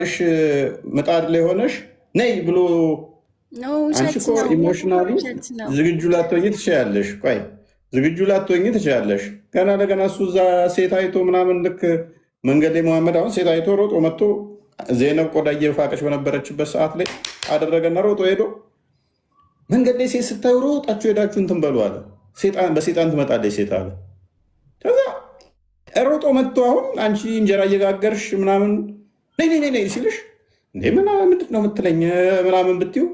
እሺ ምጣድ ላይ ሆነሽ ነይ ብሎ አንቺ እኮ ኢሞሽናሊ ዝግጁ ላትሆኚ ትችያለሽ። ቆይ ዝግጁ ላትሆኚ ትችያለሽ። ገና ለገና እሱ እዛ ሴት አይቶ ምናምን ልክ መንገድ ላይ መሐመድ አሁን ሴት አይቶ ሮጦ መጥቶ ዜነብ ቆዳ እየፋቀች በነበረችበት ሰዓት ላይ አደረገና ሮጦ ሄዶ መንገድ ላይ ሴት ስታዩ ሮጣችሁ ሄዳችሁ እንትን በሉ አለ። በሴጣን ትመጣለች ሴት አለ። ከዛ ሮጦ መጥቶ አሁን አንቺ እንጀራ እየጋገርሽ ምናምን ነይ ሲልሽ ምንድን ነው የምትለኝ ምናምን ብትዩ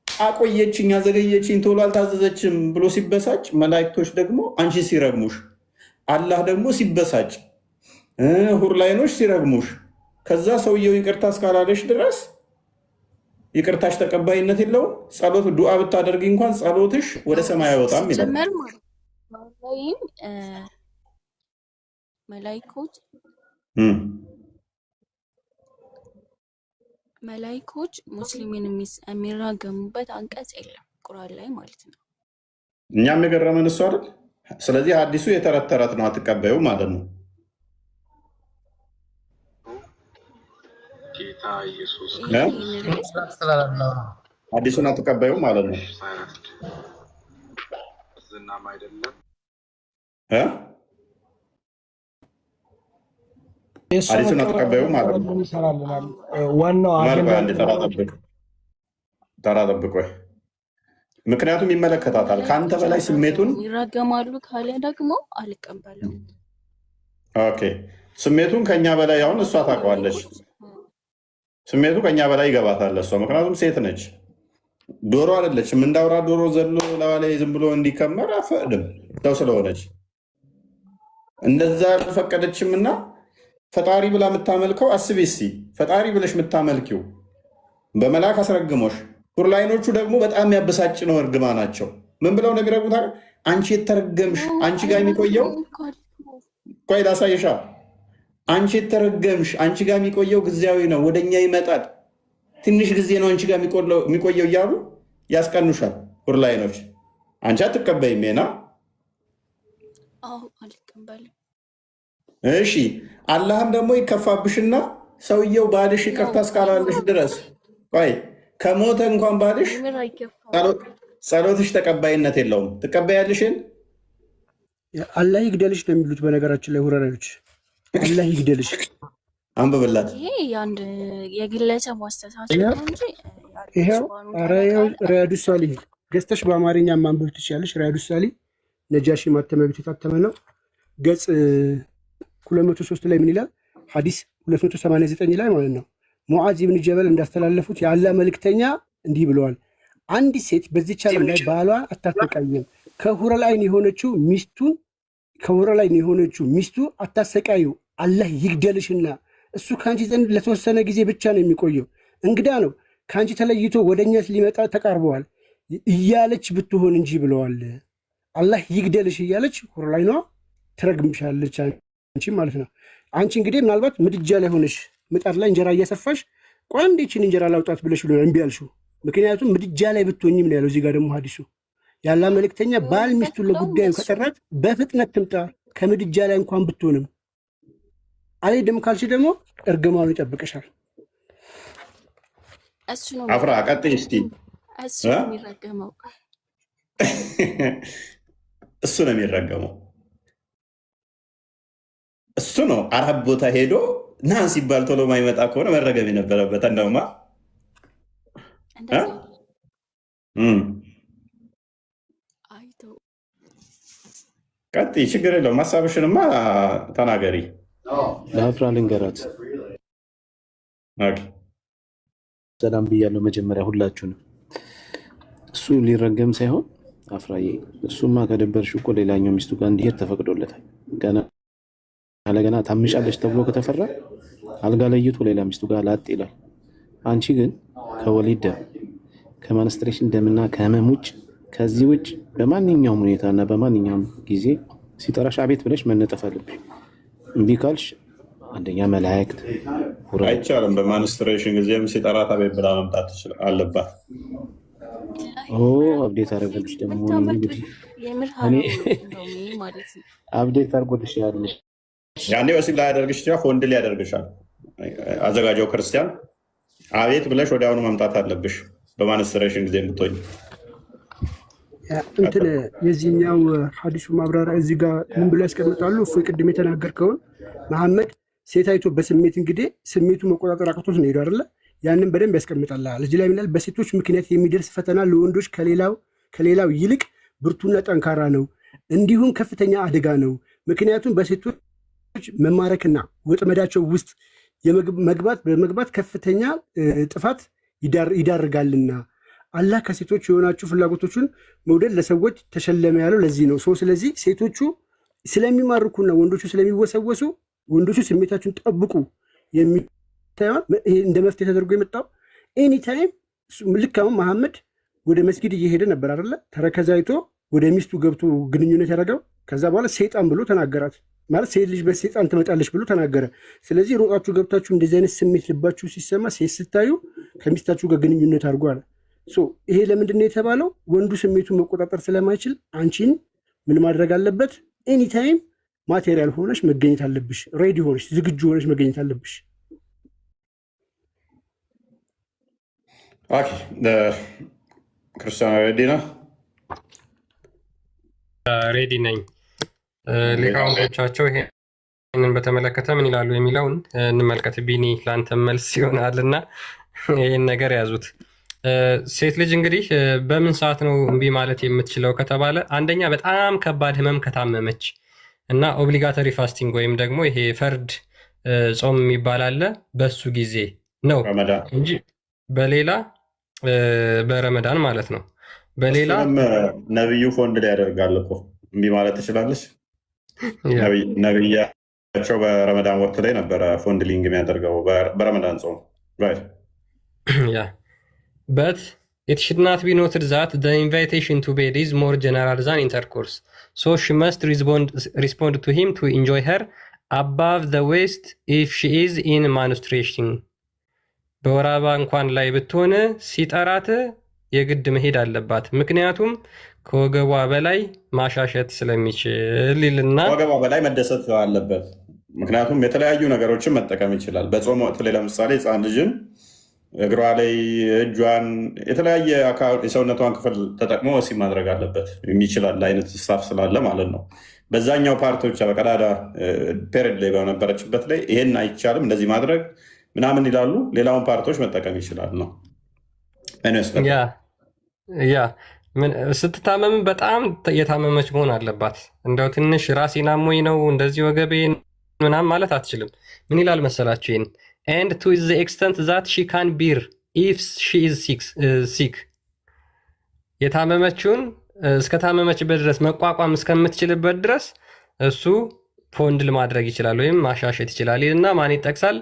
አቆየችኝ፣ አዘገየችኝ፣ ቶሎ አልታዘዘችም ብሎ ሲበሳጭ፣ መላእክቶች ደግሞ አንቺ ሲረግሙሽ፣ አላህ ደግሞ ሲበሳጭ፣ ሁርላይኖች ሲረግሙሽ፣ ከዛ ሰውየው ይቅርታ እስካላለሽ ድረስ ይቅርታሽ ተቀባይነት የለውም። ጸሎት ዱዓ ብታደርጊ እንኳን ጸሎትሽ ወደ ሰማይ አይወጣም ይላል። መላይኮች ሙስሊምን የሚራገሙበት አንቀጽ የለም ቁርአን ላይ ማለት ነው። እኛም የገረመን እሱ አይደል? ስለዚህ አዲሱ የተረት ተረት ነው፣ አትቀበዩ ማለት ነው። ጌታ ኢየሱስ አዲሱን አትቀበዩ ማለት ነው። ዝናም አይደለም አዲሱን አትቀበዩ ማለት ነው። ዋናው ተራ ጠብቆ ምክንያቱም ይመለከታታል። ከአንተ በላይ ስሜቱን ይራገማሉ ካለ ደግሞ አልቀበልም። ኦኬ ስሜቱን ከኛ በላይ አሁን እሷ ታውቀዋለች። ስሜቱ ከኛ በላይ ይገባታል እሷ፣ ምክንያቱም ሴት ነች፣ ዶሮ አይደለችም። እንዳውራ ዶሮ ዘሎ ለዋላይ ዝም ብሎ እንዲከመር አፈቅድም ሰው ስለሆነች እንደዛ አልፈቀደችም። እና ፈጣሪ ብላ የምታመልከው አስቤ እስኪ ፈጣሪ ብለሽ የምታመልኪው በመልአክ አስረግሞሽ፣ ሁርላይኖቹ ደግሞ በጣም ያበሳጭ ነው እርግማ ናቸው። ምን ብለው ነው የሚረጉት? አንቺ የተረገምሽ፣ አንቺ ጋር የሚቆየው ቆይ ላሳይሻ፣ አንቺ የተረገምሽ፣ አንቺ ጋር የሚቆየው ጊዜያዊ ነው፣ ወደኛ ይመጣል፣ ትንሽ ጊዜ ነው አንቺ ጋር የሚቆየው እያሉ ያስቀኑሻል ሁርላይኖች። አንቺ አትቀበይም ና እሺ። አላህም ደግሞ ይከፋብሽና ሰውየው ባልሽ ይቅርታ እስካላለሽ ድረስ ቆይ ከሞተ እንኳን ባልሽ ጸሎትሽ ተቀባይነት የለውም። ትቀበያለሽን? አላህ ይግደልሽ ነው የሚሉት። በነገራችን ላይ ሁረናዮች አላህ ይግደልሽ አንብብላት። ይሄ አንድ የግለሰብ አስተሳሰብ ነው እንጂ ይሄው ሪያዱ ሳሊህ ገዝተሽ በአማርኛ ማንበብ ትችያለሽ። ሪያዱ ሳሊህ ነጃሺ ማተሚያ ቤት የታተመ ነው። ገጽ 203 ላይ ምን ይላል? ሐዲስ 289 ላይ ማለት ነው። ሙዓዝ ብን ጀበል እንዳስተላለፉት የአላህ መልእክተኛ እንዲህ ብለዋል፣ አንዲት ሴት በዚህች ዓለም ላይ ባሏን አታሰቃይም፣ ከሁረላይን የሆነችው ሚስቱ አታሰቃዩ፣ አላህ ይግደልሽና እሱ ከአንቺ ዘንድ ለተወሰነ ጊዜ ብቻ ነው የሚቆየው፣ እንግዳ ነው፣ ከአንቺ ተለይቶ ወደኛ ሊመጣ ተቃርበዋል እያለች ብትሆን እንጂ ብለዋል። አላህ ይግደልሽ እያለች ሁረላይኗ ትረግምሻለች አንቺ ማለት ነው። አንቺ እንግዲህ ምናልባት ምድጃ ላይ ሆነሽ ምጣድ ላይ እንጀራ እያሰፋሽ ቆይ እንዴችን እንጀራ ላውጣት ብለሽ ብሎ እምቢ አልሽው። ምክንያቱም ምድጃ ላይ ብትሆኝም ነው ያለው። እዚህ ጋር ደግሞ ሐዲሱ ያላ መልእክተኛ ባል ሚስቱን ለጉዳዩ ከጠራት በፍጥነት ትምጣ ከምድጃ ላይ እንኳን ብትሆንም አልሄድም ካልሽ ደግሞ እርግማኑ ይጠብቅሻል። አፍራ ቀጥይ እስቲ። እሱ ነው የሚረገመው። እሱ ነው አረብ ቦታ ሄዶ ና ሲባል ቶሎ ማይመጣ ከሆነ መረገም የነበረበት። እንደውማ ቀጥይ፣ ችግር የለውም። ሀሳብሽንማ ተናገሪ። ለአፍራ ልንገራት። ሰላም ብያለሁ መጀመሪያ ሁላችሁንም። እሱ ሊረገም ሳይሆን አፍራዬ፣ እሱማ ከደበርሽ እኮ ሌላኛው ሚስቱ ጋር እንዲሄድ ተፈቅዶለታል። ገና ታምሻለች ተብሎ ከተፈራ አልጋ ለይቶ ሌላ ሚስቱ ጋር ላጥ ይላል። አንቺ ግን ከወሊድ ደም ከማንስትሬሽን ደምና ከህመም ውጭ ከዚህ ውጭ በማንኛውም ሁኔታና በማንኛውም ጊዜ ሲጠራሽ አቤት ብለሽ መነጠፍ አለብሽ። እምቢ ካልሽ አንደኛ መላእክት አይቻልም። በማንስትሬሽን ጊዜም ሲጠራት አቤት ብላ መምጣት አለባት። አብዴት አደረገልሽ ደግሞ እንግዲህ አብዴት አድርጎልሽ ያለሽ ያኔ ወሲብ ላይ ያደርግሽ ይችላል፣ ወንድ ሊያደርግሻል። አዘጋጀው ክርስቲያን አቤት ብለሽ ወዲያውኑ መምጣት አለብሽ። በማንስትሬሽን ጊዜ የምትሆኝ እንትን የዚህኛው ሐዲሱ ማብራሪያ እዚህ ጋር ምን ብሎ ያስቀምጣሉ? እፎይ ቅድም የተናገርከውን መሐመድ ሴት አይቶ በስሜት እንግዲህ ስሜቱ መቆጣጠር አቅቶት ነው ሄዱ አይደለ? ያንን በደንብ ያስቀምጣል። እዚህ ላይ ምናል በሴቶች ምክንያት የሚደርስ ፈተና ለወንዶች ከሌላው ይልቅ ብርቱና ጠንካራ ነው፣ እንዲሁም ከፍተኛ አደጋ ነው። ምክንያቱም በሴቶች መማረክና ወጥመዳቸው ውስጥ በመግባት ከፍተኛ ጥፋት ይዳርጋልና አላህ ከሴቶች የሆናችሁ ፍላጎቶችን መውደድ ለሰዎች ተሸለመ ያለው ለዚህ ነው። ስለዚህ ሴቶቹ ስለሚማርኩና ወንዶቹ ስለሚወሰወሱ ወንዶቹ ስሜታችሁን ጠብቁ የሚታየውን እንደ መፍትሄ ተደርጎ የመጣው ኤኒታይም። ልክ አሁን መሐመድ ወደ መስጊድ እየሄደ ነበር አይደለ? ተረከዝ አይቶ ወደ ሚስቱ ገብቶ ግንኙነት ያደረገው። ከዛ በኋላ ሴጣን ብሎ ተናገራት። ማለት ሴት ልጅ በሴጣን ትመጣለች ብሎ ተናገረ። ስለዚህ ሮጣችሁ ገብታችሁ እንደዚህ አይነት ስሜት ልባችሁ ሲሰማ ሴት ስታዩ ከሚስታችሁ ጋር ግንኙነት አድርጎ አለ። ይሄ ለምንድን ነው የተባለው? ወንዱ ስሜቱን መቆጣጠር ስለማይችል አንቺን ምን ማድረግ አለበት? ኤኒታይም ማቴሪያል ሆነሽ መገኘት አለብሽ። ሬዲ ሆነሽ ዝግጁ ሆነሽ መገኘት አለብሽ። ክርስቲያን ሬዲ ነው? ሬዲ ነኝ። ሊቃውንቶቻቸው ይህንን በተመለከተ ምን ይላሉ የሚለውን እንመልከት። ቢኒ ለአንተ መልስ ይሆናልና ይህን ነገር ያዙት። ሴት ልጅ እንግዲህ በምን ሰዓት ነው እምቢ ማለት የምትችለው ከተባለ፣ አንደኛ በጣም ከባድ ህመም ከታመመች እና ኦብሊጋተሪ ፋስቲንግ ወይም ደግሞ ይሄ ፈርድ ጾም የሚባል አለ፣ በሱ ጊዜ ነው እንጂ በሌላ በረመዳን ማለት ነው። በሌላ ነቢዩ ፎንድ ላይ ያደርጋል እኮ እምቢ ማለት ትችላለች። ነቢያቸው በረመዳን ወቅት ላይ ነበረ ፎንድሊንግ የሚያደርገው በረመዳን ጾም። But it should not be noted that the invitation to bed is more general than intercourse. So she must respond to him to enjoy her above the waist if she is in menstruation. በወር አበባ እንኳን ላይ ብትሆን ሲጠራት የግድ መሄድ አለባት። ምክንያቱም ከወገቧ በላይ ማሻሸት ስለሚችል ይልና ከወገቧ በላይ መደሰት አለበት። ምክንያቱም የተለያዩ ነገሮችን መጠቀም ይችላል። በጾም ወቅት ላይ ለምሳሌ ህፃን ልጅን እግሯ ላይ እጇን የተለያየ የሰውነቷን ክፍል ተጠቅሞ ወሲብ ማድረግ አለበት የሚችላል አይነት ስታፍ ስላለ ማለት ነው። በዛኛው ፓርቶች በቀዳዳ ፔሪድ ላይ በነበረችበት ላይ ይሄን አይቻልም እንደዚህ ማድረግ ምናምን ይላሉ። ሌላውን ፓርቶች መጠቀም ይችላል ነው። ስትታመም በጣም የታመመች መሆን አለባት። እንደው ትንሽ ራሴን አሞኝ ነው እንደዚህ ወገቤን ምናምን ማለት አትችልም። ምን ይላል መሰላችሁ? ይህን and to the extent that she can bear if she is sick የታመመችውን እስከታመመችበት ድረስ መቋቋም እስከምትችልበት ድረስ እሱ ፎንድል ማድረግ ይችላል ወይም ማሻሸት ይችላል እና ማን ይጠቅሳል?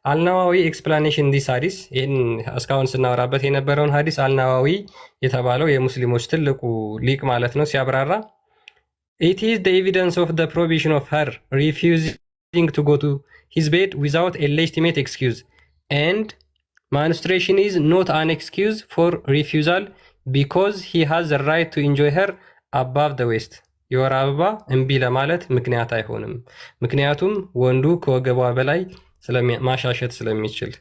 አልናዋዊ ኤክስፕላኔሽን ዲስ ሀዲስ። ይህን እስካሁን ስናወራበት የነበረውን ሀዲስ አልናዋዊ የተባለው የሙስሊሞች ትልቁ ሊቅ ማለት ነው ሲያብራራ it is the evidence of the prohibition of her refusing to go to his bed without a legitimate excuse, and menstruation is not an excuse for refusal because he has the right to enjoy her above the waist. የወር አበባ እምቢ ለማለት ምክንያት አይሆንም፣ ምክንያቱም ወንዱ ከወገቧ በላይ ማሻሸት ስለሚችል።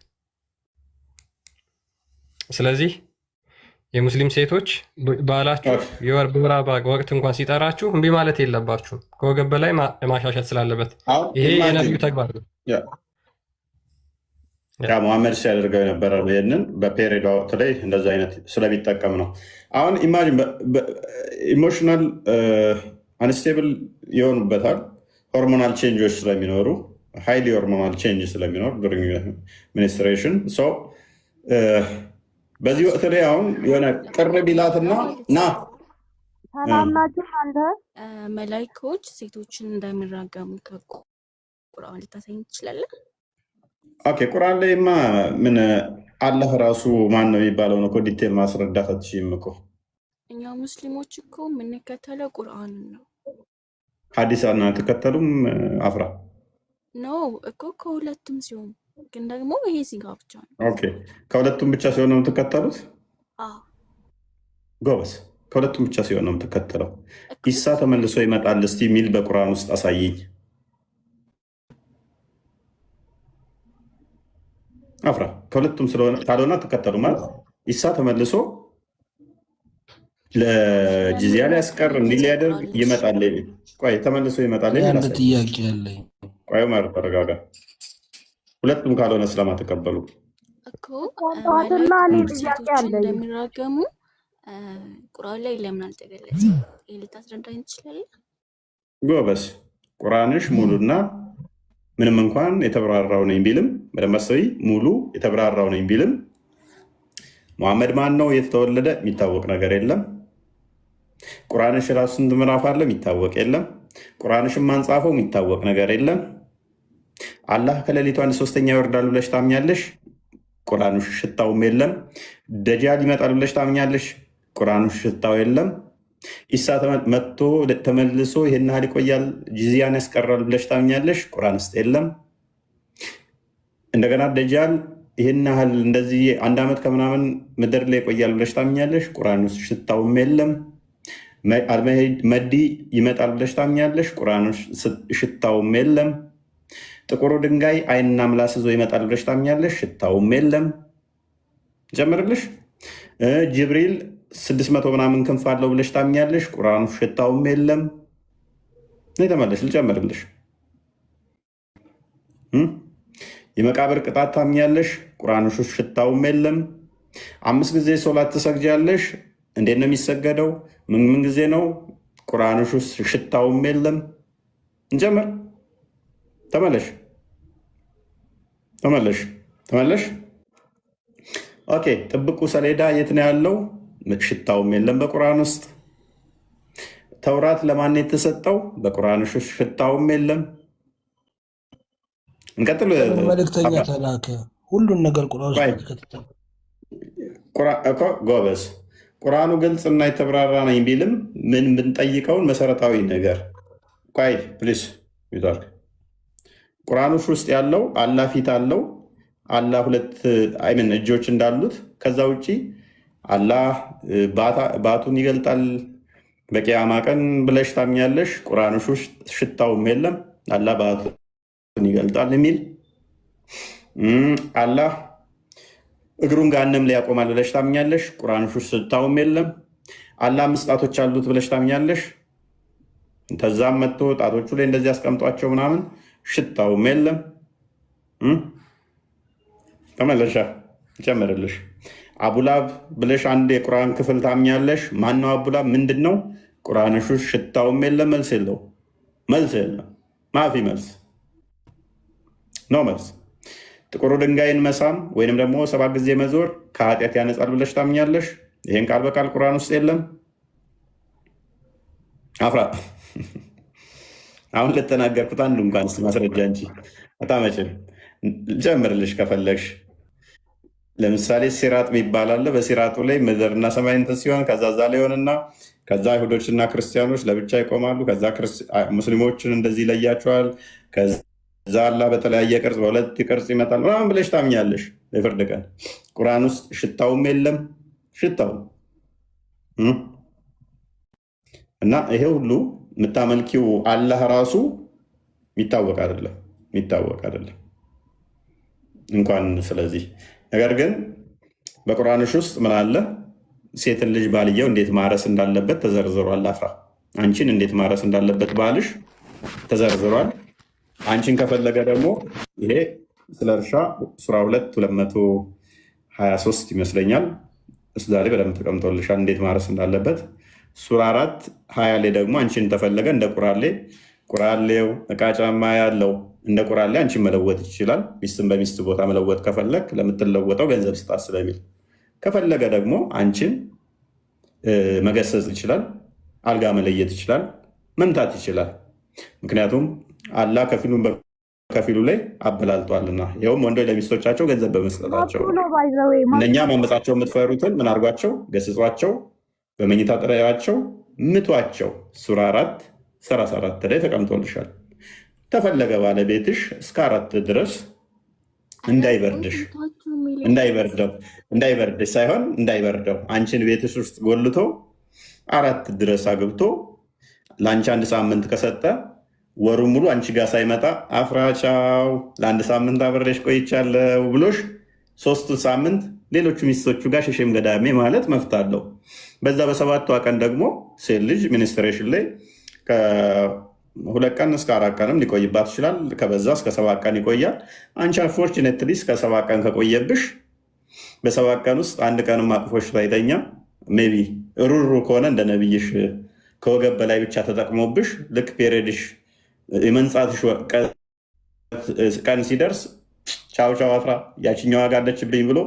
ስለዚህ የሙስሊም ሴቶች ባላችሁ በወር አበባ ወቅት እንኳን ሲጠራችሁ እምቢ ማለት የለባችሁም፣ ከወገብ በላይ ማሻሸት ስላለበት። ይሄ የነቢዩ ተግባር ነው። ሙሐመድ ሲያደርገው የነበረ ይህንን በፔሪድ ወቅት ላይ እንደዚህ አይነት ስለሚጠቀም ነው። አሁን ኢማጂን ኢሞሽናል አንስቴብል ይሆኑበታል። ሆርሞናል ቼንጆች ስለሚኖሩ ሃይሊ ሆርሞናል ቼንጅ ስለሚኖር ሚኒስትሬሽን በዚህ ወቅት ላይ አሁን የሆነ ቅር ቢላትና ና መላይኮች ሴቶችን እንደሚራገሙ ከቁርአን ልታሳኝ ትችላለህ? ኦኬ፣ ቁርአን ላይማ ምን አላህ ራሱ ማን ነው የሚባለው ነው እኮ ዲቴል ማስረዳት አትችይም እኮ። እኛ ሙስሊሞች እኮ የምንከተለው ቁርአን ነው። ሐዲስ አትከተሉም? አፍራ ነው እኮ ከሁለቱም ሲሆን ግን ደግሞ ይሄ ሲጋ ብቻ ነው። ኦኬ፣ ከሁለቱም ብቻ ሲሆን ነው የምትከተሉት? ጎበስ፣ ከሁለቱም ብቻ ሲሆን ነው የምትከተለው። ኢሳ ተመልሶ ይመጣል እስቲ የሚል በቁርአን ውስጥ አሳየኝ። አፍራ ከሁለቱም ካልሆነ ተከተሉ ማለት ኢሳ ተመልሶ ለጂዚያ ላይ ያስቀር እንዲህ ሊያደርግ ይመጣል። ቆይ ተመልሶ ይመጣል። አንድ ጥያቄ አለኝ። ቆይ ማር ተረጋጋ። ሁለቱም ካልሆነ ስለማተቀበሉ እኮ መላእክቶች እንደሚራገሙ ቁርአን ላይ ለምን አልተገለጸም? ይሄ ልታስረዳኝ ትችላለህ? ጎበስ ቁርአንሽ ሙሉና ምንም እንኳን የተብራራው ነኝ ቢልም በደመሰይ ሙሉ የተብራራው ነኝ ቢልም መሐመድ ማን ነው የተወለደ የሚታወቅ ነገር የለም። ቁርአንሽ ራሱ ስንት ምዕራፍ አለ የሚታወቅ የለም። ቁርአንሽን ማን ጻፈው የሚታወቅ ነገር የለም። አላህ ከሌሊቱ 1/3 ይወርዳል ብለሽ ታምኛለሽ? ቁርአንሽ ሽታውም የለም። ደጃል ይመጣል ብለሽ ታምኛለሽ? ቁርአንሽ ሽታው የለም። ኢሳ መጥቶ ተመልሶ ይሄን ያህል ይቆያል ጂዚያን ያስቀራል ብለሽ ታምኛለሽ? ቁርአን ውስጥ የለም። እንደገና ደጃል ይሄን ያህል እንደዚህ 1 ዓመት ከምናምን ምድር ላይ ይቆያል ብለሽ ታምኛለሽ? ቁርአን ውስጥ ሽታውም የለም። መዲ ይመጣል ብለሽ ታምኛለሽ? ቁርአን ሽታውም የለም። ጥቁሩ ድንጋይ ዓይንና ምላስ ይዞ ይመጣል ብለሽ ታምኛለሽ? ሽታውም የለም። ጀምርልሽ ጅብሪል 600 ምናምን ክንፍ አለው ብለሽ ታምኛለሽ? ቁርአኑ ሽታውም የለም። ተመለሽ ልጨምርልሽ። የመቃብር ቅጣት ታምኛለሽ? ቁርአኑ ሽታውም የለም። 5 ጊዜ ሶላት ትሰግጃለሽ? እንዴት ነው የሚሰገደው? ምን ጊዜ ነው? ቁርአኑ ሽታውም የለም። እንጀምር። ተመለሽ ተመለሽ ተመለሽ። ኦኬ ጥብቁ ሰሌዳ የት ነው ያለው? ሽታውም የለም በቁርአን ውስጥ። ተውራት ለማን የተሰጠው? በቁርአን ውስጥ ሽታውም የለም። እንቀጥል። መልእክተኛ ተላከ። ሁሉን ነገር ቁርአን ጎበዝ። ቁርአኑ ግልጽ እና የተብራራ ነኝ ቢልም ምን ብንጠይቀውን መሰረታዊ ነገር ቆይ ፕሊስ ይዛርክ ቁርአኑ ውስጥ ያለው አላህ ፊት አለው። አላህ 2 እጆች እንዳሉት ከዛ ውጪ አላህ ባቱን ይገልጣል በቂያማ ቀን ብለሽ ታምኛለሽ? ቁርአን ውስጥ ሽታውም የለም። አላህ ባቱን ይገልጣል የሚል አላህ እግሩን ገሃነም ላይ ያቆማል ብለሽ ታምኛለሽ? ቁርአን ውስጥ ሽታውም የለም። አላህ 5 ጣቶች አሉት ብለሽ ታምኛለሽ? ተዛም መጥቶ ጣቶቹ ላይ እንደዚህ ያስቀምጧቸው ምናምን ሽታውም የለም። ተመለሻ ጨምርልሽ። አቡላብ ብለሽ አንድ የቁርአን ክፍል ታምኛለሽ? ማነው አቡላብ? ምንድን ነው? ቁርአንሽ ሽታውም የለም። መልስ የለው። መልስ የለም። ማፊ መልስ ነው መልስ። ጥቁሩ ድንጋይን መሳም ወይንም ደግሞ 7 ጊዜ መዞር ከኃጢአት ያነጻል ብለሽ ታምኛለሽ? ይሄን ቃል በቃል ቁርአን ውስጥ የለም። አፍራ አሁን ለተናገርኩት አንዱ እንኳን ማስረጃ እንጂ አታመጭም። ጨምርልሽ ከፈለግሽ። ለምሳሌ ሲራጥ የሚባል አለ። በሲራጡ ላይ ምድርና ሰማይ እንትን ሲሆን ከዛ ዛ ላይ ሆንና ከዛ አይሁዶችና ክርስቲያኖች ለብቻ ይቆማሉ። ከዛ ሙስሊሞችን እንደዚህ ይለያቸዋል። ከዛ አላህ በተለያየ ቅርጽ በ2 ቅርጽ ይመጣል ምናምን ብለሽ ታምኛለሽ። የፍርድ ቀን ቁርአን ውስጥ ሽታውም የለም። ሽታው እና ይሄ ሁሉ የምታመልኪው አላህ ራሱ የሚታወቅ አይደለም እንኳን ስለዚህ ነገር ግን በቁርአንሽ ውስጥ ምን አለ? ሴትን ልጅ ባልየው እንዴት ማረስ እንዳለበት ተዘርዝሯል። አፍራ አንቺን እንዴት ማረስ እንዳለበት ባልሽ ተዘርዝሯል። አንቺን ከፈለገ ደግሞ ይሄ ስለ እርሻ ሱራ 2:223 ይመስለኛል እሱ ዛሬ በደንብ ተቀምጦልሻል እንዴት ማረስ እንዳለበት። ሱራ 4:20 ላይ ደግሞ አንቺን ተፈለገ እንደ ቁራሌው እቃ ጫማ ያለው እንደ ቁራሌ አንቺን መለወጥ ይችላል። ሚስትን በሚስት ቦታ መለወጥ ከፈለግ ለምትለወጠው ገንዘብ ስጣት ስለሚል፣ ከፈለገ ደግሞ አንቺን መገሰጽ ይችላል። አልጋ መለየት ይችላል። መምታት ይችላል። ምክንያቱም አላህ ከፊሉን በከፊሉ ላይ አበላልጧልና፣ ይኸውም ወንዶች ለሚስቶቻቸው ገንዘብ በመስጠታቸው። እነኛ ማመፃቸው የምትፈሩትን ምን አድርጓቸው? ገስጿቸው፣ በመኝታ ጥሪያቸው ምቷቸው። ሱራ 4:34 ላይ ተቀምጦልሻል። ተፈለገ ባለቤትሽ እስከ 4 ድረስ እንዳይበርድሽ ሳይሆን እንዳይበርደው አንቺን ቤትሽ ውስጥ ጎልቶ 4 ድረስ አግብቶ ለአንቺ 1 ሳምንት ከሰጠ ወሩ ሙሉ አንቺ ጋር ሳይመጣ አፍራቻው ለ1 ሳምንት አብሬሽ ቆይቻለሁ ብሎሽ 3 ሳምንት ሌሎቹ ሚስቶቹ ጋር ሸሸም ገዳሜ ማለት መፍት አለው። በዛ በ7ቷ ቀን ደግሞ ሴት ልጅ ሚኒስትሬሽን ላይ ከ2 ቀን እስከ 4 ቀንም ሊቆይባት ይችላል። ከበዛ እስከ 7 ቀን ይቆያል። አንቺ አንፎርቹኔትሊ እስከ 7 ቀን ከቆየብሽ በ7 ቀን ውስጥ 1 ቀንም አቅፎሽ ባይተኛ ሜይ ቢ ሩሩ ከሆነ እንደ ነብይሽ ከወገብ በላይ ብቻ ተጠቅሞብሽ ልክ ፔሬድሽ የመንጻትሽ ቀን ሲደርስ ቻው ቻው አፍራ ያችኛዋ ጋር አለችብኝ ብሎ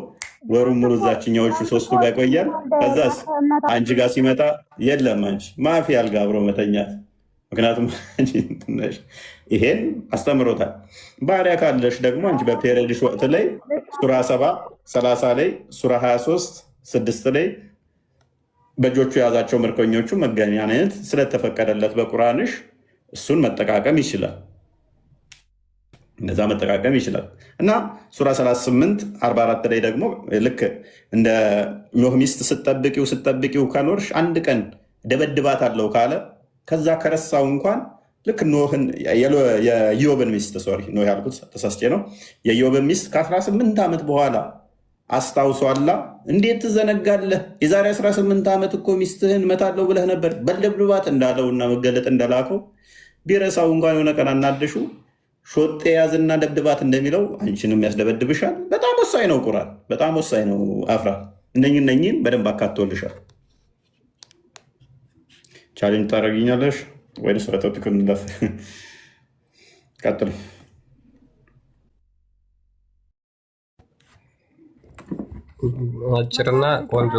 ወሩን ሙሉ እዛችኛዎቹ 3ቱ ጋር ይቆያል። ከዛስ አንቺ ጋር ሲመጣ የለም አንቺ ማፊ አልጋ አብሮ መተኛት። ምክንያቱም ይሄን አስተምሮታል። ባሪያ ካለሽ ደግሞ አንቺ በፔሬድሽ ወቅት ላይ ሱራ 7 30 ላይ ሱራ 23 6 ላይ በእጆቹ የያዛቸው ምርኮኞቹ መገናኘት ስለተፈቀደለት በቁርአንሽ እሱን መጠቃቀም ይችላል። እንደዛ መጠቃቀም ይችላል እና ሱራ 38 44 ላይ ደግሞ ልክ እንደ ኖህ ሚስት ስትጠብቂው ከኖርሽ 1 ቀን ደበድባት አለው ካለ ከዛ ከረሳው እንኳን ልክ ኖህን የኢዮብን ሚስት ኖህ ያልኩት ተሳስቼ ነው። የኢዮብን ሚስት ከ18 ዓመት በኋላ አስታውሷላ። እንዴት ትዘነጋለህ? የዛሬ 18 ዓመት እኮ ሚስትህን መታለው ብለህ ነበር በልደብድባት እንዳለውና መገለጥ እንደላከው ቢረሳው እንኳን የሆነ ቀን አናደሹ ሾጤ ያዝና ደብድባት እንደሚለው አንቺንም ያስደበድብሻል። በጣም ወሳኝ ነው ቁርአን፣ በጣም ወሳኝ ነው። አፍራ እነኝን በደንብ አካቶልሻል። ቻሌንጅ ታደርጊኛለሽ ወይ? ስለቶፒክ እንለፍ። ቀጥል። አጭርና ቆንጆ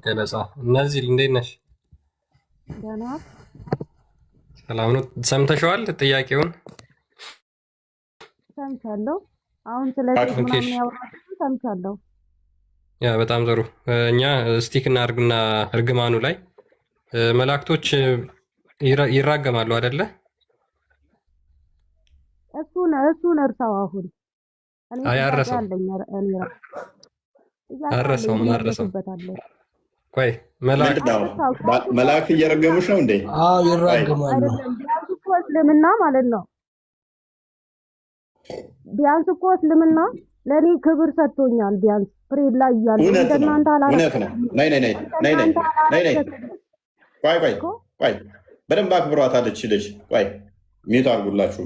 ገለጻ። እነዚህ እንዴት ነሽ? ሰላም ነው። ሰምተሽዋል ጥያቄውን? ሰምቻለሁ። አሁን ስለዚህ ምናምን ያወራችሁ ሰምቻለሁ። ያ በጣም ጥሩ። እኛ ስቲክ እናድርግና እርግማኑ ላይ መላእክቶች ይራገማሉ አይደለ? እሱን እርሳው። አሁን አያረሰው ቆይ መላእክት እየረገሙሽ ነው እንዴ? አዎ ይራገማሉ። እስልምና ማለት ነው። ቢያንስ እኮ እስልምና ለእኔ ክብር ሰጥቶኛል። ቢያንስ ፍሬድ ላይ እያለ እንደናንተ እውነት ነው። ነይ ቆይ በደንብ አክብሯታለች ልጅ። ቆይ ሚዩት አድርጉላችሁ።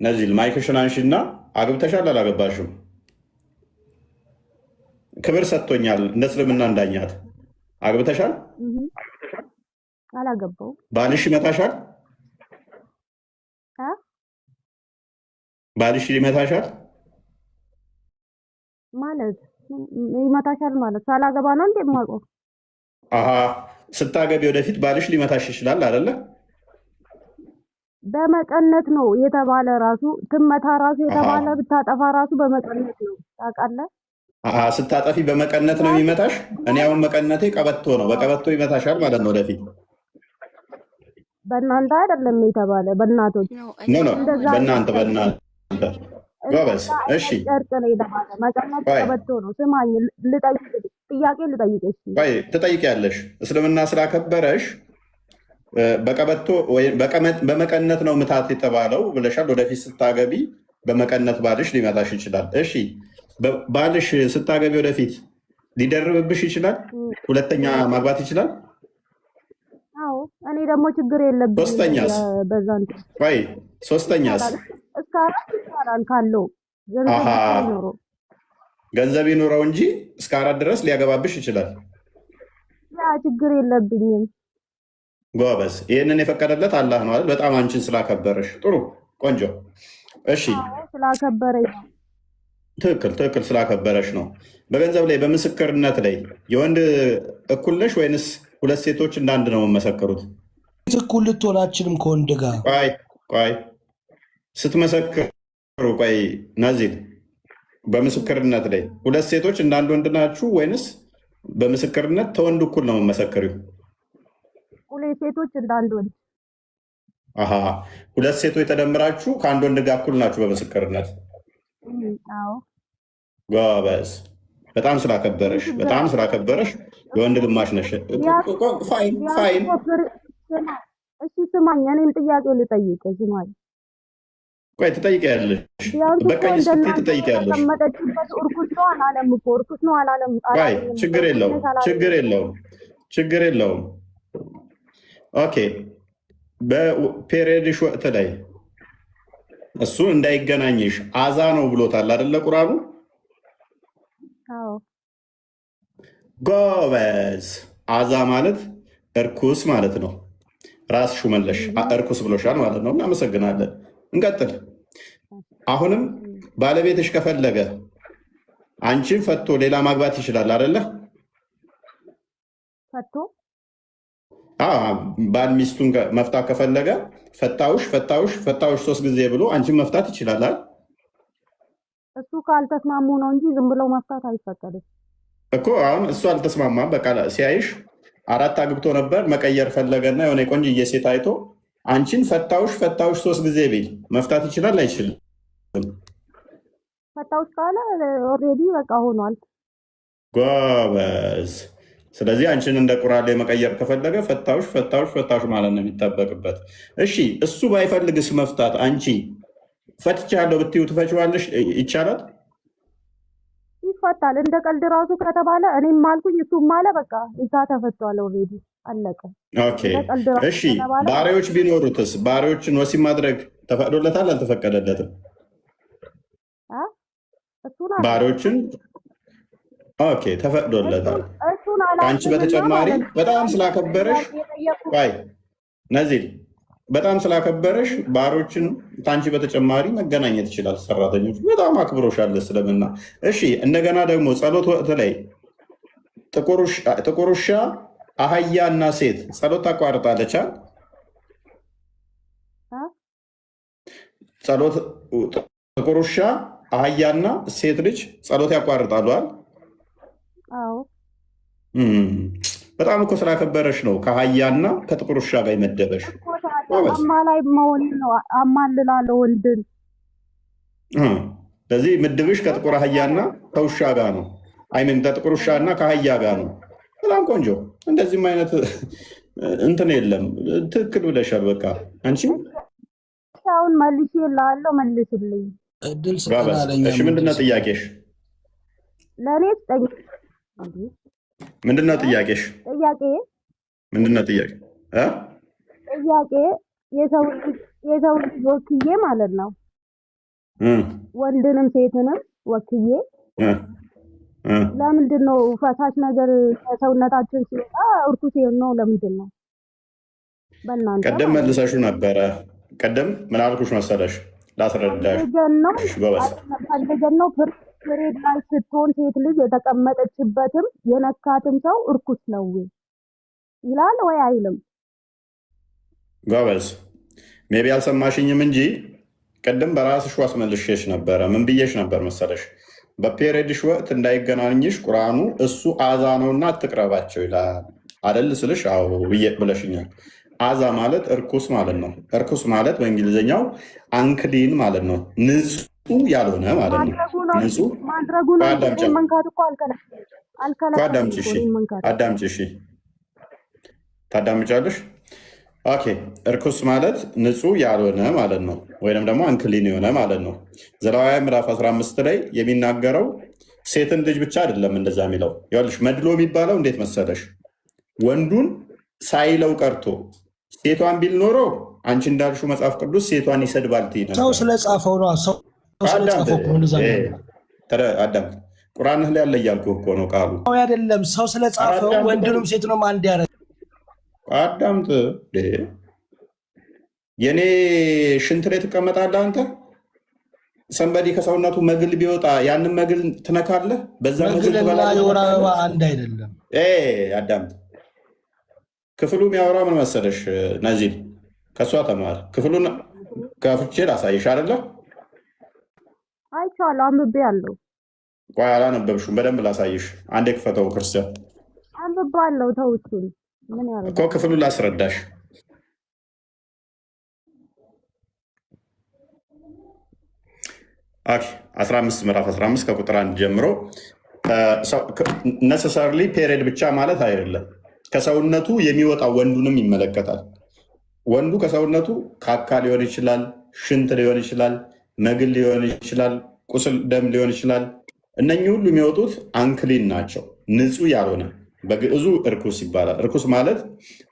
ነዚል ማይክሽን አንሺና አግብተሻል አላገባሽም? ክብር ሰጥቶኛል እንደ እስልምና እንዳኛት። አግብተሻል? አላገባው። ባልሽ ይመታሻል? ባልሽ ይመታሻል ማለት ይመታሻል ማለት ሳላገባ ነው እንዴ የማውቀው? ስታገቢ ወደፊት ባልሽ ሊመታሽ ይችላል አይደለ? በመቀነት ነው የተባለ ራሱ ትመታ ራሱ የተባለ ብታጠፋ ራሱ በመቀነት ነው ታውቃለህ? ስታጠፊ በመቀነት ነው የሚመታሽ። እኔ አሁን መቀነቴ ቀበቶ ነው፣ በቀበቶ ይመታሻል ማለት ነው ወደፊት። በእናንተ አይደለም የተባለ በእናቶች በእናንተ ጎበዝ። እሺ ጨርቅ ነው የተባለ መቀነት ቀበቶ ነው። ስማኝ ጥያቄ ልጠይቅሽ። ትጠይቂያለሽ። እስልምና ስላከበረሽ በቀበቶ ወይም በመቀነት ነው ምታት የተባለው ብለሻል። ወደፊት ስታገቢ በመቀነት ባልሽ ሊመታሽ ይችላል። እሺ ባልሽ ስታገቢ ወደፊት ሊደርብብሽ ይችላል። ሁለተኛ ማግባት ይችላል። አዎ እኔ ደግሞ ችግር የለብኝም። ሶስተኛስ? ሶስተኛስ? እስከ 4 ይቻላል ካለው ገንዘብ ይኑረው እንጂ እስከ 4 ድረስ ሊያገባብሽ ይችላል። ያ ችግር የለብኝም። ጎበዝ። ይህንን የፈቀደለት አላህ ነው አይደል? በጣም አንቺን ስላከበረሽ። ጥሩ ቆንጆ። እሺ ስላከበረኝ ትክክል ስላከበረሽ ነው። በገንዘብ ላይ በምስክርነት ላይ የወንድ እኩል ነሽ ወይንስ 2 ሴቶች እንዳንድ ነው የምመሰክሩት? እኩል ልትሆን አትችልም ከወንድ ጋር። ቆይ ስትመሰክሩ ናዚል በምስክርነት ላይ 2 ሴቶች እንዳንድ ወንድ ናችሁ ወይንስ በምስክርነት ተወንድ እኩል ነው የምመሰክሪው? 2 ሴቶች እንዳንድ ወንድ። 2 ሴቶች ተደምራችሁ ከአንድ ወንድ ጋር እኩል ናችሁ በምስክርነት? ጎበዝ። በጣም ስላከበረሽ የወንድ ግማሽ ነሽ። ፋይን። እሺ ስማኝ፣ እኔም ጥያቄ ልጠይቅ። ስማኝ ቆይ ትጠይቂያለሽ። በቀኝ ስትይ ትጠይቂያለሽ። ተቀመጠችበት እርኩስ ነው አላለም እኮ እርኩስ ነው አላለም። ቆይ ችግር የለውም። ኦኬ በፔሬድሽ ወቅት ላይ እሱ እንዳይገናኝሽ አዛ ነው ብሎታል አይደለ ቁርአኑ? ጎበዝ። አዛ ማለት እርኩስ ማለት ነው። ራስሽ መለሽ እርኩስ ብሎሻል ማለት ነው። እናመሰግናለን። እንቀጥል። አሁንም ባለቤትሽ ከፈለገ አንቺን ፈቶ ሌላ ማግባት ይችላል አይደለ? ፈቶ ባል ሚስቱን መፍታት ከፈለገ ፈታውሽ 3 ጊዜ ብሎ አንቺን መፍታት ይችላል አይደል? እሱ ካልተስማሙ ነው እንጂ ዝም ብለው መፍታት አይፈቀድም እኮ። አሁን እሱ አልተስማማም። በቃ ሲያይሽ 4 አግብቶ ነበር፣ መቀየር ፈለገና የሆነ ቆንጆዬ ሴት አይቶ አንቺን ፈታውሽ 3 ጊዜ ቢል መፍታት ይችላል አይችልም? ፈታውሽ ካለ ኦልሬዲ በቃ ሆኗል። ጎበዝ። ስለዚህ አንቺን እንደ ቁርአን ላይ መቀየር ከፈለገ ፈታውሽ ማለት ነው የሚጠበቅበት። እሺ እሱ ባይፈልግስ መፍታት አንቺ ፈትቻለሁ ብትይው ትፈችዋለሽ? ይቻላል? ይፈታል። እንደ ቀልድ ራሱ ከተባለ እኔም አልኩኝ እሱም አለ በቃ ይዛ ተፈቷል። ኦልሬዲ አለቀ። ኦኬ እሺ ባሪያዎች ቢኖሩትስ? ባሪያዎችን ወሲብ ማድረግ ተፈቅዶለታል አልተፈቀደለትም? ባሪያዎችን ኦኬ ተፈቅዶለታል። ከአንቺ በተጨማሪ በጣም ስላከበረሽ ነዚል በጣም ስላከበረሽ ባሮችን ከአንቺ በተጨማሪ መገናኘት ይችላል። ሰራተኞች በጣም አክብሮሻል እስልምና። እሺ እንደገና ደግሞ ጸሎት ወቅት ላይ ጥቁር ውሻ፣ አህያ እና ሴት ጸሎት ታቋርጣለች። ጸሎት ጥቁር ውሻ፣ አህያና ሴት ልጅ ጸሎት ያቋርጣሉ። በጣም እኮ ስላከበረሽ ነው ከአህያና ከጥቁር ውሻ ጋር የመደበሽ። አማላይ መሆን ነው። አማልላለሁ ወንድን። ስለዚህ ምድብሽ ከጥቁር አህያና ከውሻ ጋር ነው። አይምን ከጥቁር ውሻና ከአህያ ጋር ነው። በጣም ቆንጆ። እንደዚህም አይነት እንትን የለም። ትክክል ብለሻል። በቃ አንቺ አሁን መልሼ እልሃለሁ፣ መልስልኝ። እሺ ምንድነው ጥያቄሽ? ለእኔ ምንድነው ጥያቄሽ? ምንድነው ጥያቄ? ጥያቄ የሰው ልጅ ወክዬ ማለት ነው ወንድንም ሴትንም ወክዬ ለምንድን ነው ፈሳሽ ነገር ከሰውነታችን ሲወጣ እርኩስ ነው? ለምንድን ነው? በእናንተ ቀደም መልሰሹ ነበረ። ቀደም ምን አልኩሽ መሰለሽ? ላስረዳሽ። ፈልገን ነው ፕሬድ ላይ ስትሆን ሴት ልጅ የተቀመጠችበትም የነካትም ሰው እርኩስ ነው ይላል ወይ አይልም? ጎበዝ። ሜቢ አልሰማሽኝም እንጂ ቅድም በራስሽ አስመልሼሽ ነበረ። ምን ብዬሽ ነበር መሰለሽ? በፔሬድሽ ወቅት እንዳይገናኝሽ ቁርአኑ እሱ አዛ ነውና አትቅረባቸው ይላል አደል ስልሽ፣ አዎ ብለሽኛል። አዛ ማለት እርኩስ ማለት ነው። እርኩስ ማለት በእንግሊዝኛው አንክሊን ማለት ነው። ንጹህ ያልሆነ ማለት ነው። ንጹህ አዳምጪ። እሺ ታዳምጫለሽ? ኦኬ እርኩስ ማለት ንጹህ ያልሆነ ማለት ነው፣ ወይም ደግሞ አንክሊን የሆነ ማለት ነው። ዘሌዋውያን ምዕራፍ 15 ላይ የሚናገረው ሴትን ልጅ ብቻ አይደለም እንደዛ የሚለው። ይኸውልሽ መድሎ የሚባለው እንዴት መሰለሽ? ወንዱን ሳይለው ቀርቶ ሴቷን ቢል ኖሮ አንቺ እንዳልሽው መጽሐፍ ቅዱስ ሴቷን ይሰድባል ትይ ነበር። ሰው ስለጻፈው ነው። አዳምጥ፣ ቁርአንህ ላይ ያለ እያልኩህ እኮ ነው ቃሉ አይደለም። ሰው ስለጻፈው ወንድንም ሴቱንም አንድ ያደረገ። አዳምጥ። የኔ ሽንት ላይ ትቀመጣለህ አንተ። ሰንበዲ ከሰውነቱ መግል ቢወጣ ያንን መግል ትነካለህ። በዛ መግል የወር አበባ አንድ አይደለም። አዳምጥ። ክፍሉ የሚያወራ ምን መሰለሽ ነዚል፣ ከእሷ ተማር። ክፍሉን ከፍቼ ላሳይሽ አይደለ? አይቼዋለሁ፣ አንብቤያለሁ። ቆይ አላነበብሽም፣ በደንብ ላሳይሽ። አንዴ ክፈተው ክርስቲያን። አንብቤያለሁ። ተው እሱን ምን ያደርጋል እኮ ክፍሉን ላስረዳሽ። ኦኬ 15 ምዕራፍ 15 ከቁጥር 1 ጀምሮ ነሰሰርሊ ፔሪድ ብቻ ማለት አይደለም። ከሰውነቱ የሚወጣው ወንዱንም ይመለከታል። ወንዱ ከሰውነቱ ካካ ሊሆን ይችላል፣ ሽንት ሊሆን ይችላል፣ መግል ሊሆን ይችላል፣ ቁስል ደም ሊሆን ይችላል። እነኚህ ሁሉ የሚወጡት አንክሊን ናቸው። ንጹህ ያልሆነ በግዕዙ እርኩስ ይባላል። እርኩስ ማለት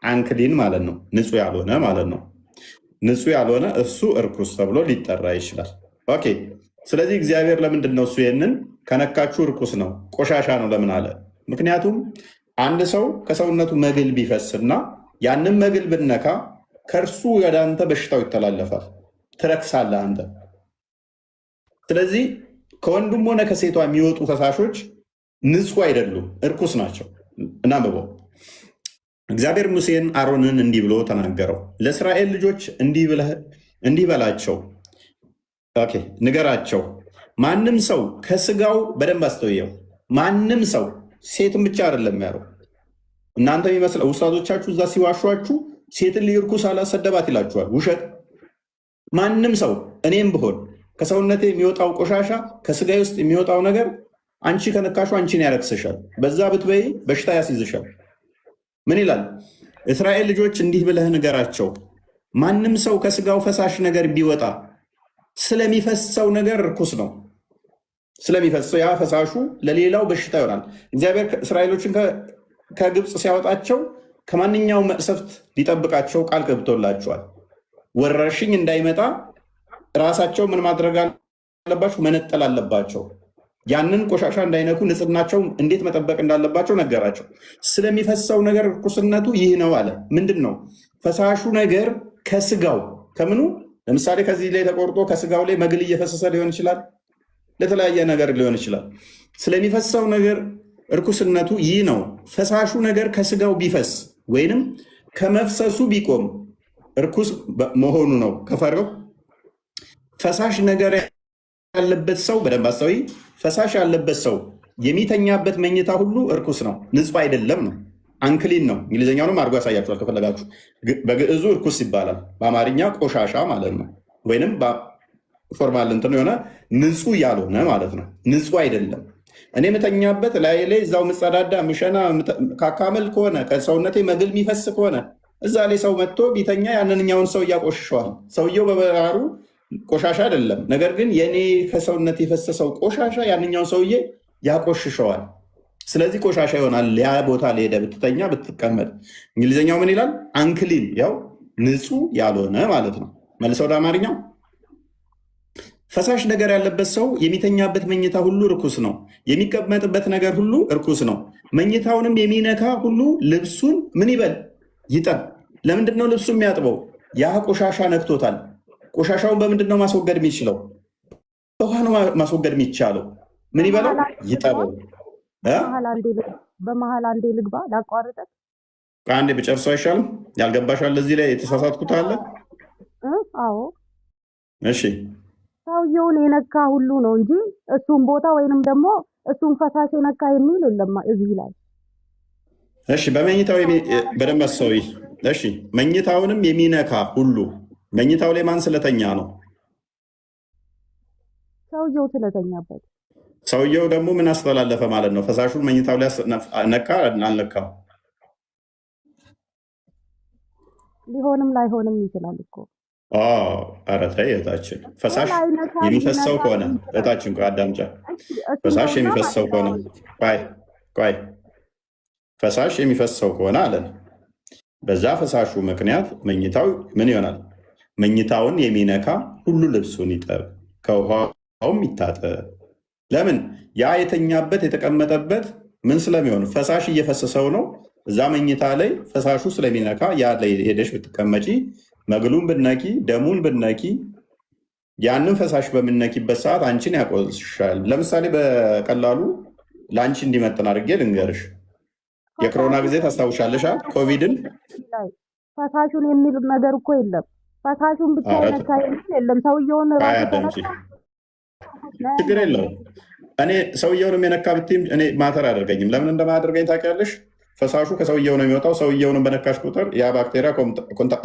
አንክሊን ማለት ነው፣ ንጹህ ያልሆነ ማለት ነው። ንጹህ ያልሆነ እሱ እርኩስ ተብሎ ሊጠራ ይችላል። ኦኬ። ስለዚህ እግዚአብሔር ለምንድን ነው እሱ ይህንን ከነካችሁ እርኩስ ነው ቆሻሻ ነው ለምን አለ? ምክንያቱም አንድ ሰው ከሰውነቱ መግል ቢፈስና ያንን መግል ብነካ ከእርሱ ወደ አንተ በሽታው ይተላለፋል፣ ትረክሳለህ አንተ። ስለዚህ ከወንዱም ሆነ ከሴቷ የሚወጡ ፈሳሾች ንጹህ አይደሉም፣ እርኩስ ናቸው። እናንብበው። እግዚአብሔር ሙሴን አሮንን እንዲህ ብሎ ተናገረው፣ ለእስራኤል ልጆች እንዲህ በላቸው፣ ንገራቸው፣ ማንም ሰው ከስጋው በደንብ አስተውየው፣ ማንም ሰው ሴትን ብቻ አይደለም ያለው። እናንተ የሚመስለው ውስታዞቻችሁ እዛ ሲዋሿችሁ ሴትን ርኩስ አላሰደባት ይላችኋል። ውሸት። ማንም ሰው እኔም ብሆን ከሰውነቴ የሚወጣው ቆሻሻ ከስጋዬ ውስጥ የሚወጣው ነገር አንቺ ከነካሹ አንቺን ያረክስሻል፣ በዛ ብትበይ በሽታ ያስይዝሻል። ምን ይላል? እስራኤል ልጆች እንዲህ ብለህ ንገራቸው፣ ማንም ሰው ከስጋው ፈሳሽ ነገር ቢወጣ ስለሚፈሰው ነገር ርኩስ ነው። ስለሚፈሰው ያ ፈሳሹ ለሌላው በሽታ ይሆናል። እግዚአብሔር እስራኤሎችን ከግብፅ ሲያወጣቸው ከማንኛውም መቅሰፍት ሊጠብቃቸው ቃል ገብቶላቸዋል። ወረርሽኝ እንዳይመጣ ራሳቸው ምን ማድረግ አለባቸው? መነጠል አለባቸው። ያንን ቆሻሻ እንዳይነኩ ንጽህናቸው እንዴት መጠበቅ እንዳለባቸው ነገራቸው። ስለሚፈሰው ነገር ርኩስነቱ ይህ ነው አለ። ምንድን ነው ፈሳሹ ነገር? ከስጋው ከምኑ? ለምሳሌ ከዚህ ላይ ተቆርጦ ከስጋው ላይ መግል እየፈሰሰ ሊሆን ይችላል፣ ለተለያየ ነገር ሊሆን ይችላል። ስለሚፈሰው ነገር እርኩስነቱ ይህ ነው። ፈሳሹ ነገር ከስጋው ቢፈስ ወይንም ከመፍሰሱ ቢቆም እርኩስ መሆኑ ነው። ከፈረው ፈሳሽ ነገር ያለበት ሰው በደንብ አስተውይ። ፈሳሽ ያለበት ሰው የሚተኛበት መኝታ ሁሉ እርኩስ ነው፣ ንጹህ አይደለም ነው፣ አንክሊን ነው። እንግሊዝኛውንም አድርጎ ያሳያችኋል ከፈለጋችሁ። በግዕዙ እርኩስ ይባላል፣ በአማርኛ ቆሻሻ ማለት ነው። ወይንም ፎርማል እንትን የሆነ ንጹህ ያልሆነ ማለት ነው። ንጹህ አይደለም። እኔ የምተኛበት ላይ እዛው ምጸዳዳ ምሸና ካካመል ከሆነ ከሰውነቴ መግል የሚፈስ ከሆነ እዛ ላይ ሰው መጥቶ ቢተኛ ያንንኛውን ሰው እያቆሽሸዋል። ሰውየው በበራሩ ቆሻሻ አይደለም። ነገር ግን የኔ ከሰውነት የፈሰሰው ቆሻሻ ያንኛውን ሰውዬ ያቆሽሸዋል። ስለዚህ ቆሻሻ ይሆናል። ያ ቦታ ላይ ሄደ ብትተኛ ብትቀመጥ። እንግሊዝኛው ምን ይላል? አንክሊን፣ ያው ንጹህ ያልሆነ ማለት ነው። መልሰው ወደ አማርኛው ፈሳሽ ነገር ያለበት ሰው የሚተኛበት መኝታ ሁሉ ርኩስ ነው፣ የሚቀመጥበት ነገር ሁሉ ርኩስ ነው። መኝታውንም የሚነካ ሁሉ ልብሱን ምን ይበል? ይጠብ። ለምንድን ነው ልብሱ የሚያጥበው? ያ ቆሻሻ ነክቶታል። ቆሻሻውን በምንድን ነው ማስወገድ የሚችለው? በውሃ ነው ማስወገድ የሚቻለው። ምን ይበለው? ይጠበው። በመሀል አንዴ ልግባ ላቋርጠት። ከአንዴ ብጨርሰው አይሻልም? ያልገባሻል? እዚህ ላይ የተሳሳትኩት አለ? አዎ። እሺ። ሰውየውን የነካ ሁሉ ነው እንጂ እሱን ቦታ ወይንም ደግሞ እሱን ፈሳሽ የነካ የሚል የለም እዚህ ላይ። እሺ፣ በመኝታው በደንብ አስተውይ። እሺ፣ መኝታውንም የሚነካ ሁሉ። መኝታው ላይ ማን ስለተኛ ነው? ሰውየው ስለተኛበት። ሰውየው ደግሞ ምን አስተላለፈ ማለት ነው? ፈሳሹን መኝታው ላይ ነካ አልነካም? ሊሆንም ላይሆንም ይችላል እኮ። ኧረ ተይ እህታችን፣ ፈሳሽ የሚፈሰው ከሆነ እህታችን አዳምጫ። ፈሳሽ የሚፈሰው ከሆነ ቆይ ፈሳሽ የሚፈሰው ከሆነ አለን፣ በዛ ፈሳሹ ምክንያት መኝታው ምን ይሆናል? መኝታውን የሚነካ ሁሉ ልብሱን ይጠብ፣ ከውሃውም ይታጠብ። ለምን? ያ የተኛበት የተቀመጠበት ምን ስለሚሆን ፈሳሽ እየፈሰሰው ነው። እዛ መኝታ ላይ ፈሳሹ ስለሚነካ ያ ላይ ሄደሽ ብትቀመጪ መግሉን ብነኪ ደሙን ብነኪ ያንን ፈሳሽ በምነኪበት ሰዓት አንቺን ያቆስሻል። ለምሳሌ በቀላሉ ለአንቺ እንዲመጥን አድርጌ ልንገርሽ። የኮሮና ጊዜ ታስታውሻለሽ? ኮቪድን ፈሳሹን የሚል ነገር እኮ የለም። ፈሳሹን ብቻ ነካ የሚል የለም። ሰውየውን ችግር የለውም። እኔ ሰውየውንም የነካ ብትይም እኔ ማተር አያደርገኝም። ለምን እንደማያደርገኝ ታውቂያለሽ? ፈሳሹ ከሰውየው ነው የሚወጣው። ሰውየውንም በነካሽ ቁጥር ያ ባክቴሪያ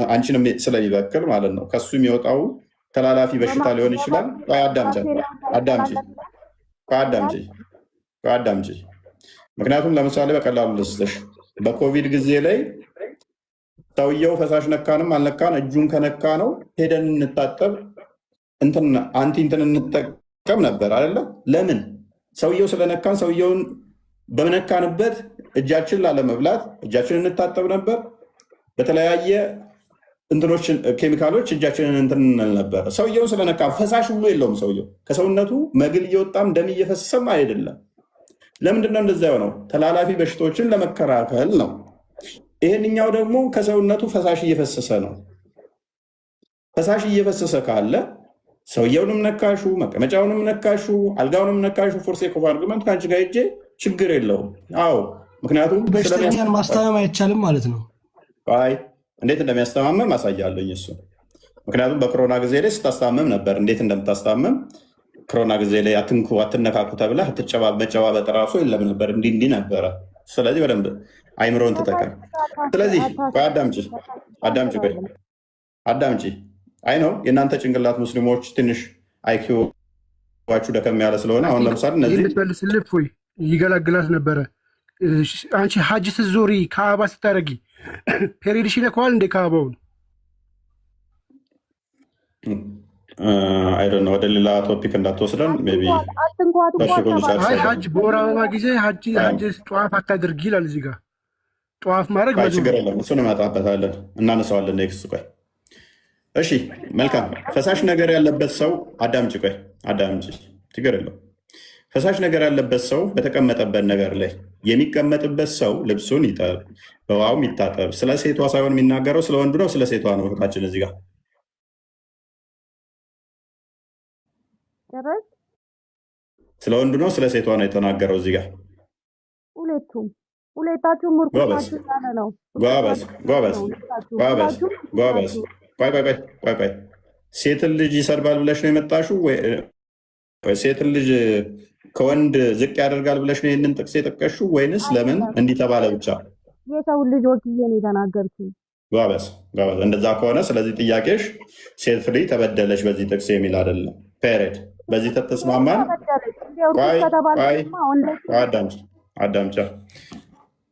አንቺንም ስለሚበክል ማለት ነው። ከሱ የሚወጣው ተላላፊ በሽታ ሊሆን ይችላል። አዳምጪ። ምክንያቱም ለምሳሌ በቀላሉ ልስጥሽ፣ በኮቪድ ጊዜ ላይ ሰውየው ፈሳሽ ነካንም አልነካን እጁን ከነካ ነው ሄደን እንታጠብ አንቲ እንትን እንጠቀም ነበር አይደለ? ለምን? ሰውየው ስለነካን ሰውየውን በመነካንበት እጃችን ላለመብላት እጃችንን እንታጠብ ነበር። በተለያየ እንትኖችን ኬሚካሎች እጃችንን እንትን እንል ነበር። ሰውየውን ስለነካ ፈሳሽ ሁሉ የለውም። ሰውየው ከሰውነቱ መግል እየወጣም ደም እየፈሰሰም አይደለም። ለምንድነው እንደዛ የሆነው? ተላላፊ በሽታዎችን ለመከላከል ነው። ይሄንኛው ደግሞ ከሰውነቱ ፈሳሽ እየፈሰሰ ነው። ፈሳሽ እየፈሰሰ ካለ ሰውየውንም ነካሹ፣ መቀመጫውንም ነካሹ፣ አልጋውንም ነካሹ፣ ፎርሴ ኮፍ አርግመንት ከአንቺ ጋር ሄጄ ችግር የለውም። አዎ ምክንያቱም በሽተኛን ማስታመም አይቻልም ማለት ነው። አይ እንዴት እንደሚያስተማመም አሳያለኝ እሱ። ምክንያቱም በኮሮና ጊዜ ላይ ስታስታመም ነበር። እንዴት እንደምታስታመም ኮሮና ጊዜ ላይ አትንኩ፣ አትነካኩ ተብለህ መጨባበጥ ራሱ የለም ነበር፣ እንዲህ ነበረ። ስለዚህ በደንብ አይምሮን ተጠቀም። ስለዚህ አዳምጪ። አይ ነው የእናንተ ጭንቅላት ሙስሊሞች ትንሽ አይኪዋችሁ ደከም ያለ ስለሆነ አሁን ለምሳሌ እነዚህ ልትመልስልህ ወይ ይገላግላት ነበረ። አንቺ ሀጅ ስትዞሪ ከአባ ስታደርጊ ፔሪድሽ ይነካዋል እንደ ከአባውን አይደነ ወደ ሌላ ቶፒክ እንዳትወስደን ሀጅ በወር አበባ ጊዜ ሀጅ ጠዋፍ አታድርጊ ይላል እዚህ ጋር። ጠዋፍ ማድረግ ችግር የለም፣ እሱን እመጣበታለን፣ እናነሳዋለን ኔክስት። ቆይ እሺ መልካም። ፈሳሽ ነገር ያለበት ሰው አዳምጪ፣ ችግር የለው። ፈሳሽ ነገር ያለበት ሰው በተቀመጠበት ነገር ላይ የሚቀመጥበት ሰው ልብሱን ይጠብ፣ በውሃውም ይታጠብ። ስለ ሴቷ ሳይሆን የሚናገረው ስለ ወንዱ ነው። ስለ ሴቷ ነው እህታችን እዚህ ጋር ስለ ወንዱ ነው ስለ ሴቷ ነው የተናገረው እዚህ ጋር። ሁለታችሁም ጎበዝ። ቆይ ሴትን ልጅ ይሰድባል ብለሽ ነው የመጣሽው? ሴትን ልጅ ከወንድ ዝቅ ያደርጋል ብለሽ ነው ይህንን ጥቅስ የጠቀሽው? ወይንስ ለምን እንዲህ ተባለ ብቻ? የሰው ልጅ ወክዬ ነው የተናገርኩት። ጎበዝ። እንደዛ ከሆነ ስለዚህ ጥያቄሽ ሴት ልጅ ተበደለች በዚህ ጥቅስ የሚል አይደለም። ፔሬድ። በዚህ ተስማማን? አዳምጫ።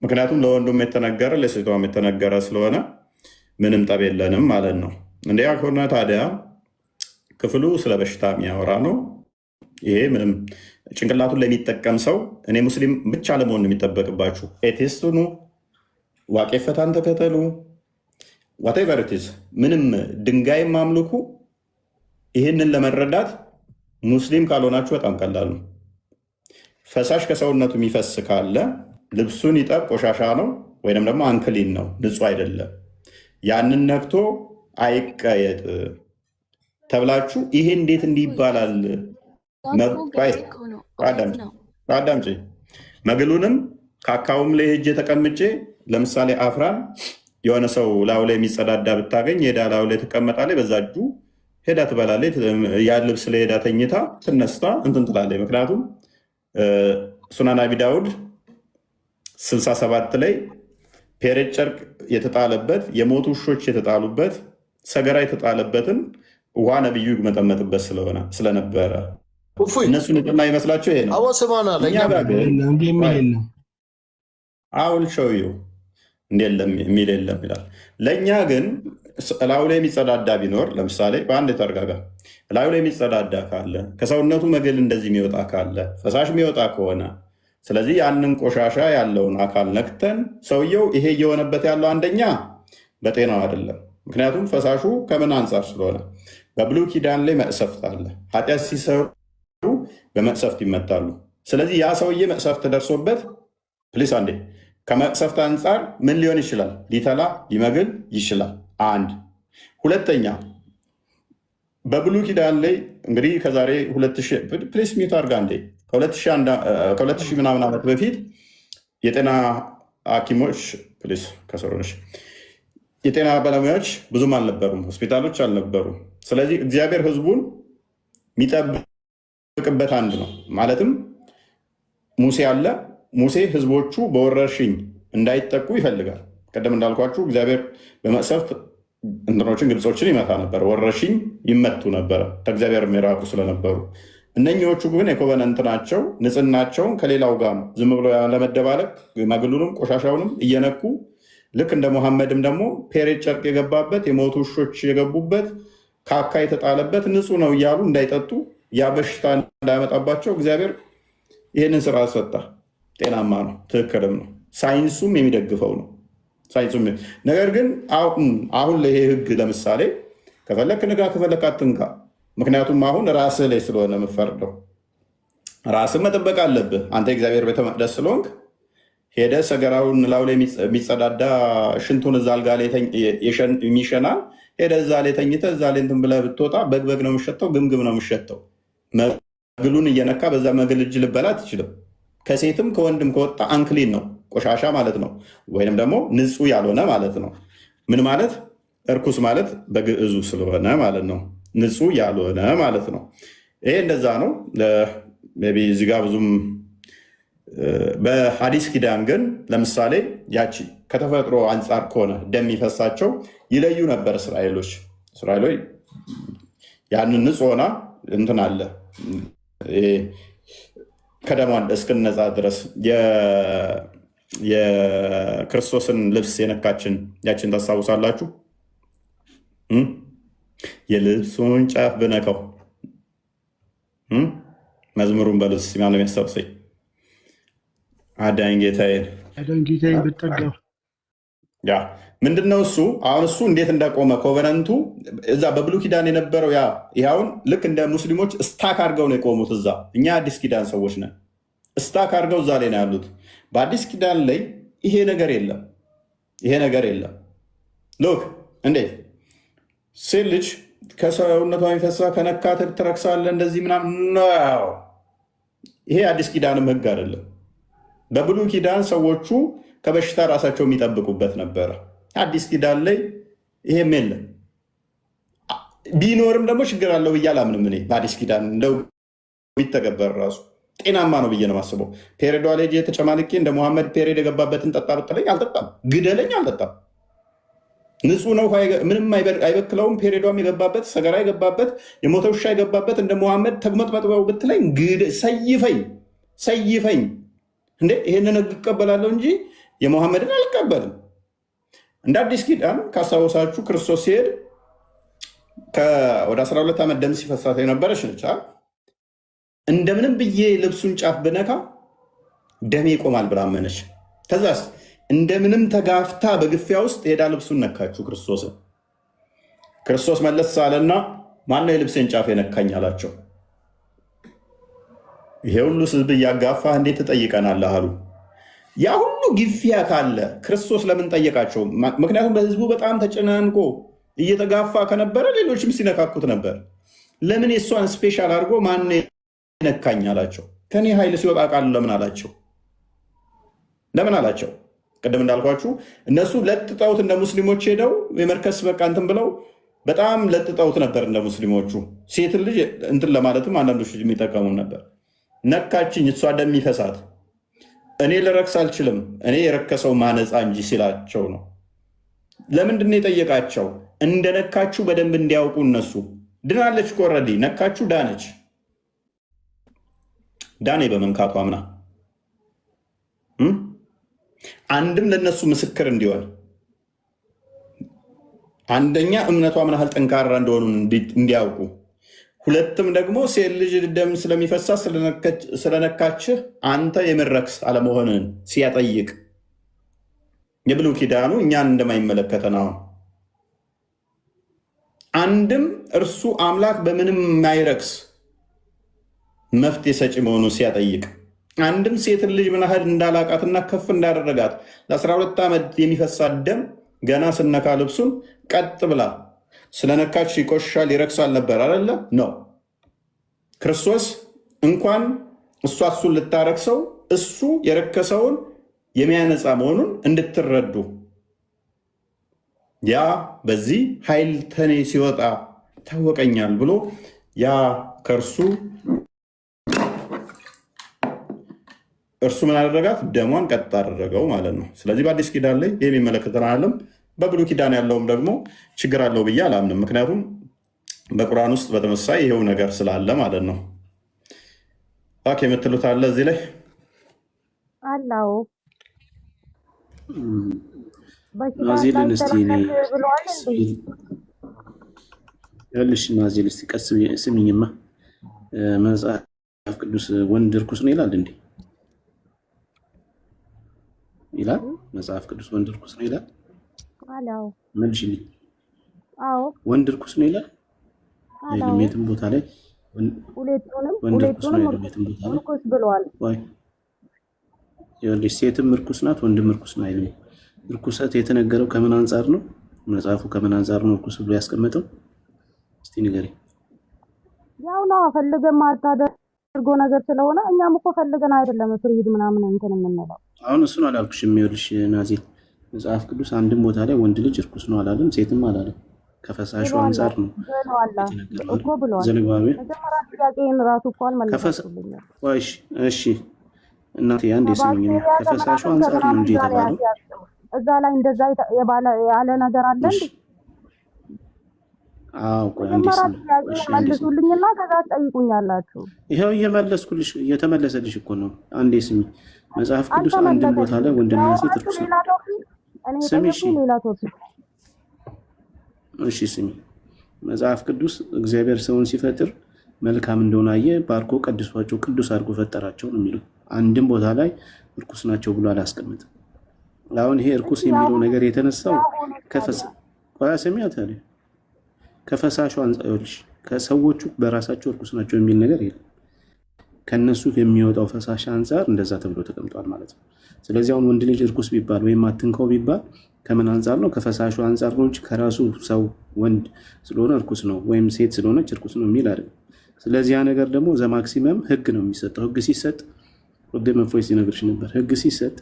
ምክንያቱም ለወንዱም የተነገረ ለሴቷም የተነገረ ስለሆነ ምንም ጠብ የለንም ማለት ነው። እንዲያ ከሆነ ታዲያ ክፍሉ ስለ በሽታ የሚያወራ ነው። ይሄ ምንም ጭንቅላቱን ለሚጠቀም ሰው እኔ ሙስሊም ብቻ ለመሆን የሚጠበቅባችሁ ኤቴስት ሁኑ፣ ዋቄ ፈታን ተከተሉ፣ ዋቴቨር ኢት ኢዝ ምንም ድንጋይም አምልኩ። ይህንን ለመረዳት ሙስሊም ካልሆናችሁ በጣም ቀላል ነው። ፈሳሽ ከሰውነቱ የሚፈስ ካለ ልብሱን ይጠብ፣ ቆሻሻ ነው ወይም ደግሞ አንክሊን ነው፣ ንጹህ አይደለም፣ ያንን ነክቶ አይቀየጥ ተብላችሁ ይሄ እንዴት እንዲህ ይባላል? አዳምጪ። መግሉንም ካካውም ላይ ሄጄ ተቀምጬ ለምሳሌ አፍራን የሆነ ሰው ላዩ ላይ የሚጸዳዳ ብታገኝ ሄዳ ላዩ ላይ ትቀመጣለች፣ በዛ እጁ ሄዳ ትበላለች። ያ ልብስ ላይ ሄዳ ተኝታ ትነስታ እንትን ትላለች። ምክንያቱም ሱናን አቢ ዳውድ 67 ላይ ፔሬድ ጨርቅ የተጣለበት የሞቱ ውሾች የተጣሉበት ሰገራ የተጣለበትን ውሃ ነብዩ ይመጠመጥበት ስለነበረ እነሱ ንጽህና ይመስላቸው ይሄ ነው። አውል ሸውዩ እንደለም የሚል የለም ይላል። ለእኛ ግን ላዩ ላይ የሚጸዳዳ ቢኖር ለምሳሌ በአንድ ተረጋጋ፣ ላዩ ላይ የሚጸዳዳ ካለ ከሰውነቱ መግል እንደዚህ የሚወጣ ካለ ፈሳሽ የሚወጣ ከሆነ ስለዚህ ያንን ቆሻሻ ያለውን አካል ነክተን ሰውየው ይሄ እየሆነበት ያለው አንደኛ በጤናው አይደለም። ምክንያቱም ፈሳሹ ከምን አንጻር ስለሆነ በብሉይ ኪዳን ላይ መቅሰፍት አለ። ኃጢአት ሲሰሩ በመቅሰፍት ይመታሉ። ስለዚህ ያ ሰውዬ መቅሰፍት ደርሶበት ፕሊስ አንዴ ከመቅሰፍት አንጻር ምን ሊሆን ይችላል? ሊተላ ሊመግል ይችላል። አንድ ሁለተኛ በብሉይ ኪዳን ላይ እንግዲህ ከዛሬ 2000 ፕሊስ ሚዩት አድርጋ እንዴ ከ2000 ምናምን ዓመት በፊት የጤና ሐኪሞች ፕሊስ ከሰሮች የጤና ባለሙያዎች ብዙም አልነበሩም፣ ሆስፒታሎች አልነበሩም። ስለዚህ እግዚአብሔር ሕዝቡን የሚጠብቅበት አንድ ነው። ማለትም ሙሴ አለ። ሙሴ ሕዝቦቹ በወረርሽኝ እንዳይጠቁ ይፈልጋል። ቀደም እንዳልኳችሁ እግዚአብሔር በመቅሰፍት እንትኖችን ግብጾችን ይመታ ነበር፣ ወረርሽኝ ይመቱ ነበረ ከእግዚአብሔር የሚራቁ ስለነበሩ። እነኚዎቹ ግን የኮቨነንት ናቸው። ንጽህናቸውን ከሌላው ጋር ዝም ብሎ ለመደባለቅ መግሉንም ቆሻሻውንም እየነኩ ልክ እንደ ሙሐመድም ደግሞ ፔሬድ ጨርቅ የገባበት የሞቱ ውሾች የገቡበት ካካ የተጣለበት ንጹህ ነው እያሉ እንዳይጠጡ ያ በሽታ እንዳያመጣባቸው እግዚአብሔር ይህንን ስራ ሰጣ። ጤናማ ነው፣ ትክክልም ነው፣ ሳይንሱም የሚደግፈው ነው። ነገር ግን አሁን ለይሄ ህግ ለምሳሌ ከፈለክ ንጋ ከፈለክ አትንካ። ምክንያቱም አሁን ራስህ ላይ ስለሆነ የምፈርደው ራስህ መጠበቅ አለብህ። አንተ እግዚአብሔር ቤተ መቅደስ ስለሆንክ ሄደ ሰገራውን ላው ላይ የሚጸዳዳ ሽንቱን እዛ አልጋ ላይ የሚሸናል ሄደ እዛ ላይ ተኝተህ እዛ ላይ እንትን ብለህ ብትወጣ በግበግ ነው የምሸተው፣ ግምግም ነው የምሸተው። መግሉን እየነካ በዛ መግል እጅ ልበላ አትችልም። ከሴትም ከወንድም ከወጣ አንክሊን ነው፣ ቆሻሻ ማለት ነው። ወይንም ደግሞ ንጹህ ያልሆነ ማለት ነው። ምን ማለት እርኩስ ማለት በግዕዙ ስለሆነ ማለት ነው። ንጹህ ያልሆነ ማለት ነው። ይሄ እንደዛ ነው። እዚህ ጋ ብዙም በሐዲስ ኪዳን ግን ለምሳሌ ያቺ ከተፈጥሮ አንጻር ከሆነ ደም የሚፈሳቸው ይለዩ ነበር እስራኤሎች ያንን ንጹህ ሆና እንትን አለ ከደሟን እስክነጻ ድረስ የክርስቶስን ልብስ የነካችን ያችን ታስታውሳላችሁ። የልብሱን ጫፍ ብነካው መዝሙሩን በልብስ ሲማ ለሚያስታውሰኝ አዳኝ ጌታዬን ብጠጋው ያ ምንድነው እሱ አሁን እሱ እንዴት እንደቆመ ኮቨነንቱ እዛ በብሉይ ኪዳን የነበረው ይኸውን ልክ እንደ ሙስሊሞች ስታክ አድርገው ነው የቆሙት። እዛ እኛ አዲስ ኪዳን ሰዎች ነን። ስታክ አድርገው እዛ ላይ ነው ያሉት። በአዲስ ኪዳን ላይ ይሄ ነገር የለም። ይሄ ነገር የለም። ሎክ እንዴት ሴት ልጅ ከሰውነቷ የሚፈሳ ከነካ ትረክሳለህ እንደዚህ ምናምን ነው። ይሄ አዲስ ኪዳንም ህግ አይደለም። በብሉይ ኪዳን ሰዎቹ ከበሽታ ራሳቸው የሚጠብቁበት ነበረ። አዲስ ኪዳን ላይ ይሄም የለም። ቢኖርም ደግሞ ችግር አለው ብዬ አላምንም። እኔ በአዲስ ኪዳን እንደው ቢተገበር ራሱ ጤናማ ነው ብዬ ነው የማስበው። ፔሬዷ ላይ የተጨማልቄ እንደ ሙሐመድ ፔሬድ የገባበትን ጠጣ ብትለኝ አልጠጣም፣ ግደለኝ አልጠጣም። ንጹህ ነው፣ ምንም አይበክለውም። ፔሬዷም የገባበት ሰገራ የገባበት የሞተ ውሻ የገባበት እንደ ሙሐመድ ተግመጥመጥበው ብትለኝ ሰይፈኝ እንዴ ይሄንን ህግ እቀበላለሁ እንጂ የሙሐመድን አልቀበልም። እንደ አዲስ ኪዳን ካስታወሳችሁ ክርስቶስ ሲሄድ ወደ 12 ዓመት ደም ሲፈሳት የነበረች ነች። እንደምንም ብዬ ልብሱን ጫፍ ብነካ ደሜ ይቆማል ብላ አመነች። ከዛስ እንደምንም ተጋፍታ በግፊያ ውስጥ ሄዳ ልብሱን ነካችሁ ክርስቶስን። ክርስቶስ መለስ አለና ማነው የልብሴን ጫፍ የነካኝ አላቸው። ይሄ ሁሉ ህዝብ እያጋፋህ እንዴት ትጠይቀናለህ አሉ። ያ ሁሉ ግፊያ ካለ ክርስቶስ ለምን ጠየቃቸው? ምክንያቱም በህዝቡ በጣም ተጨናንቆ እየተጋፋ ከነበረ ሌሎችም ሲነካኩት ነበር። ለምን የእሷን ስፔሻል አድርጎ ማነው የነካኝ አላቸው። ከኔ ኃይል ሲወጣ ቃል ለምን አላቸው? ለምን አላቸው? ቅድም እንዳልኳችሁ እነሱ ለጥጠውት እንደ ሙስሊሞች ሄደው የመርከስ በቃ እንትን ብለው በጣም ለጥጠውት ነበር እንደ ሙስሊሞቹ። ሴትን ልጅ እንትን ለማለትም አንዳንዶች የሚጠቀሙ ነበር። ነካችኝ፣ እሷ ደም ይፈሳት፣ እኔ ልረክስ አልችልም፣ እኔ የረከሰው ማነፃ እንጂ ሲላቸው ነው። ለምንድን ነው የጠየቃቸው? እንደነካችሁ በደንብ እንዲያውቁ። እነሱ ድናለች እኮ ኦልሬዲ ነካችሁ፣ ዳነች። ዳኔ በመንካቱ አምና አንድም ለነሱ ምስክር እንዲሆን፣ አንደኛ እምነቷ ምን ያህል ጠንካራ እንደሆኑ እንዲያውቁ፣ ሁለትም ደግሞ ሴት ልጅ ደም ስለሚፈሳ ስለነካችህ አንተ የምረክስ አለመሆንን ሲያጠይቅ የብሉይ ኪዳኑ እኛን እንደማይመለከተን አሁን አንድም እርሱ አምላክ በምንም የማይረክስ መፍትሄ ሰጪ መሆኑ ሲያጠይቅ፣ አንድም ሴትን ልጅ ምን ያህል እንዳላቃትና ከፍ እንዳደረጋት ለ12 ዓመት የሚፈሳት ደም ገና ስነካ ልብሱን ቀጥ ብላ ስለነካች ይቆሻል ይረክሳል ነበር አለ ነው። ክርስቶስ እንኳን እሱን ልታረክሰው እሱ የረከሰውን የሚያነጻ መሆኑን እንድትረዱ ያ በዚህ ኃይል ተኔ ሲወጣ ታወቀኛል ብሎ ያ ከእርሱ ምን አደረጋት? ደሟን ቀጥ አደረገው ማለት ነው። ስለዚህ በአዲስ ኪዳን ላይ ይህ የሚመለከተን አለም። በብሉይ ኪዳን ያለውም ደግሞ ችግር አለው ብዬ አላምንም። ምክንያቱም በቁርአን ውስጥ በተመሳይ ይሄው ነገር ስላለ ማለት ነው። ኦኬ የምትሉት አለ እዚህ ላይ አላው እዚህ ልን እስቲ ይኸውልሽ ናዚል እስቲ ቀስ ስሚኝማ መጽሐፍ ቅዱስ ወንድ ርኩስ ነው ይላል እንዴ? ይላል መጽሐፍ ቅዱስ ወንድ ርኩስ ነው ይላል? አላው መልሽልኝ። አዎ ወንድ ርኩስ ነው ይላል? አይደለም። የትም ቦታ ላይ ወንድ ርኩስ ነው አይደለም። የትም ቦታ ላይ ርኩስ ብሏል። ወይ ይኸውልሽ ሴትም ርኩስ ናት፣ ወንድም ርኩስ ነው አይደለም። ርኩሰት የተነገረው ከምን አንጻር ነው? መጽሐፉ ከምን አንጻር ነው ርኩስ ብሎ ያስቀመጠው? እስቲ ንገሪኝ። ያው ነው ፈልገን ማታደርገው ነገር ስለሆነ እኛም እኮ ፈልገን አይደለም ፍሪድ ምናምን እንትን የምንለው። አሁን እሱን አላልኩሽም። ይኸውልሽ ናዚል መጽሐፍ ቅዱስ አንድም ቦታ ላይ ወንድ ልጅ ርኩስ ነው አላለም፣ ሴትም አላለም። ከፈሳሹ አንጻር ነው እኮ ብሏል። ዘልባቤ መጀመሪያ ጥያቄን ራሱ እኮ አልመለሰልኝም። እሺ እናቴ አንዴ ስሚኝ። ከፈሳሹ አንጻር ነው እንጂ የተባለው እዛ ላይ እንደዛ ያለ ነገር አለ እንዴ? አዎ ቆይ አንዴ መልሱልኝና ከዛ ጠይቁኛላችሁ። ይሄው እየመለስኩልሽ እየተመለሰልሽ እኮ ነው። አንዴ ስሚ። መጽሐፍ ቅዱስ አንድም ቦታ ላይ ወንድና ሴት ርኩስ ነው። ስሚ እሺ፣ እሺ ስሚ። መጽሐፍ ቅዱስ እግዚአብሔር ሰውን ሲፈጥር መልካም እንደሆነ አየ፣ ባርኮ ቀድሷቸው ቅዱስ አድርጎ ፈጠራቸው ነው የሚለው። አንድም ቦታ ላይ ርኩስ ናቸው ብሎ አላስቀምጥም። አሁን ይሄ ርኩስ የሚለው ነገር የተነሳው ከፈሳሹ አንጻር ከሰዎቹ በራሳቸው ርኩስ ናቸው የሚል ነገር የለም። ከነሱ የሚወጣው ፈሳሽ አንጻር እንደዛ ተብሎ ተቀምጧል ማለት ነው። ስለዚህ አሁን ወንድ ልጅ ርኩስ ቢባል ወይም አትንከው ቢባል ከምን አንጻር ነው? ከፈሳሹ አንጻር ነው እንጂ ከራሱ ሰው ወንድ ስለሆነ ርኩስ ነው ወይም ሴት ስለሆነች ርኩስ ነው የሚል አይደለም። ስለዚህ ያ ነገር ደግሞ ዘማክሲመም ህግ ነው የሚሰጠው። ህግ ሲሰጥ ወደ መንፈስ ሲነግርሽ ነበር። ህግ ሲሰጥ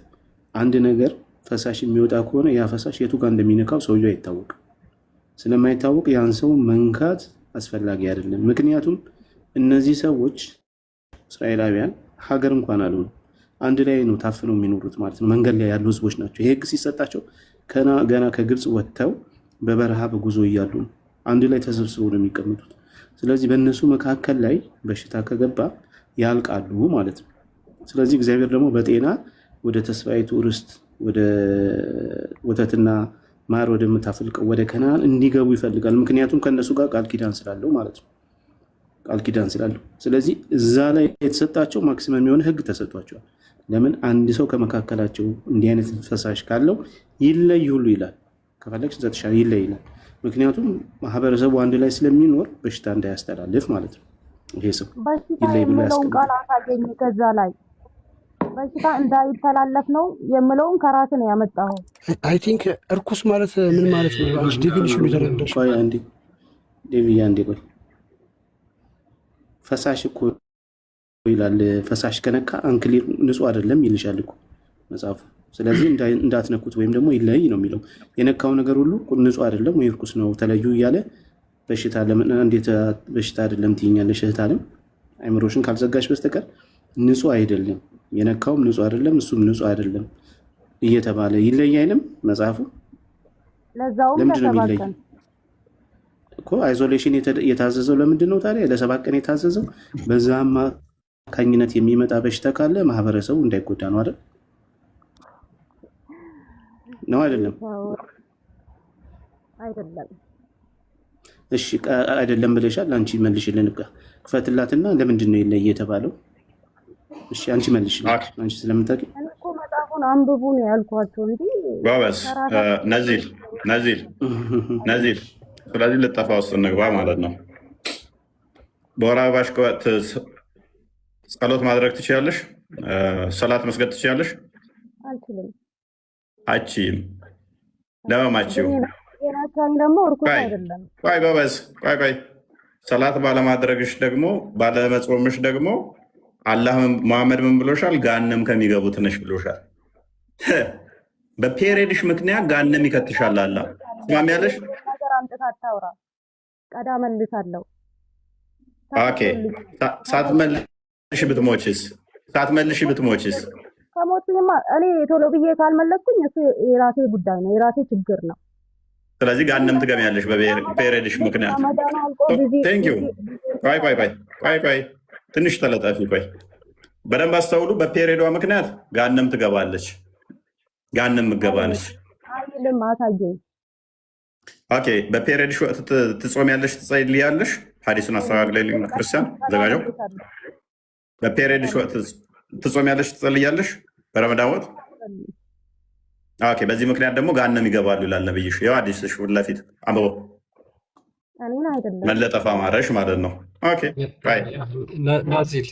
አንድ ነገር ፈሳሽ የሚወጣ ከሆነ ያ ፈሳሽ የቱ ጋር እንደሚነካው ሰውየው አይታወቅም። ስለማይታወቅ ያን ሰው መንካት አስፈላጊ አይደለም። ምክንያቱም እነዚህ ሰዎች እስራኤላውያን ሀገር እንኳን አልሆኑ አንድ ላይ ነው ታፍነው የሚኖሩት ማለት ነው። መንገድ ላይ ያሉ ህዝቦች ናቸው። ይሄ ህግ ሲሰጣቸው ገና ከግብፅ ወጥተው በበረሃ በጉዞ እያሉ ነው አንድ ላይ ተሰብስበው ነው የሚቀመጡት። ስለዚህ በእነሱ መካከል ላይ በሽታ ከገባ ያልቃሉ ማለት ነው። ስለዚህ እግዚአብሔር ደግሞ በጤና ወደ ተስፋይቱ ርስት ወደ ወተትና ማር ወደምታፈልቀው ወደ ከነዓን እንዲገቡ ይፈልጋል። ምክንያቱም ከነሱ ጋር ቃል ኪዳን ስላለው ማለት ነው። ቃል ኪዳን ስላለው ስለዚህ እዛ ላይ የተሰጣቸው ማክሲመም የሆነ ህግ ተሰጥቷቸዋል። ለምን አንድ ሰው ከመካከላቸው እንዲህ አይነት ፈሳሽ ካለው ይለይ ሁሉ ይላል። ከፈለግሽ ዘጥሻል ይለይ ይላል። ምክንያቱም ማህበረሰቡ አንድ ላይ ስለሚኖር በሽታ እንዳያስተላልፍ ማለት ነው። ይሄ ሰው ይለይ ብሎ ያስቀምጣል። ከዛ ላይ በሽታ እንዳይተላለፍ ነው የምለውን ከራስ ነው ያመጣው። አይ ቲንክ እርኩስ ማለት ምን ማለት ነው? አንቺ ዲፊኒሽኑ ተረዳሽ? ቆይ አንዴ ዴቪያ አንዴ ቆይ። ፈሳሽ እኮ ይላል። ፈሳሽ ከነካ አንክሊር ንጹህ አይደለም ይልሻል እኮ መጽሐፉ። ስለዚህ እንዳትነኩት ወይም ደግሞ ይለይ ነው የሚለው። የነካው ነገር ሁሉ ንጹህ አይደለም ወይ እርኩስ ነው ተለዩ እያለ በሽታ ለምን እንዴት በሽታ አይደለም ትይኛለሽ? እህት አለም አይምሮሽን ካልዘጋሽ በስተቀር ንጹህ አይደለም፣ የነካውም ንጹህ አይደለም፣ እሱም ንጹህ አይደለም እየተባለ ይለይ አይልም መጽሐፉ። ለምንድን ነው የሚለይ እኮ? አይዞሌሽን የታዘዘው ለምንድን ነው ታዲያ? ለ7 ቀን የታዘዘው በዛ አማካኝነት የሚመጣ በሽታ ካለ ማህበረሰቡ እንዳይጎዳ ነው አይደል? ነው አይደለም? አይደለም። እሺ አይደለም ብለሻል። አንቺ መልሽልን። ክፈትላትና ለምንድን ነው ይለይ የተባለው? እሺ አንቺ መልሽልን። አንቺ ስለምታውቂ እኮ መጽሐፉን አንብቡ ነው ያልኳቸው እንጂ ጎበዝ ነዚል። ስለዚህ ልጠፋ ውስጥ እንግባ ማለት ነው። በወር አበባሽ ወቅት ጸሎት ማድረግ ትችያለሽ? ሰላት መስገድ ትችያለሽ? አልችልም። አችም ለማማችው የናቻኝ ደግሞ እርኩስ አይደለም። ቆይ ጎበዝ ቆይ ሰላት ባለማድረግሽ ደግሞ ባለመጾምሽ ደግሞ አላህ መሐመድ ምን ብሎሻል? ጋነም ከሚገቡት ነሽ ብሎሻል። በፔሬድሽ ምክንያት ጋነም ይከትሻል። አላህ ትስማሚያለሽ? ነገር አምጥታ አታውራ። ቀዳ መልሳለሁ። ኦኬ ሳትመልሽ ብትሞችስ? ከሞትማ እኔ ቶሎ ብዬ ካልመለስኩኝ እሱ የራሴ ጉዳይ ነው፣ የራሴ ችግር ነው። ስለዚህ ጋነም ትገቢያለሽ በፔሬድሽ ምክንያት። ቆይ ትንሽ ተለጣፊ ቆይ፣ በደንብ አስተውሉ። በፔሬዷ ምክንያት ጋነም ትገባለች። ጋነም ምገባለች አይልም። አሳየኝ። ኦኬ። በፔሪዮድሽ ወቅት ትጾሚያለሽ፣ ትጸልያለሽ? ሐዲሱን አስተካክለልኝ ክርስቲያን ዘጋጀው። በፔሪዮድሽ ወቅት ትጾሚያለሽ፣ ትጸልያለሽ? በረመዳን ወቅት ኦኬ። በዚህ ምክንያት ደግሞ ገሃነም ይገባሉ ይላል ነብይሽ። ያው ሐዲስሽ ፊት ለፊት አንብቦ መለጠፋ ማረሽ ማለት ነው። ኦኬ ናዚል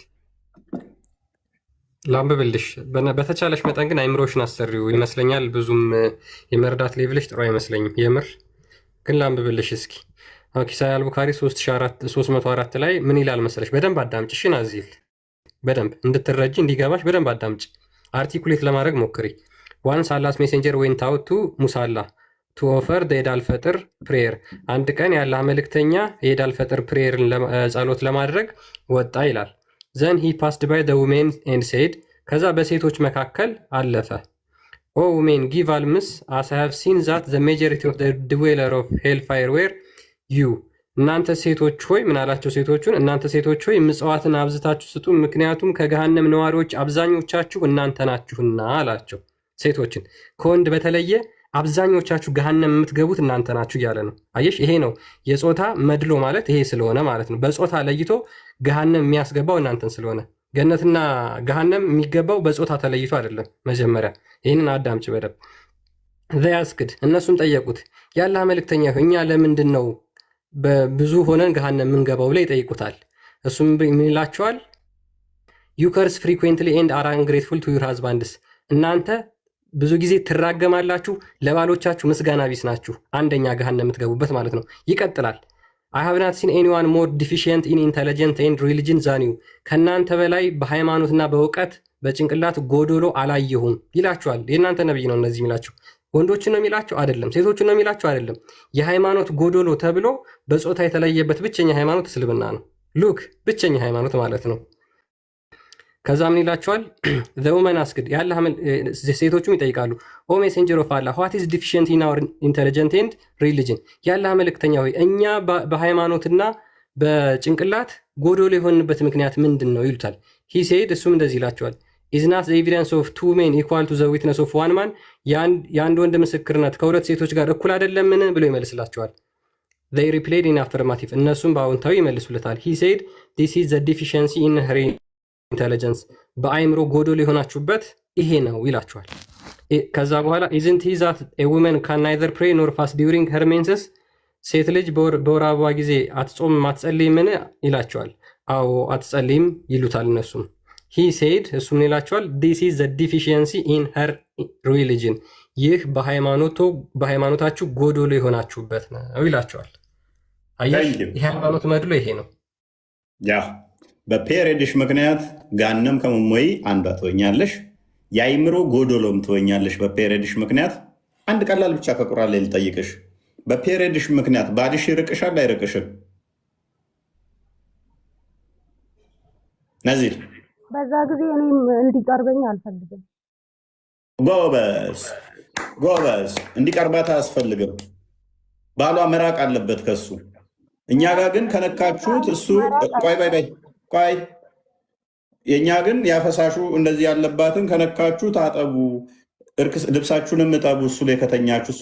ላንብብልሽ። በተቻለሽ መጠን ግን አይምሮሽን አሰሪው ይመስለኛል። ብዙም የመርዳት ሌቭልሽ ጥሩ አይመስለኝም የምር ግን ላንብብልሽ እስኪ። ኦኬ ሳሂህ አልቡኻሪ 304 ላይ ምን ይላል መሰለሽ? በደንብ አዳምጭ እሺ ናዚል፣ በደንብ እንድትረጂ እንዲገባሽ በደንብ አዳምጭ። አርቲኩሌት ለማድረግ ሞክሪ። ዋንስ አላስ ሜሴንጀር ዌንት አውት ቱ ሙሳላ ቱ ኦፈር የኢድ አልፈጥር ፕሬየር። አንድ ቀን የአላህ መልእክተኛ የኢድ አልፈጥር ፕሬየርን ጸሎት ለማድረግ ወጣ ይላል። ዘን ሂ ፓስድ ባይ ዘ ውሜን ኤንድ ሴድ፣ ከዛ በሴቶች መካከል አለፈ። ኦ ውሜን ጊቭ አልምስ አስ አይ ሃቭ ሲን ዛት ዘ ሜጆሪቲ ኦፍ ዘ ድዌለር ኦፍ ሄል ፋየር ዌር ዩ። እናንተ ሴቶች ሆይ ምን አላቸው ሴቶቹን? እናንተ ሴቶች ሆይ ምጽዋትን አብዝታችሁ ስጡ፣ ምክንያቱም ከገሃነም ነዋሪዎች አብዛኞቻችሁ እናንተ ናችሁና አላቸው። ሴቶችን ከወንድ በተለየ አብዛኞቻችሁ ገሃነም የምትገቡት እናንተ ናችሁ እያለ ነው። አየሽ፣ ይሄ ነው የጾታ መድሎ ማለት ይሄ ስለሆነ ማለት ነው። በጾታ ለይቶ ገሃነም የሚያስገባው እናንተን ስለሆነ፣ ገነትና ገሃነም የሚገባው በጾታ ተለይቶ አይደለም። መጀመሪያ ይህንን አዳምጭ በደንብ። ዘያስክድ እነሱም ጠየቁት፣ የአላህ መልእክተኛ እኛ ለምንድን ነው በብዙ ሆነን ገሃነም የምንገባው ብለው ይጠይቁታል። እሱም ምን ይላቸዋል? ዩ ከርስ ፍሪኩዌንትሊ ኤንድ አር አንግሬትፉል ቱ ዩር ሃዝባንድስ፣ እናንተ ብዙ ጊዜ ትራገማላችሁ፣ ለባሎቻችሁ ምስጋና ቢስ ናችሁ። አንደኛ ገሃነም የምትገቡበት ማለት ነው። ይቀጥላል። አይ ሃቭ ናት ሲን ኤኒዋን ሞር ዲፊሽየንት ኢን ኢንተለጀንት ኤንድ ሪሊጅን ዛን ዩ፣ ከእናንተ በላይ በሃይማኖትና በእውቀት በጭንቅላት ጎዶሎ አላየሁም ይላችኋል። የእናንተ ነብይ ነው እነዚህ የሚላቸው። ወንዶችን ነው የሚላቸው አይደለም፣ ሴቶችን ነው የሚላቸው አይደለም። የሃይማኖት ጎዶሎ ተብሎ በጾታ የተለየበት ብቸኛ ሃይማኖት እስልምና ነው። ሉክ ብቸኛ ሃይማኖት ማለት ነው። ከዛ ምን ይላቸዋል? ዘውመን አስክድ ሴቶቹም ይጠይቃሉ፣ ኦ ሜሴንጀር ኦፍ አላህ ዋት ኢዝ ዲፊሽንት ኢን አወር ኢንተለጀንት ኤንድ ሪሊጅን፣ የአላህ መልእክተኛ ሆይ እኛ በሃይማኖትና በጭንቅላት ጎዶሎ የሆንበት ምክንያት ምንድን ነው ይሉታል። ሂ ሴድ እሱም እንደዚህ ይላቸዋል፣ ኢዝ ናት ዘ ኤቪደንስ ኦፍ ቱ ሜን ኢኳል ቱ ዘ ዊትነስ ኦፍ ዋን ማን፣ የአንድ ወንድ ምስክርነት ከሁለት ሴቶች ጋር እኩል አይደለምን ብሎ ይመልስላቸዋል። ዘይ ሪፕሌድ ኢን አፍርማቲቭ፣ እነሱም በአዎንታዊ ይመልሱለታል። ሂ ሴድ ዲስ ኢዝ ዘ ዲፊሽንሲ ኢን ሄር ኢንተለጀንስ፣ በአይምሮ ጎዶሎ የሆናችሁበት ይሄ ነው ይላችኋል። ከዛ በኋላ ኢዝንት ሂ ዛት ኤ ውመን ካን ናይዘር ፕሬይ ኖር ፋስት ዲዩሪንግ ሄር ሜንሰስ፣ ሴት ልጅ በወር አበባ ጊዜ አትጾምም አትጸልይምን ይላቸዋል። አዎ አትጸልይም ይሉታል እነሱም። ሂ ሴድ እሱም ይላቸዋል፣ ዲስ ኢዝ ዘ ዲፊሽንሲ ኢን ሄር ሪሊጅን፣ ይህ በሃይማኖታችሁ ጎዶሎ የሆናችሁበት ነው ይላቸዋል። አየሽ፣ የሃይማኖት መድሎ ይሄ ነው። ያ በፔሬድሽ ምክንያት ገሃነም ከመሞይ አንዷ ትወኛለሽ፣ የአይምሮ ጎዶሎም ትወኛለሽ። በፔሬድሽ ምክንያት አንድ ቀላል ብቻ ከቁርአን ላይ ልጠይቅሽ፣ በፔሬድሽ ምክንያት ባልሽ ይርቅሻል አይርቅሽም? ነዚል በዛ ጊዜ እኔም እንዲቀርበኝ አልፈልግም። ጎበዝ፣ እንዲቀርባት አያስፈልግም። ባሏ መራቅ አለበት ከሱ። እኛ ጋር ግን ከነካችሁት እሱ ቆይ የእኛ ግን ያፈሳሹ እንደዚህ ያለባትን ከነካችሁ ታጠቡ፣ ልብሳችሁንም እጠቡ፣ እሱ ላይ ከተኛችሁ እሷ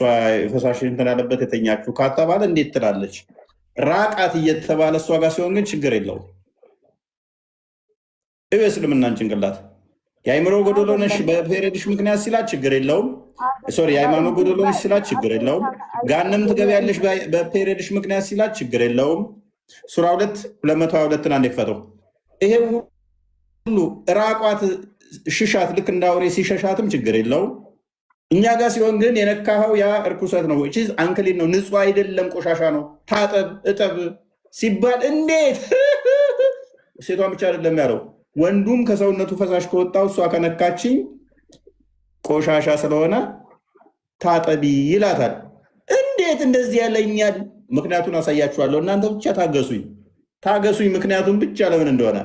ፈሳሽ እንትን ያለበት የተኛችሁ ካተባለ እንዴት ትላለች? ራቃት እየተባለ እሷ ጋር ሲሆን ግን ችግር የለውም። እስልምናን ጭንቅላት የአይምሮ ጎዶሎ ነሽ በፔሬድሽ ምክንያት ሲላት ችግር የለውም። ሶሪ የሃይማኖት ጎዶሎ ነሽ ሲላት ችግር የለውም። ገሃነም ትገቢያለሽ በፔሬድሽ ምክንያት ሲላት ችግር የለውም። ሱራ 222 አንዴ ክፈተው። ይሄ ሁሉ ራቋት ሽሻት፣ ልክ እንደ አውሬ ሲሸሻትም ችግር የለውም። እኛ ጋር ሲሆን ግን የነካኸው ያ እርኩሰት ነው፣ አንክሊን ነው፣ ንጹህ አይደለም፣ ቆሻሻ ነው። ታጠብ እጠብ ሲባል እንዴት ሴቷን ብቻ አይደለም ያለው ወንዱም ከሰውነቱ ፈሳሽ ከወጣው እሷ ከነካችኝ ቆሻሻ ስለሆነ ታጠቢ ይላታል። እንዴት እንደዚህ ያለኛል? ምክንያቱን አሳያችኋለሁ። እናንተ ብቻ ታገሱኝ፣ ምክንያቱም ብቻ ለምን እንደሆነ።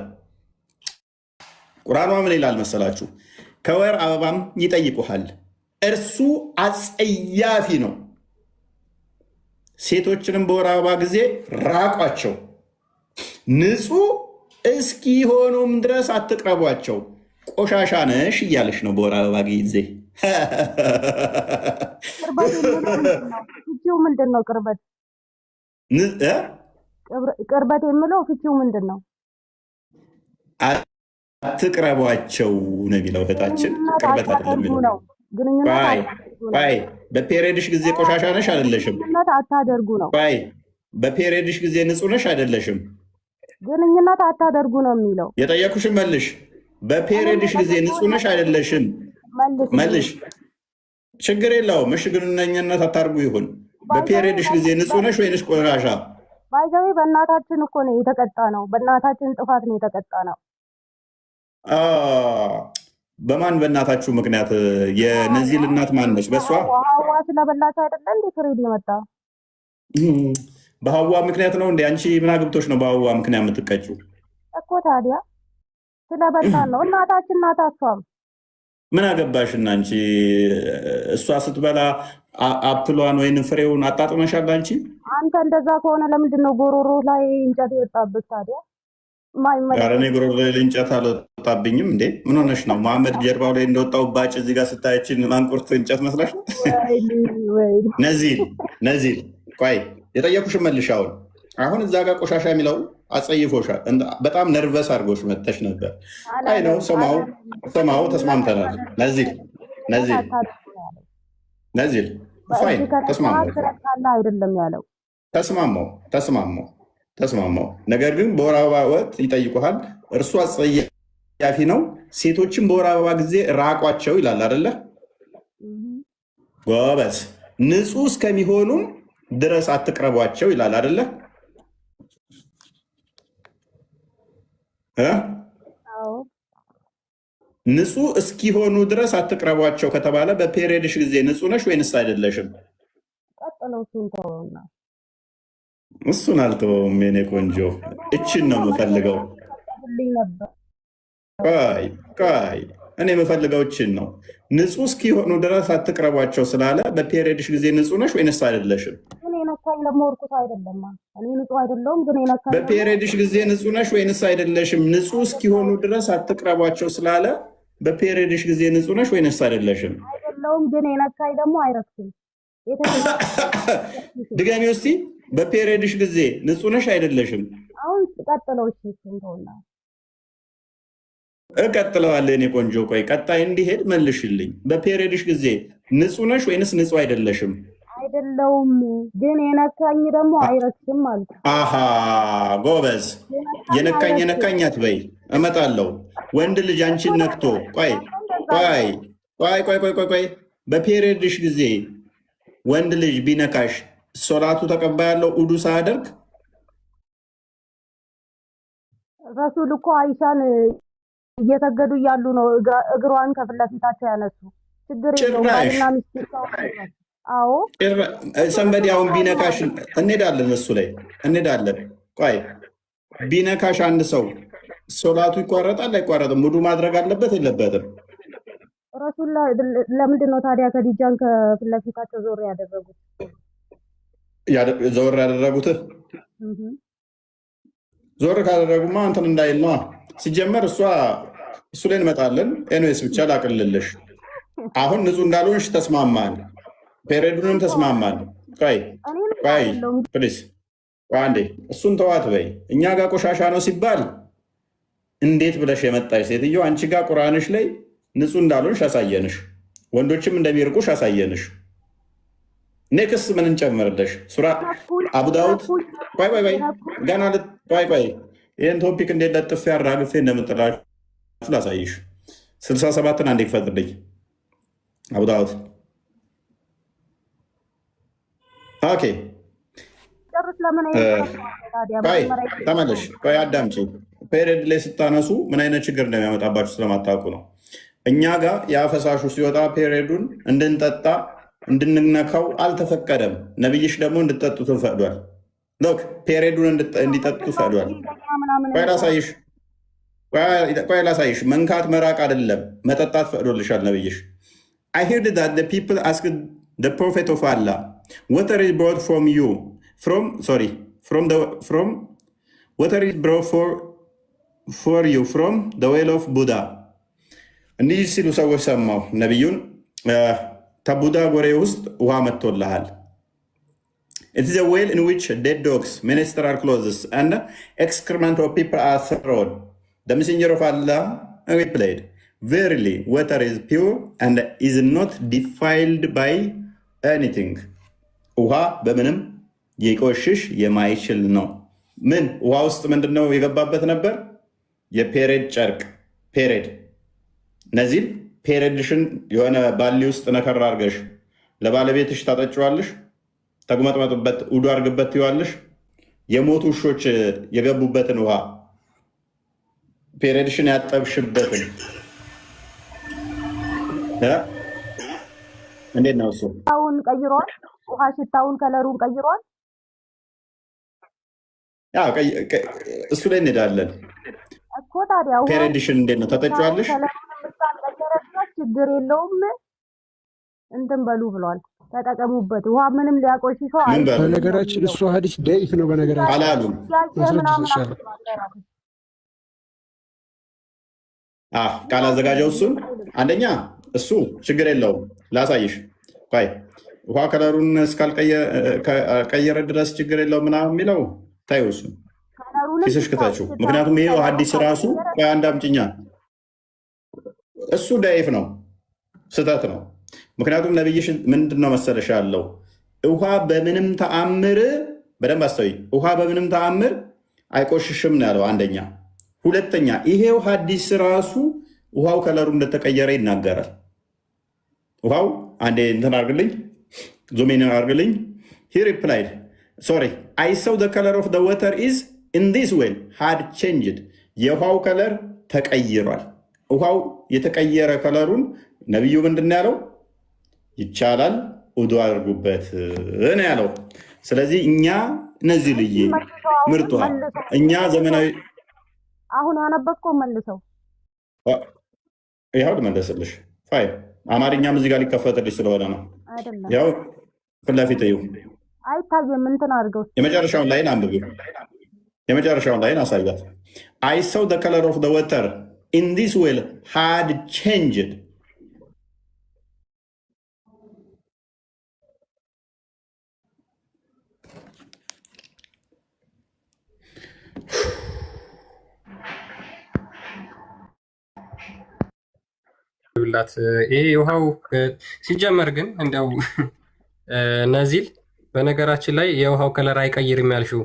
ቁርአኗ ምን ይላል መሰላችሁ? ከወር አበባም ይጠይቁሃል፣ እርሱ አጸያፊ ነው። ሴቶችንም በወር አበባ ጊዜ ራቋቸው፣ ንጹህ እስኪሆኑም ድረስ አትቅረቧቸው፣ ቆሻሻ ነሽ እያለሽ ነው። በወር አበባ ጊዜ ቅርበት ፍቺው ምንድን ነው? ቅርበት የሚለው ፍቺው ምንድን ነው? አትቅረቧቸው ነው የሚለው እህታችን። ቅርበት አይደለም የሚለው። በፔሬድሽ ጊዜ ቆሻሻ ነሽ አይደለሽም? አታደርጉ ነው። በፔሬድሽ ጊዜ ንጹህ ነሽ አይደለሽም? ግንኙነት አታደርጉ ነው የሚለው። የጠየኩሽን መልሽ። በፔሬድሽ ጊዜ ንጹህ ነሽ አይደለሽም? መልሽ። ችግር የለውም። እሺ ግንኙነት አታርጉ ይሁን። በፔሬድሽ ጊዜ ንጹህ ነሽ ወይንስ ቆሻሻ? ባይዘዌ በእናታችን እኮ ነው የተቀጣ ነው። በእናታችን ጥፋት ነው የተቀጣ ነው። በማን በእናታችሁ ምክንያት? የነዚህል እናት ማን ነች? በእሷ ሀዋ ስለበላች አይደለ እንዴ ፍሬድ የመጣ? በሀዋ ምክንያት ነው እንዴ? አንቺ ምን አግብቶች ነው በሀዋ ምክንያት የምትቀጭው እኮ? ታዲያ ስለበላን ነው። እናታችን ናት። እሷም ምን አገባሽና አንቺ? እሷ ስትበላ አፕሏን ወይንም ፍሬውን አጣጥመሻል አንቺ? አንተ እንደዛ ከሆነ ለምንድን ነው ጎሮሮ ላይ እንጨት የወጣብህ ታዲያ? ኧረ እኔ ጎሮሮ ላይ እንጨት አልወጣብኝም እንዴ? ምን ሆነሽ ነው? መሐመድ ጀርባው ላይ እንደወጣው ባጭ እዚህ ጋር ስታያችን ማንቁርት እንጨት መስላሽ ነው? ነዚል ቆይ የጠየኩሽን መልሽ። አሁን እዛ ጋር ቆሻሻ የሚለው አጸይፎሻል። በጣም ነርቨስ አድርጎሽ መጥተሽ ነበር። አይ ነው ሰማው ተስማምተናል። ነዚል ፋይን አይደለም ያለው ተስማማው። ነገር ግን በወር አበባ ወቅት ይጠይቁሃል። እርሱ አጸያፊ ነው። ሴቶችን በወር አበባ ጊዜ ራቋቸው ይላል አይደለ? ጎበዝ። ንጹህ እስከሚሆኑም ድረስ አትቅረቧቸው ይላል አይደለ? ንጹህ እስኪሆኑ ድረስ አትቅረቧቸው ከተባለ በፔሪየድሽ ጊዜ ንጹህ ነሽ ወይንስ አይደለሽም? እሱን አልተወውም የኔ ቆንጆ። እችን ነው የምፈልገው። ቆይ እኔ የምፈልገው እችን ነው። ንጹህ እስኪሆኑ ድረስ አትቅረቧቸው ስላለ በፔሪየድሽ ጊዜ ንጹህ ነሽ ወይንስ አይደለሽም? በፔሪየድሽ ጊዜ ንጹህ ነሽ ወይንስ አይደለሽም? ንጹህ እስኪሆኑ ድረስ አትቅረቧቸው ስላለ በፔሪየድሽ ጊዜ ንጹህ ነሽ ወይንስ አይደለሽም? አይደለሁም፣ ግን የነካኝ ደግሞ አይረክስም። ድገሚ እስቲ። በፔሪየድሽ ጊዜ ንጹህ ነሽ አይደለሽም? አሁን ቀጥለው። እሺ እንተውና እቀጥለዋለሁ የኔ ቆንጆ። ቆይ ቀጣይ እንዲሄድ መልሽልኝ። በፔሪየድሽ ጊዜ ንጹህ ነሽ ወይንስ ንጹህ አይደለሽም? አይደለሁም፣ ግን የነካኝ ደግሞ አይረክስም ማለት ነው። አሃ ጎበዝ። የነካኝ አትበይ፣ እመጣለሁ። ወንድ ልጅ አንቺን ነክቶ ቆይ በፔሪየድሽ ጊዜ ወንድ ልጅ ቢነካሽ ሶላቱ ተቀባያለው ኡዱ ሳያደርግ? ረሱል እኮ አይሻን እየሰገዱ እያሉ ነው እግሯን ከፊት ለፊታቸው ያነሱ። ችግር የለውም። አዎ ሰንበዲ አሁን ቢነካሽ እንሄዳለን፣ እሱ ላይ እንሄዳለን። ቆይ ቢነካሽ አንድ ሰው ሶላቱ ይቋረጣል አይቋረጥም? ውዱ ማድረግ አለበት የለበትም? ረሱል ለምንድን ነው ታዲያ ከዲጃን ከፊት ለፊታቸው ዞር ያደረጉት? ዞር ያደረጉት ዞር ካደረጉማ እንትን እንዳይል ነዋ። ሲጀመር እሱ ላይ እንመጣለን። ኤንዌስ ብቻ ላቅልልሽ። አሁን ንጹህ እንዳልሆንሽ ተስማማን፣ ፔሪየዱንም ተስማማን። ቆይ ፕሊስ አንዴ እሱን ተዋት በይ። እኛ ጋር ቆሻሻ ነው ሲባል እንዴት ብለሽ የመጣሽ ሴትዮ፣ አንቺ ጋር ቁርአንሽ ላይ ንጹህ እንዳልሆንሽ አሳየንሽ፣ ወንዶችም እንደሚርቁሽ አሳየንሽ። ኔክስት ምን እንጨምርልሽ? ሱራ አቡ ዳውድ ገና ቆይ ይህን ቶፒክ እንዴት ለጥፌ አራግፌ እንደምጥላችሁ ላሳይሽ። 67ን አንዴ ክፈትልኝ አቡ ዳውድ። ኦኬ ተመለሽ። ቆይ አዳምጪ። ፔሪየድ ላይ ስታነሱ ምን አይነት ችግር እንደሚያመጣባችሁ ስለማታውቁ ነው። እኛ ጋር የአፈሳሹ ሲወጣ ፔሪየዱን እንድንጠጣ እንድንነካው አልተፈቀደም። ነብይሽ ደግሞ እንድጠጡትን ፈቅዷል። ሎክ ፔሪየዱን እንዲጠጡ ፈቅዷል። ቆይ ላሳይሽ። መንካት መራቅ አይደለም መጠጣት ፈቅዶልሻል ነብይሽ። I heard that the people asked the prophet of Allah, water is brought from you water is brought for you from the well of Buddha. እንዲህ ሲሉ ሰዎች ሰማሁ ነቢዩን። ተቡዳ ጎሬ ውስጥ ውሃ መጥቶልሃል። It is a well in which dead dogs, menstrual clothes, and excrement of people are thrown. The messenger of Allah replied, Verily, water is pure and is not defiled by anything. ውሃ በምንም የቆሽሽ የማይችል ነው። ምን ውሃ ውስጥ ምንድነው የገባበት ነበር? የፔሬድ ጨርቅ ፔሬድ። እነዚህም ፔሬድሽን የሆነ ባሊ ውስጥ ነከር አድርገሽ ለባለቤትሽ ታጠጪዋለሽ፣ ተጉመጥመጥበት ውዱ አድርግበት ትይዋለሽ። የሞቱ ውሾች የገቡበትን ውሃ ፔሬድሽን ያጠብሽበትን እንዴት ነው እሱ? ሽታውን ቀይሯል። ውሃ ሽታውን ከለሩን ቀይሯል። እሱ ላይ እንሄዳለን እኮ ታዲያ ፔሬድሽን እንዴት ነው ታጠጪዋለሽ? ችግር የለውም እንትን በሉ ብሏል። ተጠቀሙበት። ውሃ ምንም ሊያቆሽሸው በነገራችን እሱ ሀዲስ ደይፍ ነው። በነገራችን አላሉም። ቃል አዘጋጀው እሱን አንደኛ እሱ ችግር የለውም ላሳይሽ። ቆይ ውሃ ከለሩን እስካልቀየረ ድረስ ችግር የለውም ምናምን የሚለው ታዩ እሱ ኪስሽ ክተችው። ምክንያቱም ይሄ ሀዲስ ራሱ አንድ አምጭኛ እሱ ደይፍ ነው፣ ስህተት ነው። ምክንያቱም ነብይሽ ምንድነው መሰለሽ ያለው ውሃ በምንም ተአምር፣ በደንብ አስተውይ፣ ውሃ በምንም ተአምር አይቆሽሽም ነው ያለው አንደኛ። ሁለተኛ ይሄው ሀዲስ ራሱ ውሃው ከለሩ እንደተቀየረ ይናገራል። ውሃው አንዴ እንትን አርግልኝ፣ ዙሜን አርግልኝ። ሂ ሪፕላይድ ሶሪ አይ ሰው the color of the water is in this well had changed። የውሃው ከለር ተቀይሯል። ውሃው የተቀየረ ከለሩን ነቢዩ ምንድን ያለው? ይቻላል ውዱ አድርጉበት ነው ያለው። ስለዚህ እኛ እነዚህ ልዬ ምርጧ እኛ ዘመናዊ አሁን ያነበብከው መልሰው ይኸው ልመለስልሽ። ፋይል አማርኛም እዚህ ጋር ሊከፈትልሽ ስለሆነ ነው። ያው ፊት ለፊት ይኸው አይታየም። እንትን አድርገው የመጨረሻውን ላይን አንብቢው። የመጨረሻውን ላይን አሳያት። I saw the color of the water in this well had changed። ይሄ ውሃው ሲጀመር ግን እንደው ነዚል በነገራችን ላይ የውሃው ከለር አይቀይርም ያልሽው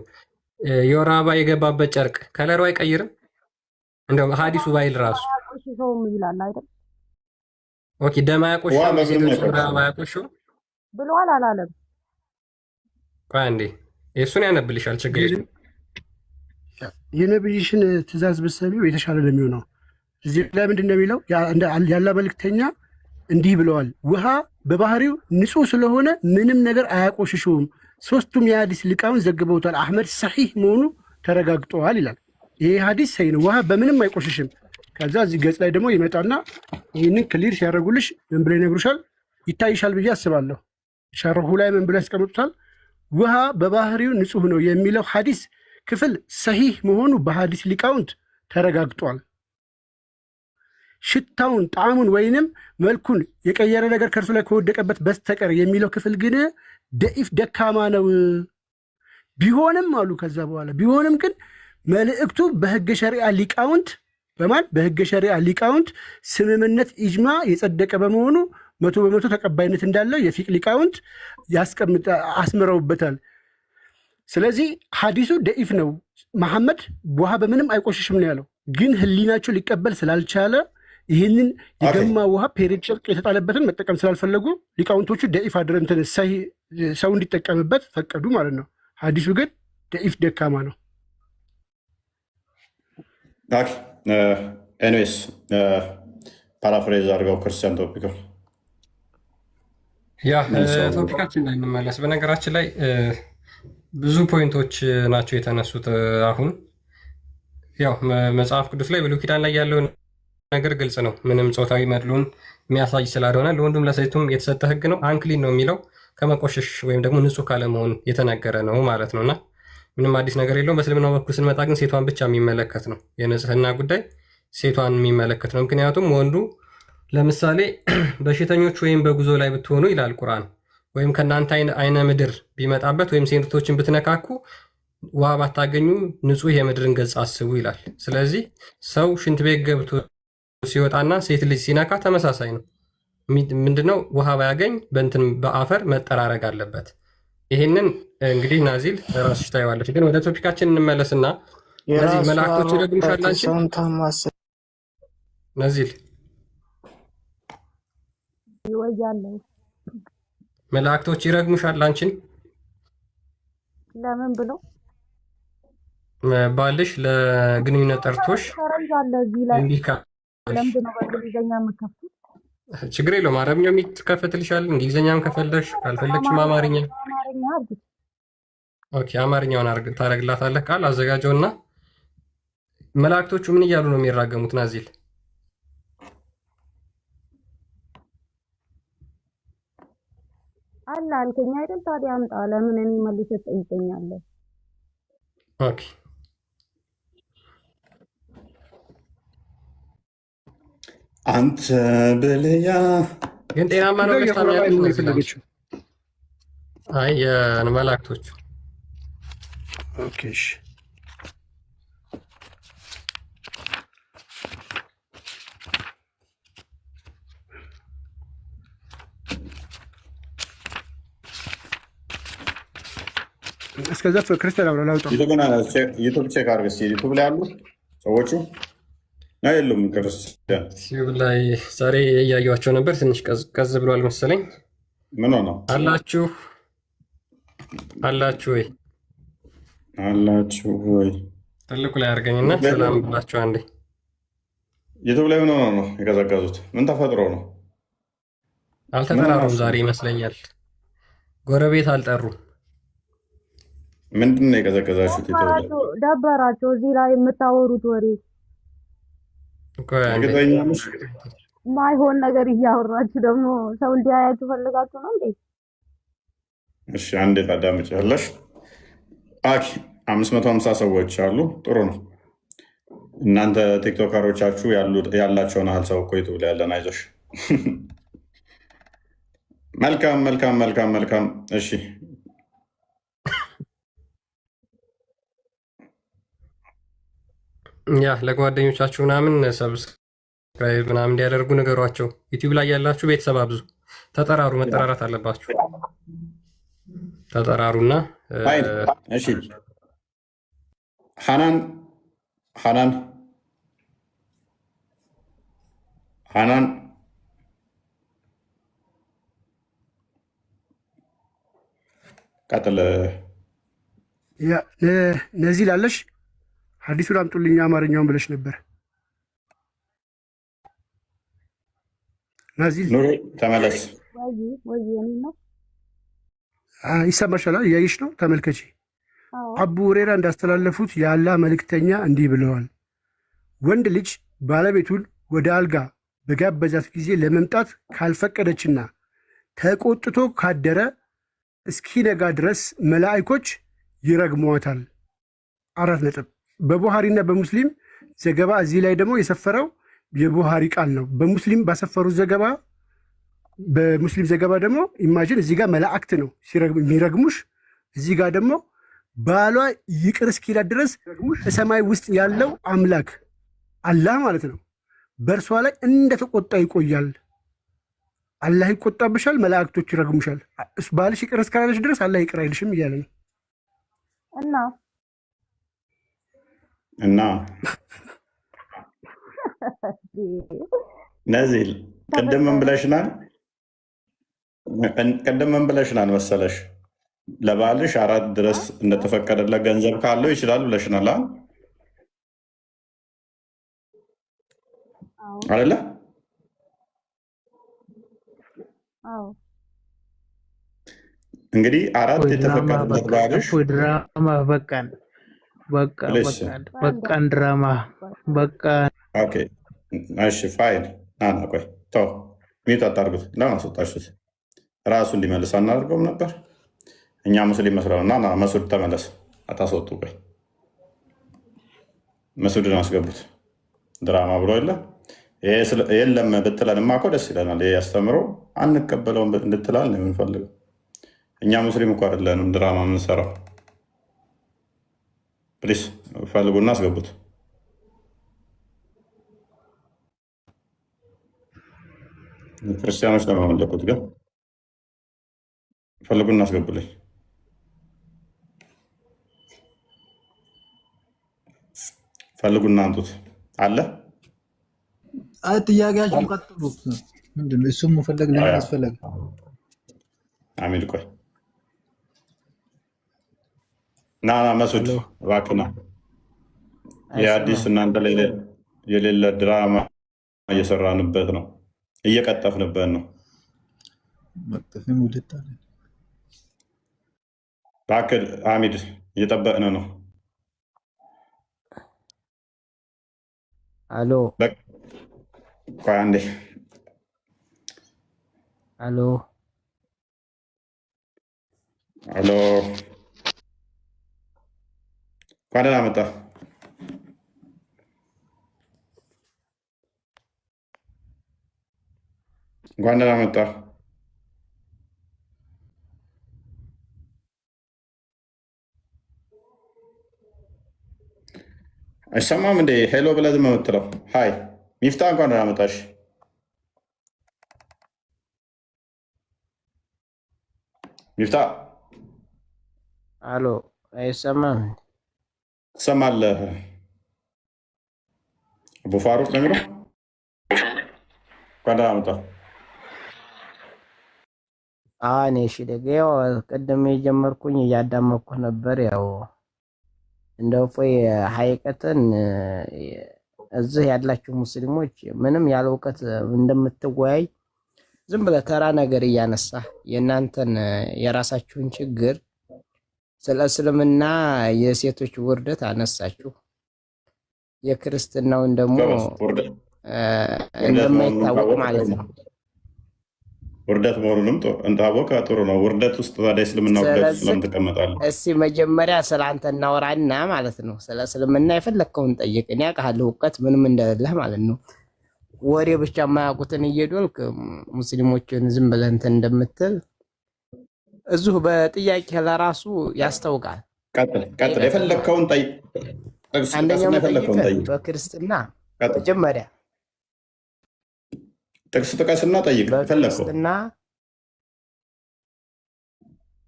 የወር አበባ የገባበት ጨርቅ ከለሩ አይቀይርም። እንደው ሀዲሱ ባይል ራሱ ኦኬ ደም አያቆሽም ብሏል አላለም? ቆይ አንዴ እሱን ያነብልሻል። ችግር የለም። የነብይሽን ትእዛዝ ብትሰሚው የተሻለ ነው የሚሆነው። እዚህ ላይ ምንድን ነው የሚለው? ያለ መልእክተኛ እንዲህ ብለዋል፣ ውሃ በባህሪው ንጹህ ስለሆነ ምንም ነገር አያቆሽሸውም። ሶስቱም የሀዲስ ሊቃውን ዘግበውታል። አሕመድ ሰሒህ መሆኑ ተረጋግጠዋል ይላል። ይሄ ሀዲስ ሰይ ነው፣ ውሃ በምንም አይቆሽሽም። ከዛ እዚህ ገጽ ላይ ደግሞ ይመጣና ይህንን ክሊር ሲያደርጉልሽ ምን ብለው ይነግሩሻል? ይታይሻል ብዬ አስባለሁ። ሸርሁ ላይ ምን ብለው ያስቀምጡታል? ውሃ በባህሪው ንጹህ ነው የሚለው ሀዲስ ክፍል ሰሒህ መሆኑ በሀዲስ ሊቃውንት ተረጋግጧል። ሽታውን፣ ጣዕሙን ወይንም መልኩን የቀየረ ነገር ከእርሱ ላይ ከወደቀበት በስተቀር የሚለው ክፍል ግን ደኢፍ ደካማ ነው። ቢሆንም አሉ ከዛ በኋላ ቢሆንም ግን መልእክቱ በህገ ሸሪዓ ሊቃውንት በህገ ሸሪዓ ሊቃውንት ስምምነት ኢጅማ የጸደቀ በመሆኑ 100% ተቀባይነት እንዳለው የፊቅ ሊቃውንት አስምረውበታል። ስለዚህ ሀዲሱ ደኢፍ ነው። መሐመድ ውሃ በምንም አይቆሽሽም ነው ያለው። ግን ህሊናቸው ሊቀበል ስላልቻለ ይህንን የገማ ውሃ ፔሬድ ጨርቅ የተጣለበትን መጠቀም ስላልፈለጉ ሊቃውንቶቹ ደኢፍ አድረንትን ሰው እንዲጠቀምበት ፈቀዱ ማለት ነው። ሀዲሱ ግን ደኢፍ ደካማ ነው። ኤኒዌይስ ፓራፍሬዝ አድርገው ክርስቲያን ቶፒክ ቶፒካችን ላይ እንመለስ። በነገራችን ላይ ብዙ ፖይንቶች ናቸው የተነሱት። አሁን ያው መጽሐፍ ቅዱስ ላይ ብሉይ ኪዳን ላይ ያለውን ነገር ግልጽ ነው። ምንም ጾታዊ መድሎን የሚያሳይ ስላልሆነ ለወንዱም ለሴቱም የተሰጠ ህግ ነው። አንክሊን ነው የሚለው ከመቆሸሽ ወይም ደግሞ ንጹህ ካለመሆን የተነገረ ነው ማለት ነውና ምንም አዲስ ነገር የለውም። በእስልምናው በኩል ስንመጣ ግን ሴቷን ብቻ የሚመለከት ነው። የንጽህና ጉዳይ ሴቷን የሚመለከት ነው። ምክንያቱም ወንዱ ለምሳሌ በሽተኞች ወይም በጉዞ ላይ ብትሆኑ ይላል ቁርአን፣ ወይም ከእናንተ አይነ ምድር ቢመጣበት ወይም ሴቶችን ብትነካኩ ውሃ ባታገኙ ንጹህ የምድርን ገጽ አስቡ ይላል። ስለዚህ ሰው ሽንት ቤት ገብቶ ሲወጣና ሴት ልጅ ሲነካ ተመሳሳይ ነው። ምንድነው? ውሃ ባያገኝ በአፈር መጠራረግ አለበት። ይህንን እንግዲህ ናዚል ራስሽ ታይዋለች። ግን ወደ ቶፒካችን እንመለስና ነዚል መላእክቶች ይረግሙሻል አንቺን። ነዚል ይወያለሁ። መላእክቶች ይረግሙሻል አንቺን። ለምን ብሎ ባልሽ ለግንኙነት ጠርቶሽ ተረንዛለ እዚህ ላይ እንዲህ ለምንድን ነው በእንግሊዝኛ የምከፍቱት? ችግር የለውም። አረብኛው የሚከፈትልሻል። እንግሊዝኛም ከፈለሽ ካልፈለግሽም አማርኛ። አማርኛ አድርግ። ኦኬ፣ አማርኛውን ታረግላታለህ። ቃል አዘጋጀውና መላእክቶቹ ምን እያሉ ነው የሚራገሙት? ናዚል አለ አልከኝ አይደል? ታዲያ አምጣ። ለምን እኔ መልሰህ ትጠይቀኛለህ? ኦኬ፣ አንተ ብልያ ግን ጤናማ ነው ገስታሚያለች። አይ የመላእክቶቹ ኦኬ እሺ እስከዛ ክርስቲያን አብረን አውጣው። ዩቱብ ቼክ አድርግ እስኪ። ዩቱብ ላይ አሉ ሰዎቹ ነው የሉም? ክርስቲያን ዩቲዩብ ላይ ዛሬ እያየኋቸው ነበር። ትንሽ ቀዝ ብሏል መሰለኝ። ምን ሆነው አላችሁ ወይ? አላችሁ ወይ? ትልቁ ላይ አድርገኝና ሰላም ብላችሁ አንዴ። ዩቱብ ላይ ምን ሆነው ነው የቀዘቀዙት? ምን ተፈጥሮ ነው? አልተጠራሩም ዛሬ ይመስለኛል። ጎረቤት አልጠሩም። ምንድን ነው የቀዘቀዛችሁት? ደበራቸው። እዚህ ላይ የምታወሩት ወሬ ማይሆን ነገር እያወራችሁ ደግሞ ሰው እንዲያያችሁ ፈልጋችሁ ነው እንዴ? እሺ አንዴ ታዳምጪያለሽ። አኪ 550 ሰዎች አሉ። ጥሩ ነው። እናንተ ቲክቶከሮቻችሁ ያላቸውን ያህል ሰው እኮ ዩቱብ ላይ ያለን። አይዞሽ። መልካም መልካም መልካም መልካም። እሺ ያ ለጓደኞቻችሁ ምናምን ሰብስክራይብ ምናምን እንዲያደርጉ ነገሯቸው። ዩቲዩብ ላይ ያላችሁ ቤተሰብ አብዙ፣ ተጠራሩ። መጠራራት አለባችሁ። ተጠራሩና እሺ። ሐናን ቀጥል። ነዚህ ላለሽ ሐዲሱን አምጡልኝ አማርኛውን ብለሽ ነበር። ናዚል ኑሮ ተመለስ። ይሰማሻል? እያየሽ ነው? ተመልከቺ። አቡ ሁሬራ እንዳስተላለፉት የአላህ መልእክተኛ እንዲህ ብለዋል። ወንድ ልጅ ባለቤቱን ወደ አልጋ በጋበዛት ጊዜ ለመምጣት ካልፈቀደችና ተቆጥቶ ካደረ እስኪነጋ ድረስ መላእኮች ይረግሟታል። 4 ነጥብ። በቡሃሪና በሙስሊም ዘገባ እዚህ ላይ ደግሞ የሰፈረው የቡሃሪ ቃል ነው። በሙስሊም ባሰፈሩት ዘገባ በሙስሊም ዘገባ ደግሞ ኢማጂን እዚህ ጋር መላእክት ነው የሚረግሙሽ፣ እዚህ ጋር ደግሞ ባሏ ይቅር እስኪላት ድረስ በሰማይ ውስጥ ያለው አምላክ አላህ ማለት ነው በእርሷ ላይ እንደተቆጣ ይቆያል። አላህ ይቆጣብሻል፣ መላእክቶች ይረግሙሻል። ባልሽ ይቅር እስካላለሽ ድረስ አላህ ይቅር አይልሽም እያለ ነው። እና ነዚል ቅድም ምን ብለሽናል መሰለሽ? ለባልሽ 4 ድረስ እንደተፈቀደለት ገንዘብ ካለው ይችላል ብለሽናል አይደለ? እንግዲህ 4 የተፈቀደለት ባልሽ በቃን ድራማ በቃን። ኦኬ እሺ ፋይል ናና ቆይ ተው፣ ሚዩት አታርጉት። ለምን አስወጣችሁት? ራሱ እንዲመልስ አናደርገውም ነበር? እኛ ሙስሊም መስለው እና መሱድ ተመለስ። አታስወጡ። ቆይ መሱድን አስገቡት። ድራማ ብሎ የለ የለም ብትለንማ እኮ ደስ ይለናል። ይሄ ያስተምሮ አንቀበለውም እንድትላል ነው የምንፈልገው። እኛ ሙስሊም እኮ አይደለንም ድራማ የምንሰራው። ፕሊስ ፈልጉና አስገቡት። ክርስቲያኖች ለመመለኩት ግን ፈልጉና አስገቡልኝ። ፈልጉና አንጡት አለ። ጥያቄያችሁን ቀጥሉ። ምንድን ነው እሱም መፈለግ ለምን አስፈለገ? አሚል ቆይ ና መሱድ እባክህ ና። የአዲስ እናንተ ላይ የሌለ ድራማ እየሰራንበት ነው፣ እየቀጠፍንበት ነው። መቅጠፍም ውልታ እባክህ አሚድ እየጠበቅን ነው። አሎ ቆይ አንዴ። አሎ አሎ እንኳን ደህና መጣህ። እንኳን ደህና መጣህ። አይሰማም እንዴ? ሄሎ ብለህ ዝም የምትለው? ሀይ ሚፍታ እንኳን ደህና መጣሽ። ሚፍታ አሎ፣ አይሰማም? ትሰማለህ? አቡ ፋሩቅ ነው የሚለው። እንኳን ደህና መጣህ። እኔ እሺ፣ ደግ ያው ቅድም የጀመርኩኝ እያዳመኩ ነበር። ያው እንደው ፎይ ሀይቀትን እዚህ ያላችሁ ሙስሊሞች ምንም ያለ እውቀት እንደምትወያይ ዝም ብለህ ተራ ነገር እያነሳ የእናንተን የራሳችሁን ችግር ስለ እስልምና የሴቶች ውርደት አነሳችሁ፣ የክርስትናውን ደግሞ እንደማይታወቅ ማለት ነው። ውርደት መሆኑንም እንታወቀ ጥሩ ነው። ውርደት ውስጥ ታዲያ እስልምና ውርደት ውስጥ ለምን ትቀመጣለህ? እስኪ መጀመሪያ ስለ አንተ እናወራና ማለት ነው። ስለ እስልምና የፈለግከውን ጠይቅ። እኔ አውቃለሁ እውቀት ምንም እንደሌለህ ማለት ነው። ወሬ ብቻ የማያውቁትን እየዶልክ ሙስሊሞችን ዝም ብለህ እንትን እንደምትል እዚሁ በጥያቄ ለራሱ ያስታውቃል። ቀጥል፣ የፈለግከውን ጠይቅ። አንደኛው በክርስትና መጀመሪያ ጥቅስ ጥቀስና ጠይቅ። በክርስትና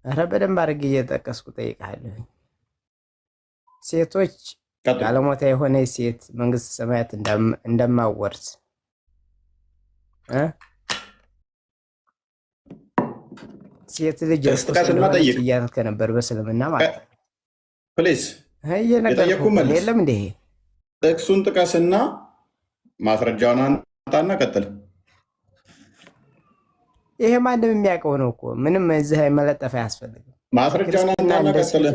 ኧረ በደንብ አድርጌ እየጠቀስኩ ጠይቃለሁ። ሴቶች ጋለሞታ የሆነ ሴት መንግስተ ሰማያት እንደማወርስ ሴት ልጅ እያልከ ነበር በእስልምና ማለት ነው። ፕሊዝ የለም እንደ ጥቅሱን ጥቀስና ማስረጃውን አንጣና ቀጥል። ይሄ ማንም የሚያውቀው ነው እኮ ምንም እዚህ መለጠፍ አያስፈልግም። ማስረጃውን አንጣና ቀጥል።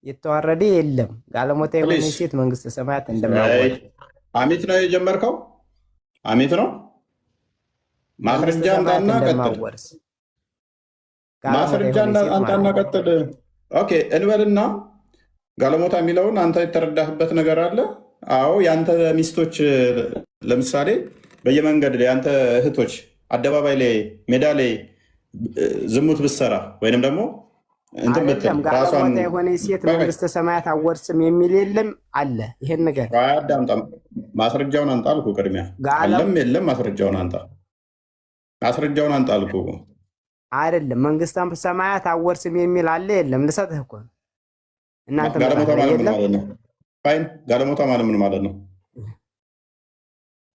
የተዋረደ የለም ጋለሞታ የሆነ ሴት መንግስተ ሰማያት እንደማወርስ። አሚት ነው የጀመርከው? አሚት ነው። ማስረጃ አንጣና ቀጥል። ማስረጃ አንጣና ቀጥል። ኦኬ እንበልና ጋለሞታ የሚለውን አንተ የተረዳህበት ነገር አለ? አዎ የአንተ ሚስቶች ለምሳሌ በየመንገድ ላይ የአንተ እህቶች አደባባይ ላይ ሜዳ ላይ ዝሙት ብትሰራ ወይንም ደግሞ እንትን ብትል ጋለሞታ የሆነ ሴት መንግስተ ሰማያት አወርስም የሚል የለም አለ። ይሄን ነገር አዳምጣ። ማስረጃውን አንጣ አልኩ። ቅድሚያ አለም የለም ማስረጃውን አንጣ። ማስረጃውን አንጣ አልኩ። አይደለም መንግስተ ሰማያት አወርስም የሚል አለ የለም። ልሰጥህ እኮ እናንተ ጋለሞታ ማለት ምን ማለት ነው? ፋይን ጋለሞታ ማለት ምን ማለት ነው?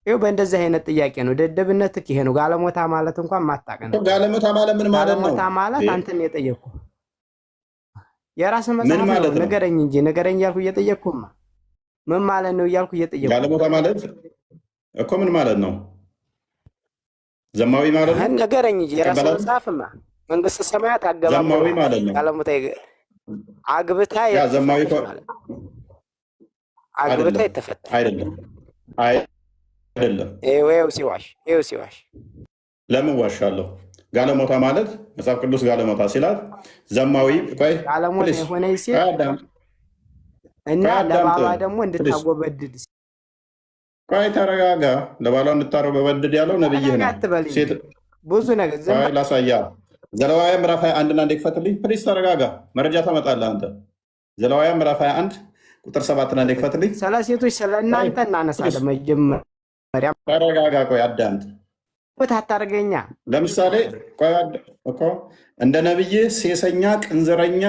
ይኸው በእንደዚህ አይነት ጥያቄ ነው ደደብነት ይሄ ነው። ጋለሞታ ማለት እንኳን ማታውቅ ነው። ጋለሞታ ማለት ምን ማለት ነው? ጋለሞታ ማለት አንተን የጠየቅኩህ የራስህ መጽሐፍ ነው። ንገረኝ እንጂ ንገረኝ እያልኩ እየጠየቅኩህማ ምን ማለት ነው እያልኩ እየጠየቅኩህ። ጋለሞታ ማለት እኮ ምን ማለት ነው? ዘማዊ ማለት ነው። ንገረኝ እንጂ የራስህ መጽሐፍማ መንግስተ ሰማያት አገባ ዘማዊ ማለት ነው። ጋለሞታ አግብታ ዘማዊ አግብታ የተፈታ አይደለም አይደለም። ይኸው ሲዋሽ ለምን ዋሻለሁ? ጋለሞታ ማለት መጽሐፍ ቅዱስ ጋለሞታ ሲላት ዘማዊ ጋለሞታ የሆነ ሴት እና ለባባ ደግሞ እንድታጎበድድ ቆይ ተረጋጋ። ለባሏ እንድታረው በወደድ ያለው ነብይህ ነው። ሴት ብዙ ነገር ቆይ ላሳያ። ዘሌዋውያን ምዕራፍ 21 አንዴ ክፈትልኝ ፕሊዝ። ተረጋጋ። መረጃ ታመጣለህ አንተ። ዘሌዋውያን ምዕራፍ 21 ቁጥር 7 አንዴ ክፈትልኝ። ስለ ሴቶች ስለ እናንተ እናነሳለን። መጀመሪያ ተረጋጋ። ቆይ አዳምጥ። ታታርገኛ ለምሳሌ ቆይ እኮ እንደ ነብይ ሴሰኛ፣ ቅንዝረኛ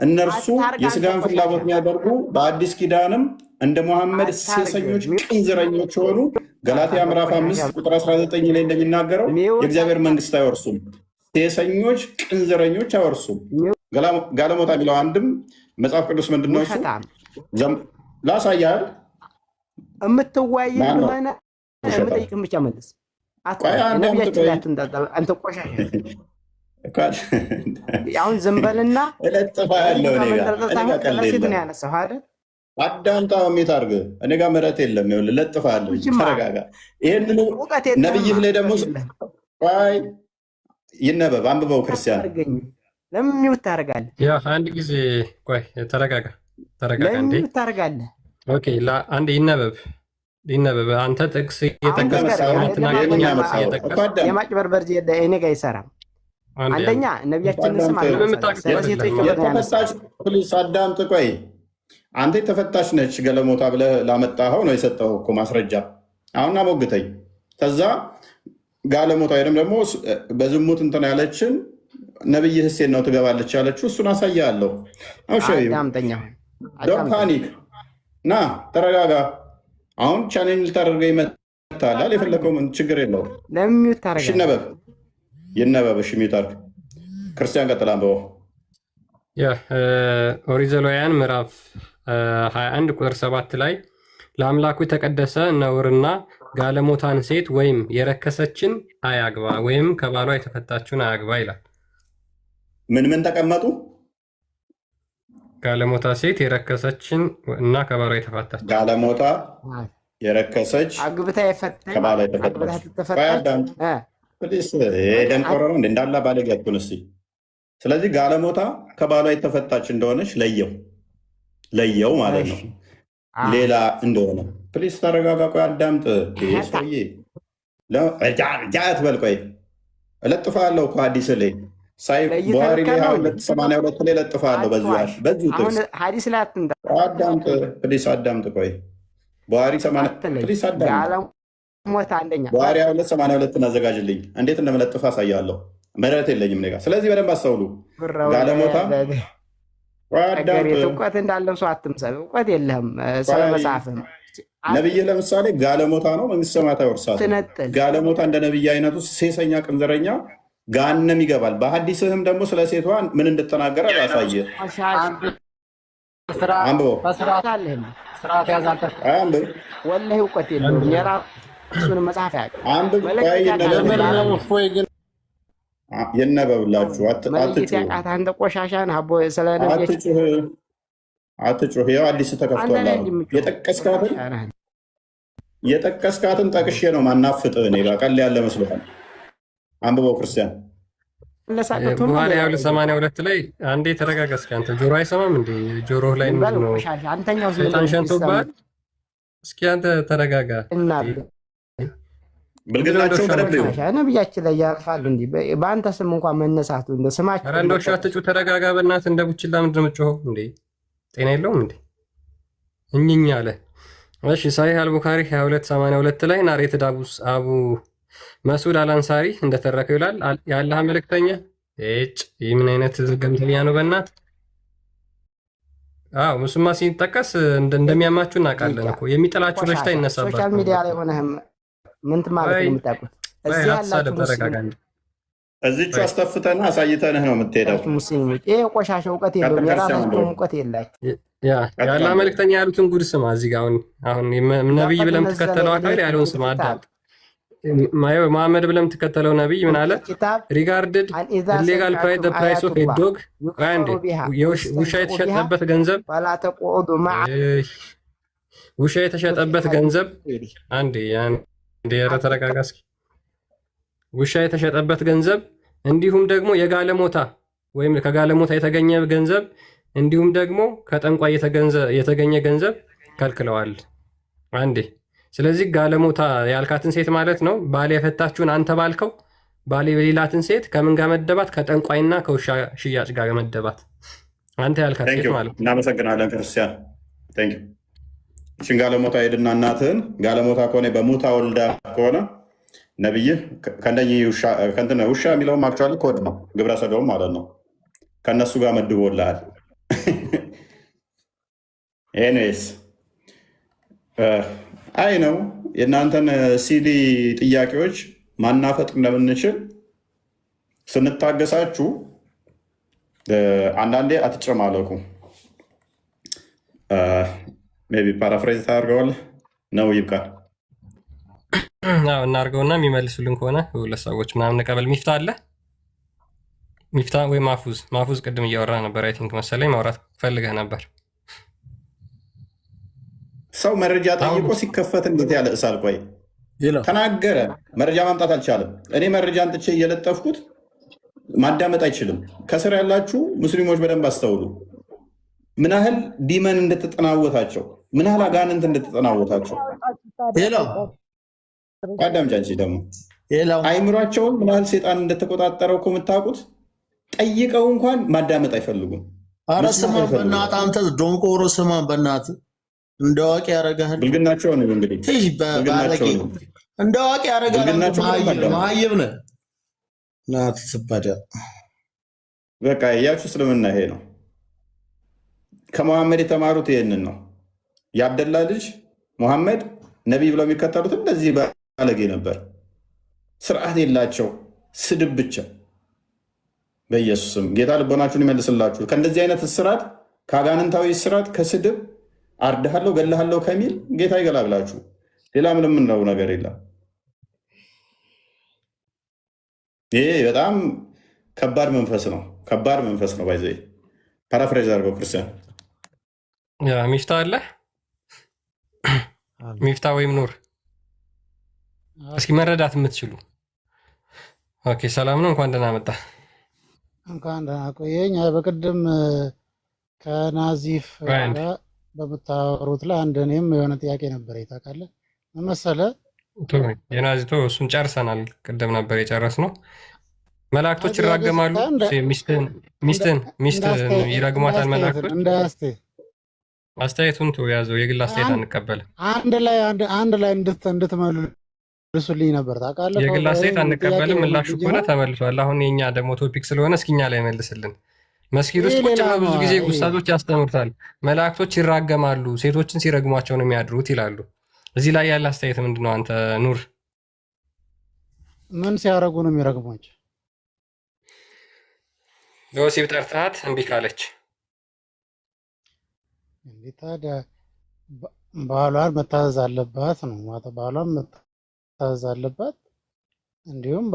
እነርሱ የስጋን ፍላጎት የሚያደርጉ በአዲስ ኪዳንም እንደ ሙሐመድ ሴሰኞች፣ ቅንዝረኞች የሆኑ ገላትያ ምዕራፍ 5 ቁጥር 19 ላይ እንደሚናገረው የእግዚአብሔር መንግስት አይወርሱም። ሴሰኞች፣ ቅንዝረኞች አይወርሱም። ጋለሞታ የሚለው አንድም መጽሐፍ ቅዱስ ምንድን ነው? እሱ ላሳያል። የምትወያይ ሆነ የምጠይቅን ብቻ መልስ። አንተ ቆሻሻ አሁን ዝም በልና ሴት ነው ያነሳው አይደል? አዳምጣ ሜት አድርግ። እኔ ጋር ምሕረት የለም። ይኸውልህ እለጥፍሃለሁ። ተረጋጋ። ይህንኑ ነብይህ ላይ ደግሞ ቆይ ይነበብ፣ አንብበው። ክርስቲያን ለምን ሚውት ታደርጋለህ? ያ አንድ ጊዜ ቆይ ተረጋጋ፣ ተረጋጋ። እንዴ ታደርጋለህ? ኦኬ አንድ ይነበብ አንተ ጥቅስ እየጠቀስክ የማጭበርበር እኔ ጋር አይሰራም። አንደኛ ነቢያችንን ስም አዳምጥ። ቆይ አንተ የተፈታሽ ነች ገለሞታ ብለህ ላመጣኸው ነው የሰጠው እኮ ማስረጃ። አሁን አሞግተኝ። ከዛ ጋለሞታ ወይም ደግሞ በዝሙት እንትን ያለችን ነብይ ህሴን ነው ትገባለች ያለችው፣ እሱን አሳያለሁ። ዶንት ፓኒክ ና ተረጋጋ። አሁን ቻሌንጅ ልታደርገው ይመታላል። የፈለከው ምን ችግር የለው። ይነበብ ይነበብ። እሺ ሚውት አድርግ። ክርስቲያን ቀጥል አንብበው። ኦሪት ዘሌዋውያን ምዕራፍ 21 ቁጥር 7 ላይ ለአምላኩ የተቀደሰ ነውርና ጋለሞታን ሴት ወይም የረከሰችን አያግባ ወይም ከባሏ የተፈታችውን አያግባ ይላል። ምን ምን ተቀመጡ? ጋለሞታ ሴት የረከሰችን እና ከባሏ የተፈታች። ጋለሞታ የረከሰች አግብታ የፈታች ከባሏ የተፈታች። ደንቆሮ ነው እንዳላ ባለጌ ያቱን እስኪ። ስለዚህ ጋለሞታ ከባሏ የተፈታች እንደሆነች ለየው ማለት ነው። ሌላ እንደሆነ ፕሊስ ተረጋጋ። ቆይ አዳምጥ። ሰውዬ ጃት በል። ቆይ እለጥፋለሁ እኮ አዲስ ላይ ሳይ ቡሃሪ ላይ 282 ላይ እለጥፋለሁ። በዚሁ ጥቅስ አዳምጥ ፕሊስ አዳምጥ። ቆይ ቡሃሪ 282 አዘጋጅልኝ። እንዴት እንደምለጥፍ አሳያለሁ። ምህረት የለኝም እኔ ጋር። ስለዚህ በደንብ አስተውሉ። ጋለሞታ እውቀት እንዳለው ሰው አትምሰል። እውቀት የለህም ስለ መጽሐፍም። ነብይ ለምሳሌ ጋለሞታ ነው መንግስተ ሰማያት አይወርሳትም። ጋለሞታ እንደ ነብይ አይነቱ ሴሰኛ፣ ቅንዘረኛ ጋንም ይገባል። በሐዲስህም ደግሞ ስለ ሴቷ ምን እንደተናገረ ያሳየ አንብበው። ወላሂ እውቀት የለውም። የራሱን መጽሐፍ ያውቃል። ይነበብላችሁ። አንተ ቆሻሻ ነህ። አትጩህ። ያው አዲስ ተከፍቷል። የጠቀስካትን ጠቅሼ ነው ማናፍጥህ። እኔ ጋር ቀል ያለ መስሎሃል። አንብበው ክርስቲያን። ቡሃሪ 282 ላይ አንዴ ተረጋጋ እስኪ። አንተ ጆሮ አይሰማም እንዴ? ጆሮህ ላይ ምንድን ነው ሰይጣን ሸንቶብሃል? እስኪ አንተ ተረጋጋ። ብልግናቸው በደንብ ነብያችን ላይ ያርፋል። እንዲ በአንተ ስም እንኳን መነሳቱ እንደ ስማቸው እንደ ውሻ አትጩ። ተረጋጋ በእናትህ። እንደ ቡችላ ምንድን ነው የምትጮኸው እንዴ? ጤና የለውም እንዴ? እኝኝ አለ። እሺ ሳሂህ አልቡኻሪ 2282 ላይ ናሬትድ አቡ መስዑድ አልአንሳሪ እንደተረከው ይላል። የአላህ መልእክተኛ ይህ ምን አይነት ገምተኛ ነው በእናት። ሙስማ ሲጠቀስ እንደሚያማችሁ እናውቃለን እኮ። የሚጠላችሁ በሽታ ይነሳባል። ሶሻል ሚዲያ ላይ ሆነህም ምን ማለት ነው የምታውቁት? እዚህ ያላችሁ እዚቹ አስተፍተንህ አሳይተንህ ነው የምትሄደው። ሙስሊሞች ይሄ ቆሻሻ እውቀት የለውም። የራሳቸው እውቀት የላቸው። የአላህ መልእክተኛ ያሉትን ጉድ ስማ። እዚህ ጋር አሁን ነብይ ብለህ የምትከተለው አካል ያለውን ስማ። አዳምጥ። መሐመድ ብለህ የምትከተለው ነብይ ምን አለ? ሪጋርድድ ኢሌጋል ፕራይስ ኦፍ ዶግ ውሻ የተሸጠበት ገንዘብ አንዴ ኧረ ተረጋጋ እስኪ። ውሻ የተሸጠበት ገንዘብ እንዲሁም ደግሞ የጋለሞታ ወይም ከጋለሞታ የተገኘ ገንዘብ እንዲሁም ደግሞ ከጠንቋይ የተገኘ ገንዘብ ከልክለዋል። አንዴ ስለዚህ ጋለሞታ ያልካትን ሴት ማለት ነው ባል የፈታችሁን አንተ ባልከው ባል የሌላትን ሴት ከምን ጋር መደባት? ከጠንቋይና ከውሻ ሽያጭ ጋር መደባት። አንተ ያልካት ሴት ማለት ነው። እናመሰግናለን ክርስቲያን። እችን ጋለሞታ ሄድና እናትህን ጋለሞታ ከሆነ በሙታ ወልዳ ከሆነ ነብይህ ከእንትን ውሻ የሚለውም አክቹዋሊ ኮድ ነው፣ ግብረ ሰዶም ማለት ነው። ከእነሱ ጋር መድቦልሃል። ኤኒዌይስ አይ ነው የእናንተን ሲሊ ጥያቄዎች ማናፈጥ እንደምንችል ስንታገሳችሁ አንዳንዴ አትጨማለቁ። ሜይ ቢ ፓራፍሬዝ ታደርገዋለህ ነው ይብቃል። እናድርገውና የሚመልሱልን ከሆነ ሁለት ሰዎች ምናምን እንቀበል። ሚፍታ አለ ሚፍታ ወይ ማፉዝ ቅድም እያወራ ነበር። አይ ቲንክ መሰለኝ ማውራት ፈልገህ ነበር። ሰው መረጃ ጠይቆ ሲከፈት እንዴት ያለ እሳል ቆይ ተናገረ። መረጃ ማምጣት አልቻለም። እኔ መረጃ አንጥቼ እየለጠፍኩት ማዳመጥ አይችልም። ከስር ያላችሁ ሙስሊሞች በደንብ አስተውሉ። ምን ያህል ዲመን እንደተጠናወታቸው፣ ምን ያህል አጋንንት እንደተጠናወታቸው አዳምጪ። አንቺ ደግሞ አይምሯቸውን ምን ያህል ሴጣን እንደተቆጣጠረው እኮ የምታውቁት። ጠይቀው እንኳን ማዳመጥ አይፈልጉም። ኧረ ስማን በእናትህ አንተ ዶንቆሮ ስማን በእናትህ እንደ አዋቂ ያደርግሃል። ብልግናቸው ነው እንግዲህ እንደ አዋቂ ያደርግሃል። መሀይብ ነህ ናት ስባዳ። በቃ እያችሁ እስልምና ይሄ ነው። ከመሐመድ የተማሩት ይሄንን ነው። የአብደላ ልጅ ሙሐመድ ነቢይ ብለው የሚከተሉት እንደዚህ ባለጌ ነበር። ስርዓት የላቸው፣ ስድብ ብቻ። በኢየሱስም ጌታ ልቦናችሁን ይመልስላችሁ። ከእንደዚህ አይነት እስራት፣ ከአጋንንታዊ እስራት፣ ከስድብ አርድሃለሁ ገለሃለሁ ከሚል ጌታ ይገላግላችሁ። ሌላ ምንም የምንለው ነገር የለም። ይሄ በጣም ከባድ መንፈስ ነው። ከባድ መንፈስ ነው። ባይዘ ፓራፍሬዝ አድርገው ክርስቲያን ሚፍታ አለ ሚፍታ ወይም ኑር እስኪ መረዳት የምትችሉ። ኦኬ ሰላም ነው። እንኳን ደህና መጣ። እንኳን ደህና ቆየኝ። በቅድም ከናዚፍ በምታወሩት ላይ አንድ እኔም የሆነ ጥያቄ ነበር። ታውቃለህ ምን መሰለህ? የናዚቶ እሱን ጨርሰናል። ቅድም ነበር የጨረስነው። መላእክቶች ይራገማሉ። ሚስትን ይረግሟታል መላእክቶች። አስተያየቱን ያዘው። የግል አስተያየት አንቀበልም። አንድ ላይ እንድትመልሱልኝ ነበር። ታውቃለህ የግል አስተያየት አንቀበልም። ምላሹ ከሆነ ተመልሷል። አሁን የኛ ደግሞ ቶፒክ ስለሆነ እስኪኛ ላይ መልስልን። መስጊድ ውስጥ ቁጭ ብለው ብዙ ጊዜ ኡስታዞች ያስተምሩታል። መላእክቶች ይራገማሉ፣ ሴቶችን ሲረግሟቸው ነው የሚያድሩት ይላሉ። እዚህ ላይ ያለ አስተያየት ምንድን ነው? አንተ ኑር ምን ሲያደርጉ ነው የሚረግሟቸው? ለወሲብ ጠርታት እምቢ ካለች እንዴ ታዲያ ባሏን መታዘዝ አለባት ነው ማለት። ባሏን መታዘዝ አለባት፣ እንዲሁም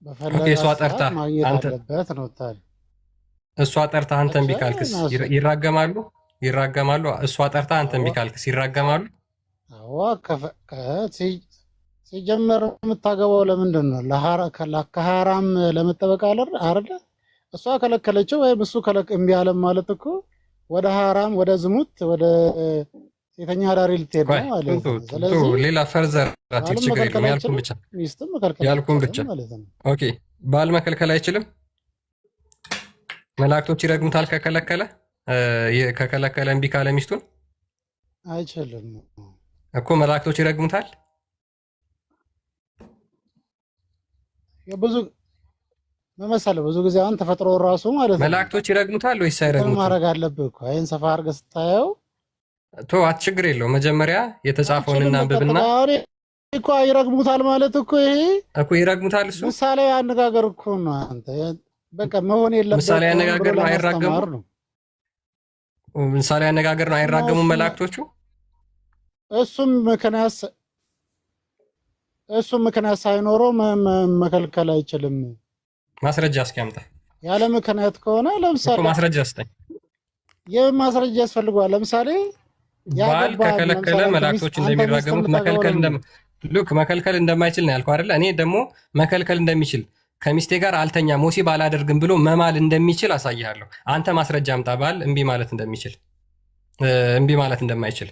በፈለጋት ማግኘት አለበት ነው። ታዲያ እሷ ጠርታ አንተ እምቢ ካልክስ ይራገማሉ? እሷ ጠርታ አንተ እምቢ ካልክስ ይራገማሉ? አዋ ሲጀመር የምታገባው ለምንድን ነው? ከሐራም ለመጠበቅ አይደለ? እሷ ከለከለችው ወይም እሱ እምቢ አለ ማለት እኮ ወደ ሐራም፣ ወደ ዝሙት፣ ወደ ሴተኛ አዳሪ ልትሄድ ነው ማለት ነው። ስለዚህ ሌላ ፈርዘር ችግር የለም። ያልኩን ብቻ ኦኬ። ባል መከልከል አይችልም። መላእክቶች ይረግሙታል ከከለከለ እምቢ ካለ ሚስቱን አይችልም እኮ። መላእክቶች ይረግሙታል። ብዙ መመሰለ ብዙ ጊዜ አሁን ተፈጥሮ ራሱ ማለት ነው መላእክቶች ይረግሙታል ወይስ አይረግሙትም? ማድረግ አለብህ እኮ ይሄን ሰፋ አድርገህ ስታየው ችግር የለው። መጀመሪያ የተጻፈውን እናንብብና እኮ ይረግሙታል ማለት እኮ ይሄ እኮ ይረግሙታል። እሱ ምሳሌ አነጋገር እኮ ነው። አንተ በቃ መሆን የለበትም። ምሳሌ አነጋገር ነው። አይራገሙም። ምሳሌ አነጋገር ነው። አይራገሙም መላእክቶቹ። እሱም ምክንያት ሳይኖረው መከልከል አይችልም። ማስረጃ እስኪ አምጣ። ያለ ምክንያት ከሆነ ለምሳሌ ማስረጃ ስጠኝ። ይህ ማስረጃ ያስፈልገዋል። ለምሳሌ ባል ከከለከለ መላእክቶች እንደሚራገሙት መከልከል እንደማይችል ነው ያልኩህ አይደለ? እኔ ደግሞ መከልከል እንደሚችል ከሚስቴ ጋር አልተኛ ሞሲ ባላደርግም ብሎ መማል እንደሚችል አሳይሃለሁ። አንተ ማስረጃ አምጣ። ባል እምቢ ማለት እንደማይችል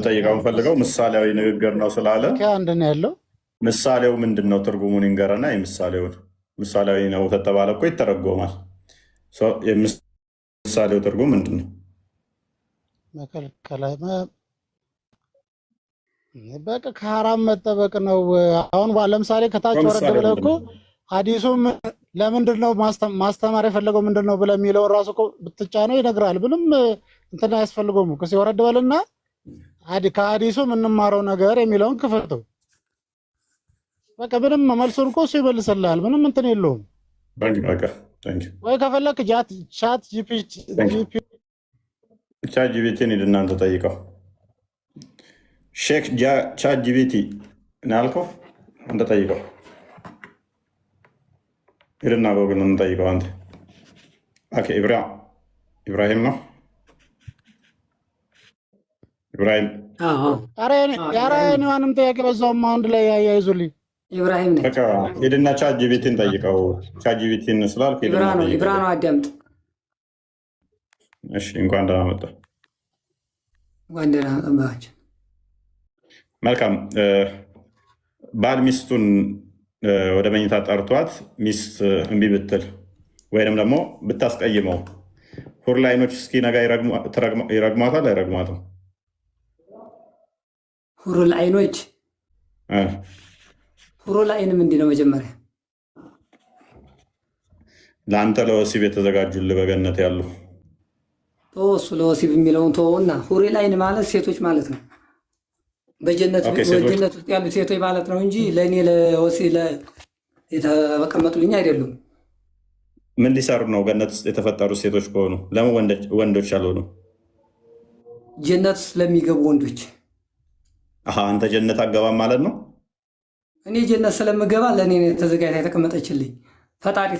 ጠይቀው ፈልገው ምሳሌያዊ ንግግር ነው ስላለ አንድ ነው ያለው። ምሳሌው ምንድን ነው? ትርጉሙን ይንገረና የምሳሌውን ምሳሌያዊ ነው ተተባለ እኮ ይተረጎማል። የምሳሌው ትርጉም ምንድን ነው? መከልከል በቃ ከሐራም መጠበቅ ነው። አሁን ለምሳሌ ከታች ወረድ ብለህ እኮ ሐዲሱም ለምንድን ነው ማስተማር የፈለገው ምንድን ነው ብለህ የሚለው ራሱ እኮ ብትጫነው ይነግራል። ምንም እንትን አያስፈልገውም እኮ ሲወረድ በልና ከሐዲሱ የምንማረው ነገር የሚለውን ክፈተው። በቃ ምንም መልሱን እኮ እሱ ይመልስልሃል። ምንም እንትን የለውም። ወይ ከፈለክ ቻት ጂፒቲን ሂድ እናንተ ጠይቀው። ሼክ ቻት ጂፒቲ ነው ያልከው አንተ ጠይቀው። ሂድና ጎግል እንጠይቀው አንተ። ኦኬ ኢብራሂም ነው ኢብራሂም። ኧረ ማንም ጥያቄ በዛውም አንድ ላይ ያያይዙልኝ። ኢብራሂም ነኝ። ሂድና ቻት ጂፒቲን ጠይቀው። ቻት ጂፒቲን ስላልክ ኢብራ ነው አዳምጥ። እሺ እንኳን ደህና መጣ። እንኳን ደህና መጣችሁ። መልካም። ባል ሚስቱን ወደ መኝታ ጠርቷት ሚስት እምቢ ብትል ወይንም ደግሞ ብታስቀይመው ሁር ላይኖች እስኪነጋ ይረግሟታል አይረግሟትም? ሁሩ ላይኖች ሁሩ ላይን ምንድን ነው? መጀመሪያ ለአንተ ለወሲብ የተዘጋጁልህ በገነት ያሉ እሱ ለወሲብ የሚለውን ተወውና ሁሪ ላይን ማለት ሴቶች ማለት ነው። በጀነት ውስጥ ያሉ ሴቶች ማለት ነው እንጂ ለእኔ ለወሲብ የተቀመጡልኝ አይደሉም። ምን ሊሰሩ ነው? ገነት ውስጥ የተፈጠሩ ሴቶች ከሆኑ ለምን ወንዶች አልሆኑም? ጀነት ውስጥ ለሚገቡ ወንዶች። አንተ ጀነት አገባም ማለት ነው? እኔ ጀነት ስለምገባ ለእኔ ተዘጋጅታ የተቀመጠችልኝ ፈጣሪ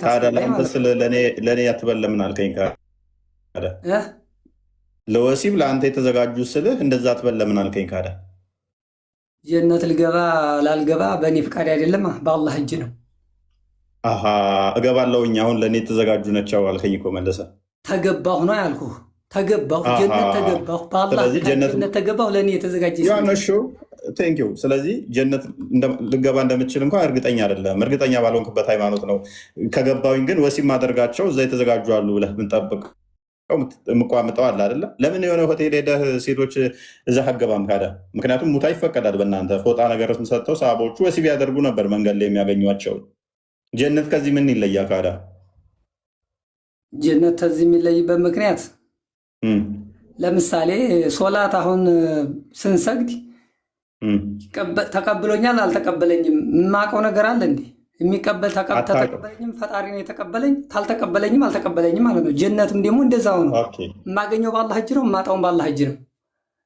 ለእኔ ያትበል ለምን አልከኝ? ለወሲብ ለአንተ የተዘጋጁ ስልህ እንደዛ አትበል ለምን አልከኝ? ካደ ጀነት ልገባ ላልገባ በእኔ ፍቃድ አይደለም፣ በአላህ እጅ ነው። እገባለሁኝ አሁን ለእኔ የተዘጋጁ ነቻው አልከኝ እኮ መለሰ። ተገባሁ ነው ያልኩህ። ተገባሁ ጀነት ተገባሁ፣ በአላህ ጀነት ተገባሁ። ለእኔ የተዘጋጀ ቴንኪው። ስለዚህ ጀነት ልገባ እንደምችል እንኳን እርግጠኛ አይደለም። እርግጠኛ ባልሆንክበት ሃይማኖት ነው። ከገባሁኝ ግን ወሲብ ማደርጋቸው እዛ የተዘጋጁ አሉ ብለህ ብንጠብቅ የምቋምጠው አለ አይደለም? ለምን የሆነ ሆቴል ሄደህ ሴቶች እዛ አገባም ካደ? ምክንያቱም ሙታ ይፈቀዳል። በእናንተ ፎጣ ነገር ሰጥተው ሰሃቦቹ ወሲብ ያደርጉ ነበር መንገድ ላይ የሚያገኟቸው። ጀነት ከዚህ ምን ይለያል ካዳ? ጀነት ከዚህ የሚለይበት ምክንያት ለምሳሌ ሶላት አሁን ስንሰግድ ተቀብሎኛል አልተቀበለኝም የማውቀው ነገር አለ እንዴ? የሚቀበል ተቀበለኝም ፈጣሪ ነው የተቀበለኝ፣ ታልተቀበለኝም አልተቀበለኝም ማለት ነው። ጀነትም ደግሞ እንደዛው ነው። የማገኘው በአላህ እጅ ነው፣ የማጣውን በአላህ እጅ ነው።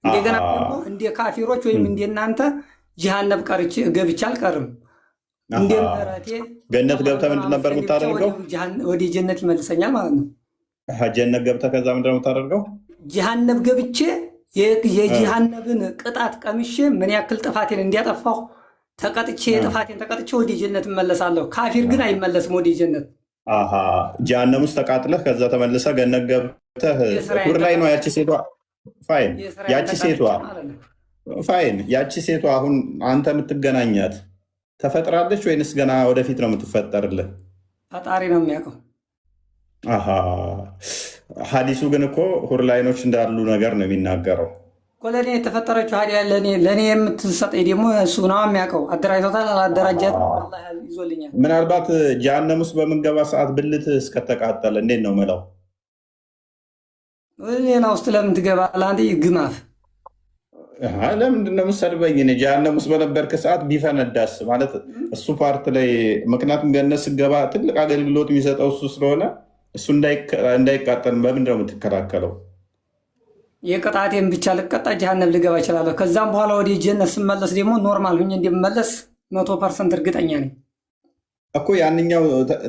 እንደገና ደግሞ እንደ ካፊሮች ወይም እንደናንተ ጀሃነም ገብቼ አልቀርም። እንደ ምህረቴ ገነት ገብተህ ምንድን ነበር የምታደርገው? ወደ ጀነት ይመልሰኛል ማለት ነው። ጀነት ገብተህ ከዛ ምንድን ነው የምታደርገው? ጀሃነም ገብቼ የጀሃነብን ቅጣት ቀምሼ ምን ያክል ጥፋቴን እንዲያጠፋሁ ተቀጥቼ ጥፋቴን ተቀጥቼ ወደ ጀነት እመለሳለሁ። ካፊር ግን አይመለስም ወደ ጀነት። ጀሃነም ውስጥ ተቃጥለህ ከዛ ተመልሰህ ገነት ገብተህ ሁር ላይ ነው ያቺ ሴቷ ፋይን። ያቺ ሴቷ አሁን አንተ የምትገናኛት ተፈጥራለች ወይንስ ገና ወደፊት ነው የምትፈጠርልህ? ፈጣሪ ነው የሚያውቀው። ሀዲሱ ግን እኮ ሁር ላይኖች እንዳሉ ነገር ነው የሚናገረው። ለእኔ የተፈጠረችው ሀዲያ ለእኔ የምትሰጠኝ ደግሞ እሱ ነው የሚያውቀው። አደራጅቶታል አላደራጃት ይዞልኛል። ምናልባት ጀሃነም ውስጥ በምንገባ ሰዓት ብልት እስከተቃጠለ እንዴት ነው መላው? ሌላ ውስጥ ለምን ትገባለህ አንተ ግማፍ? ለምንድን ነው የምትሰድበኝ? ጀሃነም ውስጥ በነበርክ ሰዓት ቢፈነዳስ ማለት እሱ ፓርት ላይ። ምክንያቱም ገነት ስገባ ትልቅ አገልግሎት የሚሰጠው እሱ ስለሆነ እሱ እንዳይቃጠል በምንድን ነው የምትከላከለው? የቅጣቴን ብቻ ልቀጣ ጀሃነም ልገባ እችላለሁ። ከዛም በኋላ ወደ ጀነት ስመለስ ደግሞ ኖርማል ሁኜ እንደምመለስ 100% እርግጠኛ ነኝ እኮ። ያንኛው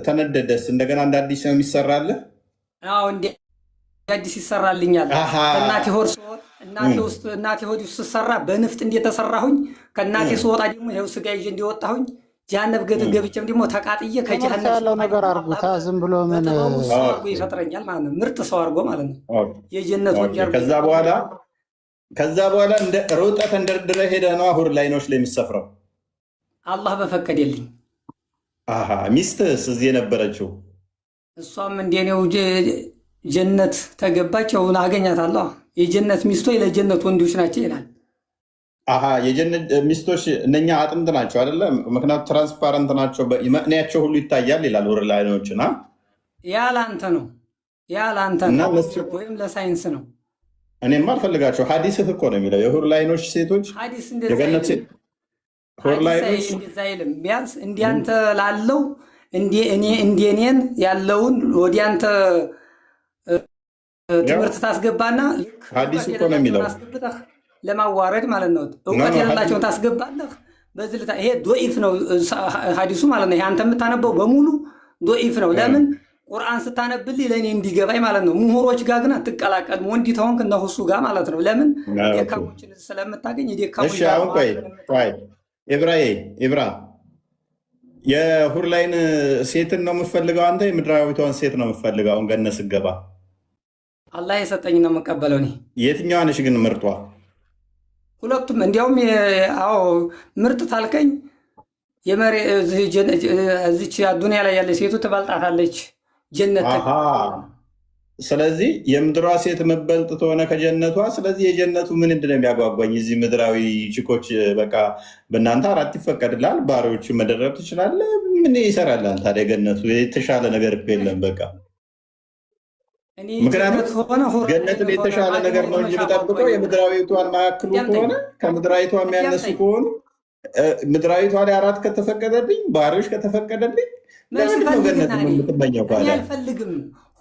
ተነደደስ እንደገና እንደ አዲስ ነው የሚሰራልህ? አዎ እንደ አዲስ ይሰራልኛል። እናቴ ሆድ ስወጥ እናቴ ሆድ ውስጥ ስሰራ በንፍጥ እንደተሰራሁኝ ከእናቴ ስወጣ ደግሞ ይኸው ስጋ ይዤ እንደወጣሁኝ ጀሃነም ገብቼም ደግሞ ተቃጥዬ ከጀሃነም ያለው ነገር አርጉታ ዝም ብሎ ምን ሰው አድርጎ ይፈጥረኛል ማለት ነው። ምርጥ ሰው አድርጎ ማለት ነው። የጀነት ወንጀል ከዛ በኋላ እንደ ሮጠህ ተንደርድረህ ሄደህ ነው ሁር ላይኖች ላይ የሚሰፍረው። አላህ በፈቀደልኝ። ሚስትህስ እዚህ የነበረችው እሷም እንደኔው ጀነት ተገባች። አሁን አገኛታለሁ። የጀነት ሚስቶች ለጀነት ወንዶች ናቸው ይላል። የጀነት ሚስቶች እነኛ አጥንት ናቸው አይደለ? ምክንያቱ ትራንስፓረንት ናቸው፣ መቅኔያቸው ሁሉ ይታያል ይላል። ሁር ላይኖችና ያላንተ ነው ወይም ለሳይንስ ነው። እኔማ አልፈልጋቸው። ሀዲስህ እኮ ነው የሚለው የሁር ላይኖች ሴቶች ሀዲስ እንደዛ አይልም። ቢያንስ እንዲያንተ ላለው እንዴኔን ያለውን ወዲያንተ ትምህርት ታስገባና ሀዲስ እኮ ነው የሚለው ለማዋረድ ማለት ነው። እውቀት የሌላቸውን ታስገባለህ። በዚህ ይሄ ዶኢፍ ነው ሀዲሱ ማለት ነው። ይሄ አንተ የምታነበው በሙሉ ዶኢፍ ነው። ለምን ቁርአን ስታነብልኝ ለእኔ እንዲገባኝ ማለት ነው። ምሁሮች ጋር ግን አትቀላቀል። ወንዲ ተሆንክ እነሱ ጋር ማለት ነው። ለምን ደካሞችን ስለምታገኝ የደካሞች ኢብራ የሁር ላይን ሴትን ነው የምፈልገው አንተ? የምድራዊቷን ሴት ነው የምፈልገው? አሁን ገነት ስገባ አላህ የሰጠኝ ነው የምቀበለው እኔ። የትኛዋ ነሽ ግን ምርጧ? ሁለቱም እንዲያውም ምርጥ ታልከኝ እዚች አዱኒያ ላይ ያለ ሴቱ ትበልጣታለች ጀነት። ስለዚህ የምድሯ ሴት መበልጥ ተሆነ ከጀነቷ። ስለዚህ የጀነቱ ምንድን ነው የሚያጓጓኝ? እዚህ ምድራዊ ችኮች በቃ በእናንተ 4 ይፈቀድላል፣ ባሪዎቹ መደረብ ትችላለህ። ምን ይሰራላል ታዲያ? ገነቱ የተሻለ ነገር እኮ የለም በቃ። ምክንያቱም ገነትን የተሻለ ነገር ነው እንጂ የምጠብቀው የምድራዊቷን ማያክሉ ከሆነ ከምድራዊቷ የሚያነሱ ከሆኑ ምድራዊቷ ላይ 4 ከተፈቀደልኝ ባሪዎች ከተፈቀደልኝ ለምንድን ነው ገነት የምትመኘው? አልፈልግም።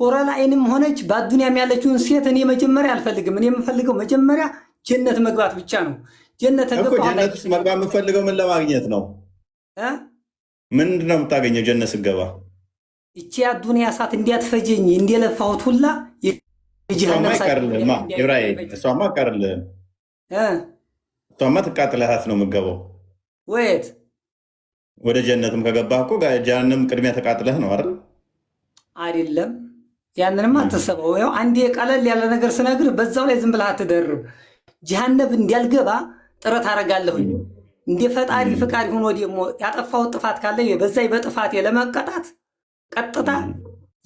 ሆረላይንም ሆነች በአዱኒያም ያለችውን ሴት እኔ መጀመሪያ አልፈልግም። እኔ የምፈልገው መጀመሪያ ጀነት መግባት ብቻ ነው። ጀነት ጀነት ውስጥ መግባት የምፈልገው ምን ለማግኘት ነው? ምንድን ነው የምታገኘው ጀነት ስገባ? ይቺ አዱኒያ እሳት እንዲያትፈጀኝ እንደለፋሁት ሁላ እሷማ አይቀርልህም። እሷማ ትቃጥለሃት ነው የምገባው። ወየት ወደ ጀነትም ከገባህ እኮ ጀሃነም ቅድሚያ ተቃጥለህ ነው አይደል? አይደለም። ያንንም አትሰበው። ያው አንዴ ቀለል ያለ ነገር ስነግር በዛው ላይ ዝም ብለህ አትደርብ። ጀሃነም እንዲያልገባ ጥረት አደርጋለሁኝ። እንደ ፈጣሪ ፍቃድ ሆኖ ደግሞ ያጠፋሁት ጥፋት ካለ በዛይ በጥፋቴ ለመቀጣት ቀጥታ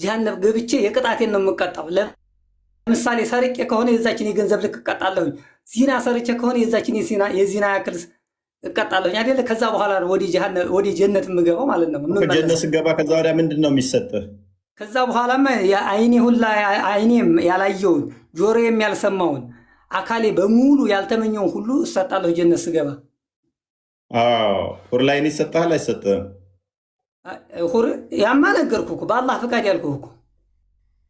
ጀሃነም ገብቼ የቅጣቴን ነው የምቀጣው። ለምሳሌ ሰርቄ ከሆነ የዛችን የገንዘብ ልክ እቀጣለሁኝ። ዚና ሰርቼ ከሆነ የዛችን የዚና ያክል እቀጣለሁኝ አይደለ? ከዛ በኋላ ወደ ጀነት የምገባው ማለት ነው። ጀነት ስገባ ከዛ ወዲያ ምንድን ነው የሚሰጥህ? ከዛ በኋላማ አይኔም ያላየውን ጆሮዬም ያልሰማውን አካሌ በሙሉ ያልተመኘውን ሁሉ እሰጣለሁ ጀነት ስገባ። ሁር ላይን ይሰጥሃል አይሰጥህም? ያማ ነገርኩህ እኮ በአላህ ፍቃድ ያልኩህ እኮ።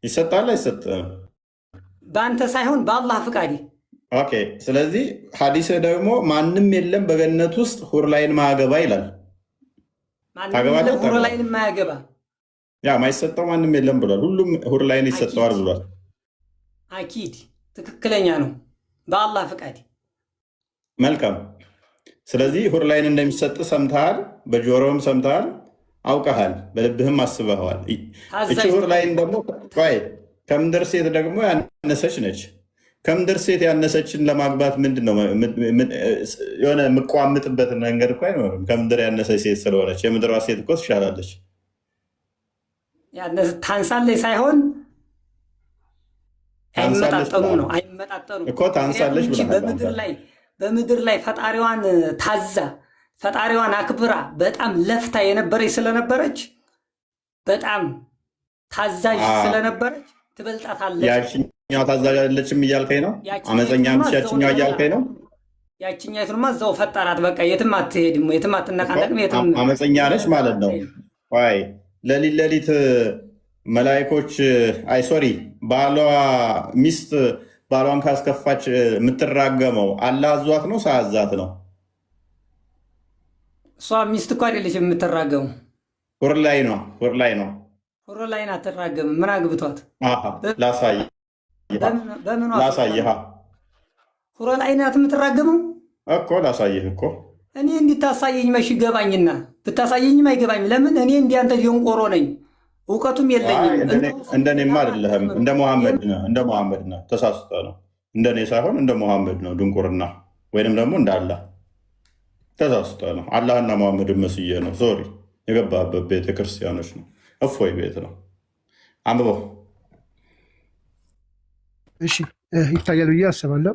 ይሰጥሃል አይሰጥህም? በአንተ ሳይሆን በአላህ ፍቃድ። ኦኬ። ስለዚህ ሀዲስህ ደግሞ ማንም የለም በገነት ውስጥ ሁር ላይን ማያገባ ይላል። ሁር ላይን ማያገባ ማይሰጠው ማንም የለም ብሏል። ሁሉም ሁር ላይን ይሰጠዋል ብሏል። አኪድ ትክክለኛ ነው፣ በአላህ ፍቃድ። መልካም። ስለዚህ ሁር ላይን እንደሚሰጥ ሰምተሃል፣ በጆሮም ሰምተሃል፣ አውቀሃል፣ በልብህም አስበኸዋል። እቺ ሁር ላይን ደግሞ ከምድር ሴት ደግሞ ያነሰች ነች። ከምድር ሴት ያነሰችን ለማግባት ምንድን ነው የሆነ የምቋምጥበት መንገድ እኮ አይኖርም። ከምድር ያነሰች ሴት ስለሆነች የምድሯ ሴት እኮ ትሻላለች። ታንሳለች ሳይሆን አይመጣጠኑ ነው። አይመጣጠኑ እኮ ታንሳለች ብለሃል። በምድር ላይ ፈጣሪዋን ታዛ ፈጣሪዋን አክብራ በጣም ለፍታ የነበረች ስለነበረች በጣም ታዛዥ ስለነበረች ትበልጣታለች። ያችኛው ታዛዥ አይደለችም እያልከኝ ነው? አመፀኛ ያችኛው እያልከኝ ነው? ያችኛቱንማ እዛው ፈጠራት። በቃ የትም አትሄድም፣ የትም አትነቃነቅም። አመፀኛ ነች ማለት ነው። ሌሊት መላይኮች ባሏ ሚስት ባሏን ካስከፋች የምትራገመው አላህ አዟት ነው ሳያዛት ነው? እሷ ሚስት እኮ አይደለች የምትራገሙ። ሁር ላይ ነው። ሁር ላይ አትራገምም። ምን አግብቷት? ላሳይህ። ሁር ላይ ናት የምትራገመው እኮ ላሳይህ እኮ እኔ እንዲታሳየኝ መሽ ይገባኝና ብታሳየኝም አይገባኝም። ለምን እኔ እንዲያንተ ደንቆሮ ነኝ፣ እውቀቱም የለኝም። እንደኔማ አይደለህም፣ እንደ መሐመድ ነህ። ተሳስተህ ነው። እንደኔ ሳይሆን እንደ መሐመድ ነው ድንቁርና፣ ወይንም ደግሞ እንደ አላህ ተሳስተህ ነው። አላህና መሐመድን መስዬ ነው። ሶሪ የገባህበት ቤተ ክርስቲያኖች ነው። እፎይ ቤት ነው። አንብበው። እሺ ይታያል ብዬ አስባለሁ።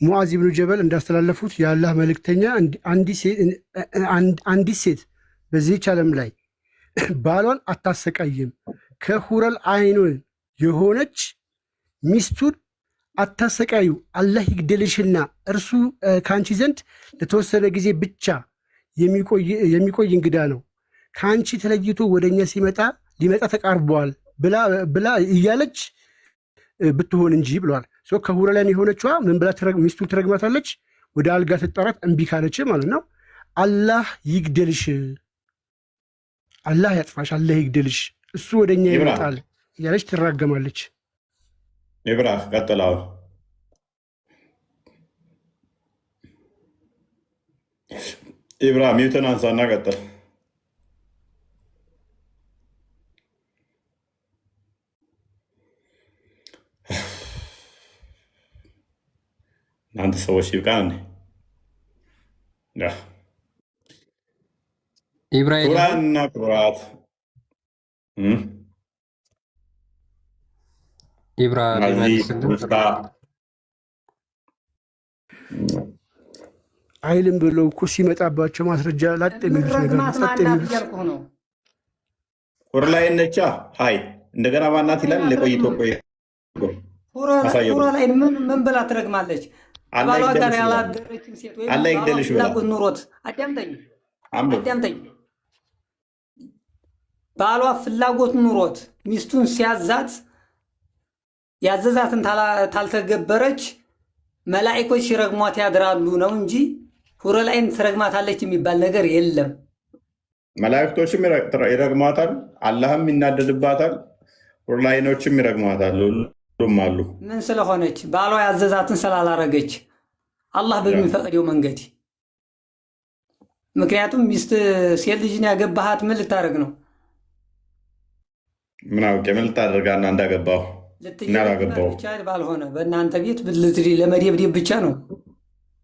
ሙዓዝ ብኑ ጀበል እንዳስተላለፉት የአላህ መልእክተኛ አንዲት ሴት በዚህች ዓለም ላይ ባሏን አታሰቃይም፣ ከሁረል አይኑን የሆነች ሚስቱን አታሰቃዩ፣ አላህ ይግደልሽና እርሱ ከአንቺ ዘንድ ለተወሰነ ጊዜ ብቻ የሚቆይ እንግዳ ነው፣ ከአንቺ ተለይቶ ወደ እኛ ሊመጣ ተቃርበዋል ብላ እያለች ብትሆን እንጂ ብለዋል። ከሁረላይን የሆነችዋ ምን ብላ ሚስቱን ትረግማታለች? ወደ አልጋ ትጠራት እምቢ ካለች ማለት ነው። አላህ ይግደልሽ፣ አላህ ያጥፋሽ፣ አላህ ይግደልሽ፣ እሱ ወደ እኛ ይመጣል እያለች ትራገማለች። ይብራህ ቀጥላው። ኢብራሂም ሚውትን አንሳና ቀጥል። እናንተ ሰዎች ይብቃን። ክቡራንና ክቡራት አይልም ብለው እኮ ሲመጣባቸው ማስረጃ ላጥ የሚሉት ነገር ነው። ሁረላይን ነቻ ሀይ እንደገና ማናት ይላል። ለቆይቶ ሁረላይን ምን ብላ ትረግማለች? ባሏ ጋር ያላደረችው ሴት ወይም ፍላጎት ኑሮት አዳምጠኝ። ባሏ ፍላጎት ኑሮት ሚስቱን ሲያዛት ያዘዛትን ታልተገበረች መላኢኮች ሲረግሟት ያድራሉ ነው እንጂ ሁረላይን ትረግማታለች የሚባል ነገር የለም። መላእክቶችም ይረግሟታል፣ አላህም ይናደድባታል፣ ሁረላይኖችም ይረግሟታል። ሁሉም አሉ። ምን ስለሆነች? ባሏ ያዘዛትን ስላላረገች አላህ በሚፈቅደው መንገድ። ምክንያቱም ሚስት ሴት ልጅን ያገባሃት ምን ልታደርግ ነው? ምን አውቄ ምን ልታደርጋና እንዳገባሁ ልትገባ ብቻ ባልሆነ በእናንተ ቤት ለመደብደብ ብቻ ነው።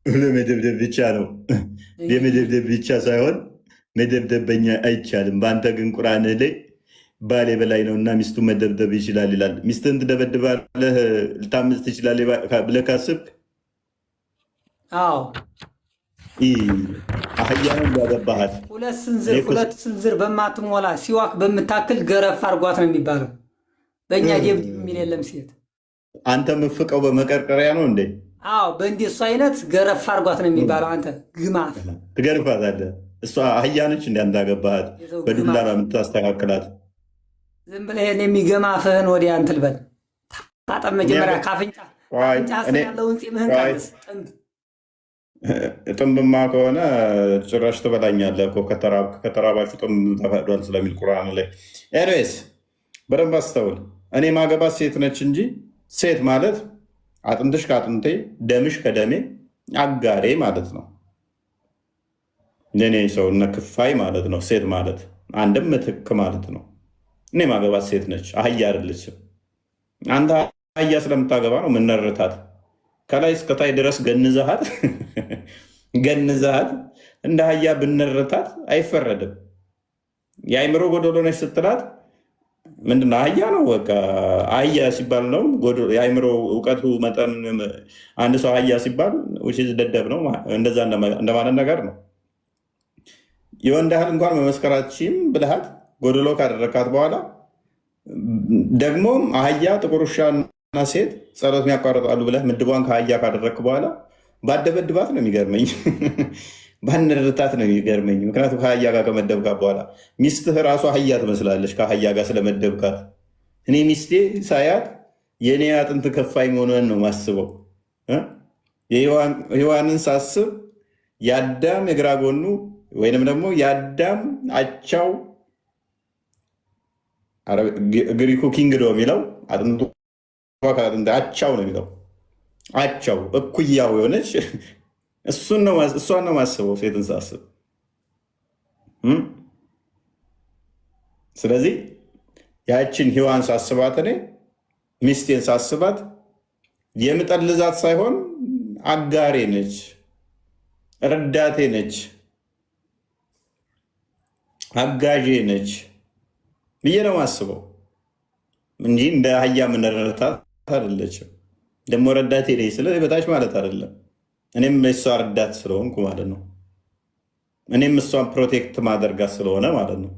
ለመደብደብ ብቻ ነው። የመደብደብ ብቻ ሳይሆን መደብደብ በኛ አይቻልም። በአንተ ግን ቁርአን ላይ ባሌ በላይ ነው እና ሚስቱ መደብደብ ይችላል ይላል። ሚስትን ትደበድባለህ ልታምዝ ትችላለህ ብለህ ካስብክ፣ አዎ አህያንም ያገባሃት ሁለት ስንዝር በማትሞላ ሲዋክ በምታክል ገረፍ አርጓት ነው የሚባለው። በእኛ ደብ የሚል የለም። ሴት አንተ ምፍቀው በመቀርቀሪያ ነው እንዴ? አዎ በእንዲሱ አይነት ገረፍ አርጓት ነው የሚባለው። አንተ ግማፍ ትገርፋታለህ። እሷ አህያ ነች እንዲ እንዳገባሃት በዱላ ነው የምታስተካክላት። ዝም ብለህ የሚገማፍህን ወዲያ እንትን በል ታጠብ። መጀመሪያ ካፍንጫ ስር ያለውን ፂምህን ቀንስ። ጥንብማ ከሆነ ጭራሽ ትበላኛለህ እኮ ከተራባችሁ ጥንብ ተፈቅዷል ስለሚል ቁርአን ላይ። ኤኒዌይስ በደንብ አስተውል። እኔ ማገባት ሴት ነች እንጂ ሴት ማለት አጥንትሽ ከአጥንቴ ደምሽ ከደሜ አጋሬ ማለት ነው። የኔ ሰውነት ክፋይ ማለት ነው። ሴት ማለት አንድም ምትክ ማለት ነው። እኔ ማገባት ሴት ነች፣ አህያ አይደለችም። አንተ አህያ ስለምታገባ ነው ምነርታት። ከላይ እስከታይ ድረስ ገንዘሃት እንደ አህያ ብነርታት አይፈረድም። የአይምሮ ጎዶሎ ነች ስትላት ምንድነው? አህያ ነው በቃ። አህያ ሲባል ነው የአይምሮ እውቀቱ መጠን። አንድ ሰው አህያ ሲባል ደደብ ነው፣ እንደዛ እንደማለት ነገር ነው። የወንድ ያህል እንኳን መመስከራችም ብልሃት ጎዶሎ ካደረካት በኋላ ደግሞም አህያ ጥቁር ውሻና ሴት ጸሎት የሚያቋርጣሉ ብለህ ምድቧን ከአህያ ካደረክ በኋላ ባደበድባት ነው የሚገርመኝ፣ ባንርታት ነው የሚገርመኝ። ምክንያቱም ከአህያ ጋር ከመደብካት በኋላ ሚስትህ ራሱ አህያ ትመስላለች ከአህያ ጋር ስለመደብካት። እኔ ሚስቴ ሳያት የእኔ አጥንት ከፋይ መሆኗን ነው ማስበው። የሔዋንን ሳስብ የአዳም የግራ ጎኑ ወይንም ደግሞ የአዳም አቻው ግሪኩ ኪንግዶ የሚለው አጥንቱ አቻው ነው የሚለው። አቻው እኩያው የሆነች እሷን ነው ማስበው ሴትን ሳስብ። ስለዚህ ያችን ሔዋን ሳስባት እኔ ሚስቴን ሳስባት የምጠልዛት ሳይሆን አጋሬ ነች፣ ረዳቴ ነች፣ አጋዤ ነች ብዬ ነው ማስበው እንጂ እንደ አህያ የምንረዳት አይደለችም። ደግሞ ረዳቴ ነች ስለ በታች ማለት አይደለም። እኔም እሷ ረዳት ስለሆንኩ ማለት ነው። እኔም እሷን ፕሮቴክት ማደርጋት ስለሆነ ማለት ነው።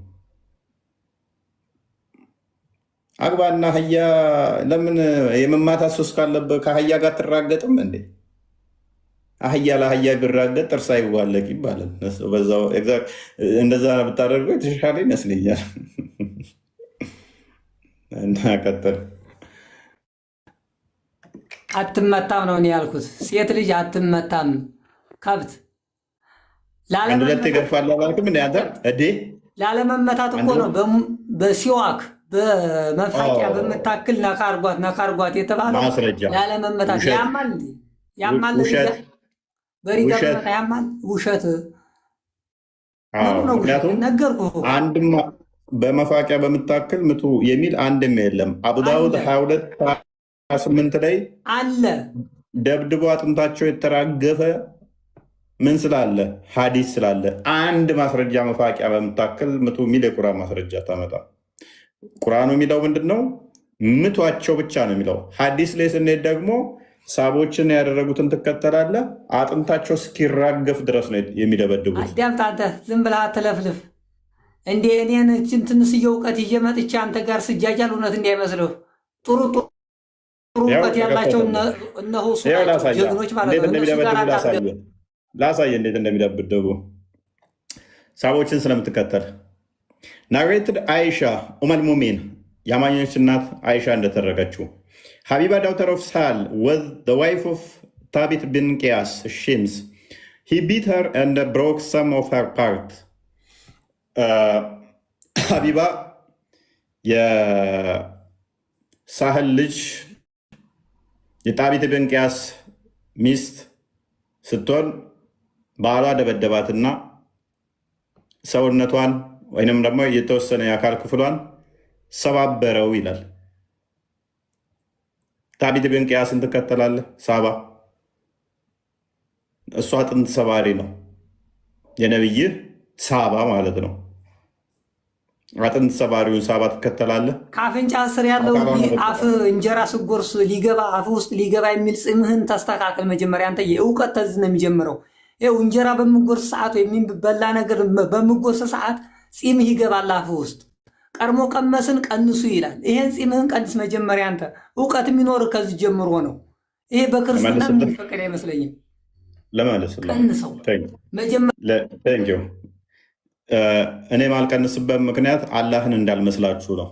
አግባና አህያ ለምን የመማታት ሱስ ካለበት ከአህያ ጋር ትራገጥም እንዴ? አህያ ለአህያ ቢራገጥ ጥርስ አይዋለቅ ይባላል። በዛው እንደዛ ብታደርገው የተሻለ ይመስለኛል። እና ቀጥል። አትመታም ነው እኔ ያልኩት። ሴት ልጅ አትመታም። ከብት አንድ ሁለት ይገርፋል አላልክም እንዴ አንተ? እዴ ላለመመታት እኮ ነው በሲዋክ በመፋቂያ በምታክል ነካርጓት የተባለው ላለመመታት። ያማል ያማል በሪጋ መታ ያማል። ውሸት ምክንያቱም አንድም በመፋቂያ በምታክል ምቱ የሚል አንድም የለም። አቡዳውድ 22:28 ላይ አለ ደብድቦ አጥንታቸው የተራገፈ ምን ስላለ ሀዲስ ስላለ አንድ ማስረጃ መፋቂያ በምታክል ምቱ የሚል የቁርአን ማስረጃ ታመጣ። ቁርአኑ የሚለው ምንድን ነው? ምቷቸው ብቻ ነው የሚለው። ሀዲስ ላይ ስንሄድ ደግሞ ሳቦችን ያደረጉትን ትከተላለህ፣ አጥንታቸው እስኪራገፍ ድረስ ነው የሚደበድቡት። አዳምጥ አንተ ዝም ብለህ አትለፍልፍ እንዴ! እኔን እችን ትንሽዬ እውቀት ይዤ መጥቼ አንተ ጋር ስጃጃል እውነት እንዳይመስልህ። ጥሩ እውቀት ያላቸው እነሆ ጀግኖች ማለት ነው። ላሳየ እንዴት እንደሚደብደቡ ሳቦችን ስለምትከተል። ናሬትድ አይሻ ኡመል ሙሚን የአማኞች እናት አይሻ እንደተረከችው ሀቢባ ዳውተር ኦፍ ሳል ወዝ ዘ ዋይፍ ኦፍ ታቢት ብን ቂያስ ሺምስ ሂ ቢት ሄር ኤንድ ብሮክ ሰም ኦፍ ሄር ፓርት። ሀቢባ የሳህል ልጅ የጣቢት ብን ቂያስ ሚስት ስትሆን ባሏ ደበደባትና ሰውነቷን ወይንም ደግሞ የተወሰነ የአካል ክፍሏን ሰባበረው ይላል። ታቢት ብን ቂያስን ትከተላለህ? ሳባ እሷ አጥንት ሰባሪ ነው። የነብይህ ሳባ ማለት ነው። አጥንት ሰባሪውን ሳባ ትከተላለህ? ከአፍንጫ ስር ያለው አፍ እንጀራ ስጎርስ ሊገባ አፍ ውስጥ ሊገባ የሚል ጽምህን ተስተካከል። መጀመሪያ አንተ የእውቀት ተዝ ነው የሚጀምረው። ይኸው እንጀራ በምጎርስ ሰዓት ወይም የሚበላ ነገር በምጎርስ ሰዓት ፂምህ ይገባል አፍ ውስጥ። ቀድሞ ቀመስን ቀንሱ ይላል። ይሄን ፂምህን ቀንስ መጀመሪያ። አንተ እውቀት የሚኖር ከዚህ ጀምሮ ነው። ይሄ በክርስትና የሚፈቀድ አይመስለኝም። ለማለት ቀንሰው መጀመሪያ እኔ ማልቀንስበት ምክንያት አላህን እንዳልመስላችሁ ነው።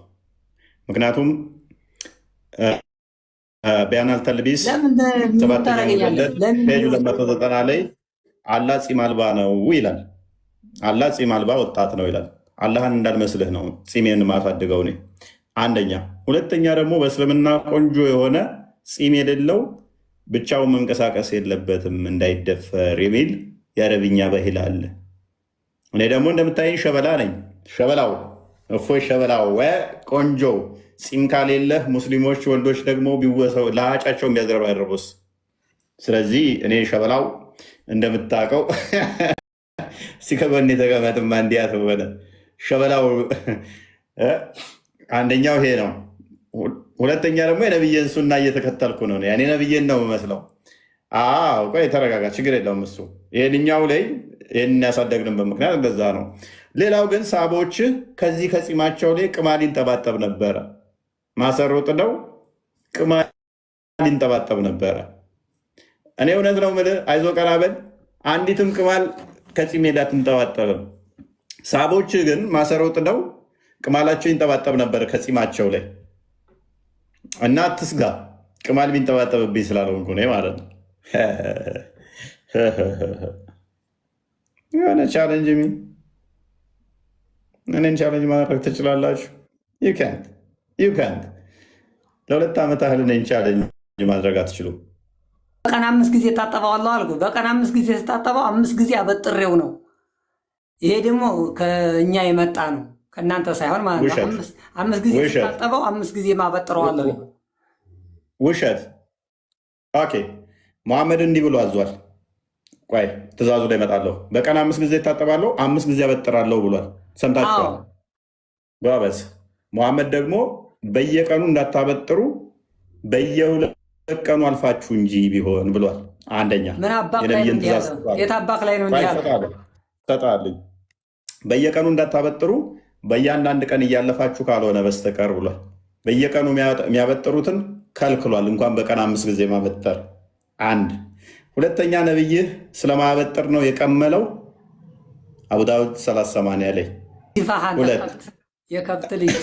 ምክንያቱም ቢያናል ተልቢስ 790 ላይ አላህ ፂም አልባ ነው ይላል። አላህ ፂም አልባ ወጣት ነው ይላል። አላህን እንዳልመስልህ ነው ፂሜን ማሳድገው እኔ። አንደኛ። ሁለተኛ ደግሞ በእስልምና ቆንጆ የሆነ ፂም የሌለው ብቻውን መንቀሳቀስ የለበትም እንዳይደፈር የሚል የአረብኛ ባህል አለ። እኔ ደግሞ እንደምታየኝ ሸበላ ነኝ። ሸበላው እፎይ ሸበላው ቆንጆ ፂም ካሌለህ ሙስሊሞች ወንዶች ደግሞ ቢወሰው ለአጫቸው የሚያዝረበርቡስ። ስለዚህ እኔ ሸበላው እንደምታውቀው ሲከበን የተቀመጥማ እንዲያት ሆነ ሸበላው። አንደኛው ይሄ ነው። ሁለተኛ ደግሞ የነብዬን ሱና እየተከተልኩ ነው። ያኔ ነብዬን ነው የምመስለው። ቆይ ተረጋጋ፣ ችግር የለውም እሱ። ይሄንኛው ላይ ይህን ያሳደግንበት ምክንያት እንደዛ ነው። ሌላው ግን ሳቦች ከዚህ ከፂማቸው ላይ ቅማል ይንጠባጠብ ነበረ። ማሰሮ ጥደው ቅማል ይንጠባጠብ ነበረ። እኔ እውነት ነው የምልህ፣ አይዞህ ቀና በል። አንዲትም ቅማል ከፂሜ ላይ አትንጠባጠብም። ሳቦች ግን ማሰሮ ጥደው ቅማላቸው ይንጠባጠብ ነበር ከፂማቸው ላይ እና አትስጋ፣ ቅማል ቢንጠባጠብብኝ ስላልሆንኩ እኔ ማለት ነው። የሆነ ቻለንጅ እኔን ቻለንጅ ማድረግ ትችላላችሁ? ዩ ካንት። ለ2 ዓመት ያህል እኔን ቻለንጅ ማድረግ አትችሉም። በቀን 5 ጊዜ ታጠበዋለሁ አልኩ። በቀን 5 ጊዜ ስታጠበው 5 ጊዜ አበጥሬው ነው። ይሄ ደግሞ ከእኛ የመጣ ነው ከእናንተ ሳይሆን ማለት ነው። 5 ጊዜ ስታጠበው 5 ጊዜ ማበጥረዋለሁ። ውሸት። ኦኬ መሐመድ እንዲህ ብሎ አዟል። ቆይ ትእዛዙ ላይ እመጣለሁ። በቀን 5 ጊዜ ታጠባለሁ 5 ጊዜ አበጥራለሁ ብሏል። ሰምታችኋል? ጎበዝ። መሐመድ ደግሞ በየቀኑ እንዳታበጥሩ በየሁለት ቀኑ አልፋችሁ እንጂ ቢሆን ብሏል። አንደኛ ምን አባክ ላይ ነው እንዲያዘ የታባክ ላይ ነው እንዲያዘ ተጣልኝ። በየቀኑ እንዳታበጥሩ በእያንዳንድ ቀን እያለፋችሁ ካልሆነ በስተቀር ብሏል። በየቀኑ የሚያበጥሩትን ከልክሏል። እንኳን በቀን 5 ጊዜ ማበጠር። አንድ ሁለተኛ ነብይህ ስለማበጥር ነው የቀመለው አቡ ዳውድ 380 ላይ ሁለት የከብት ልጅ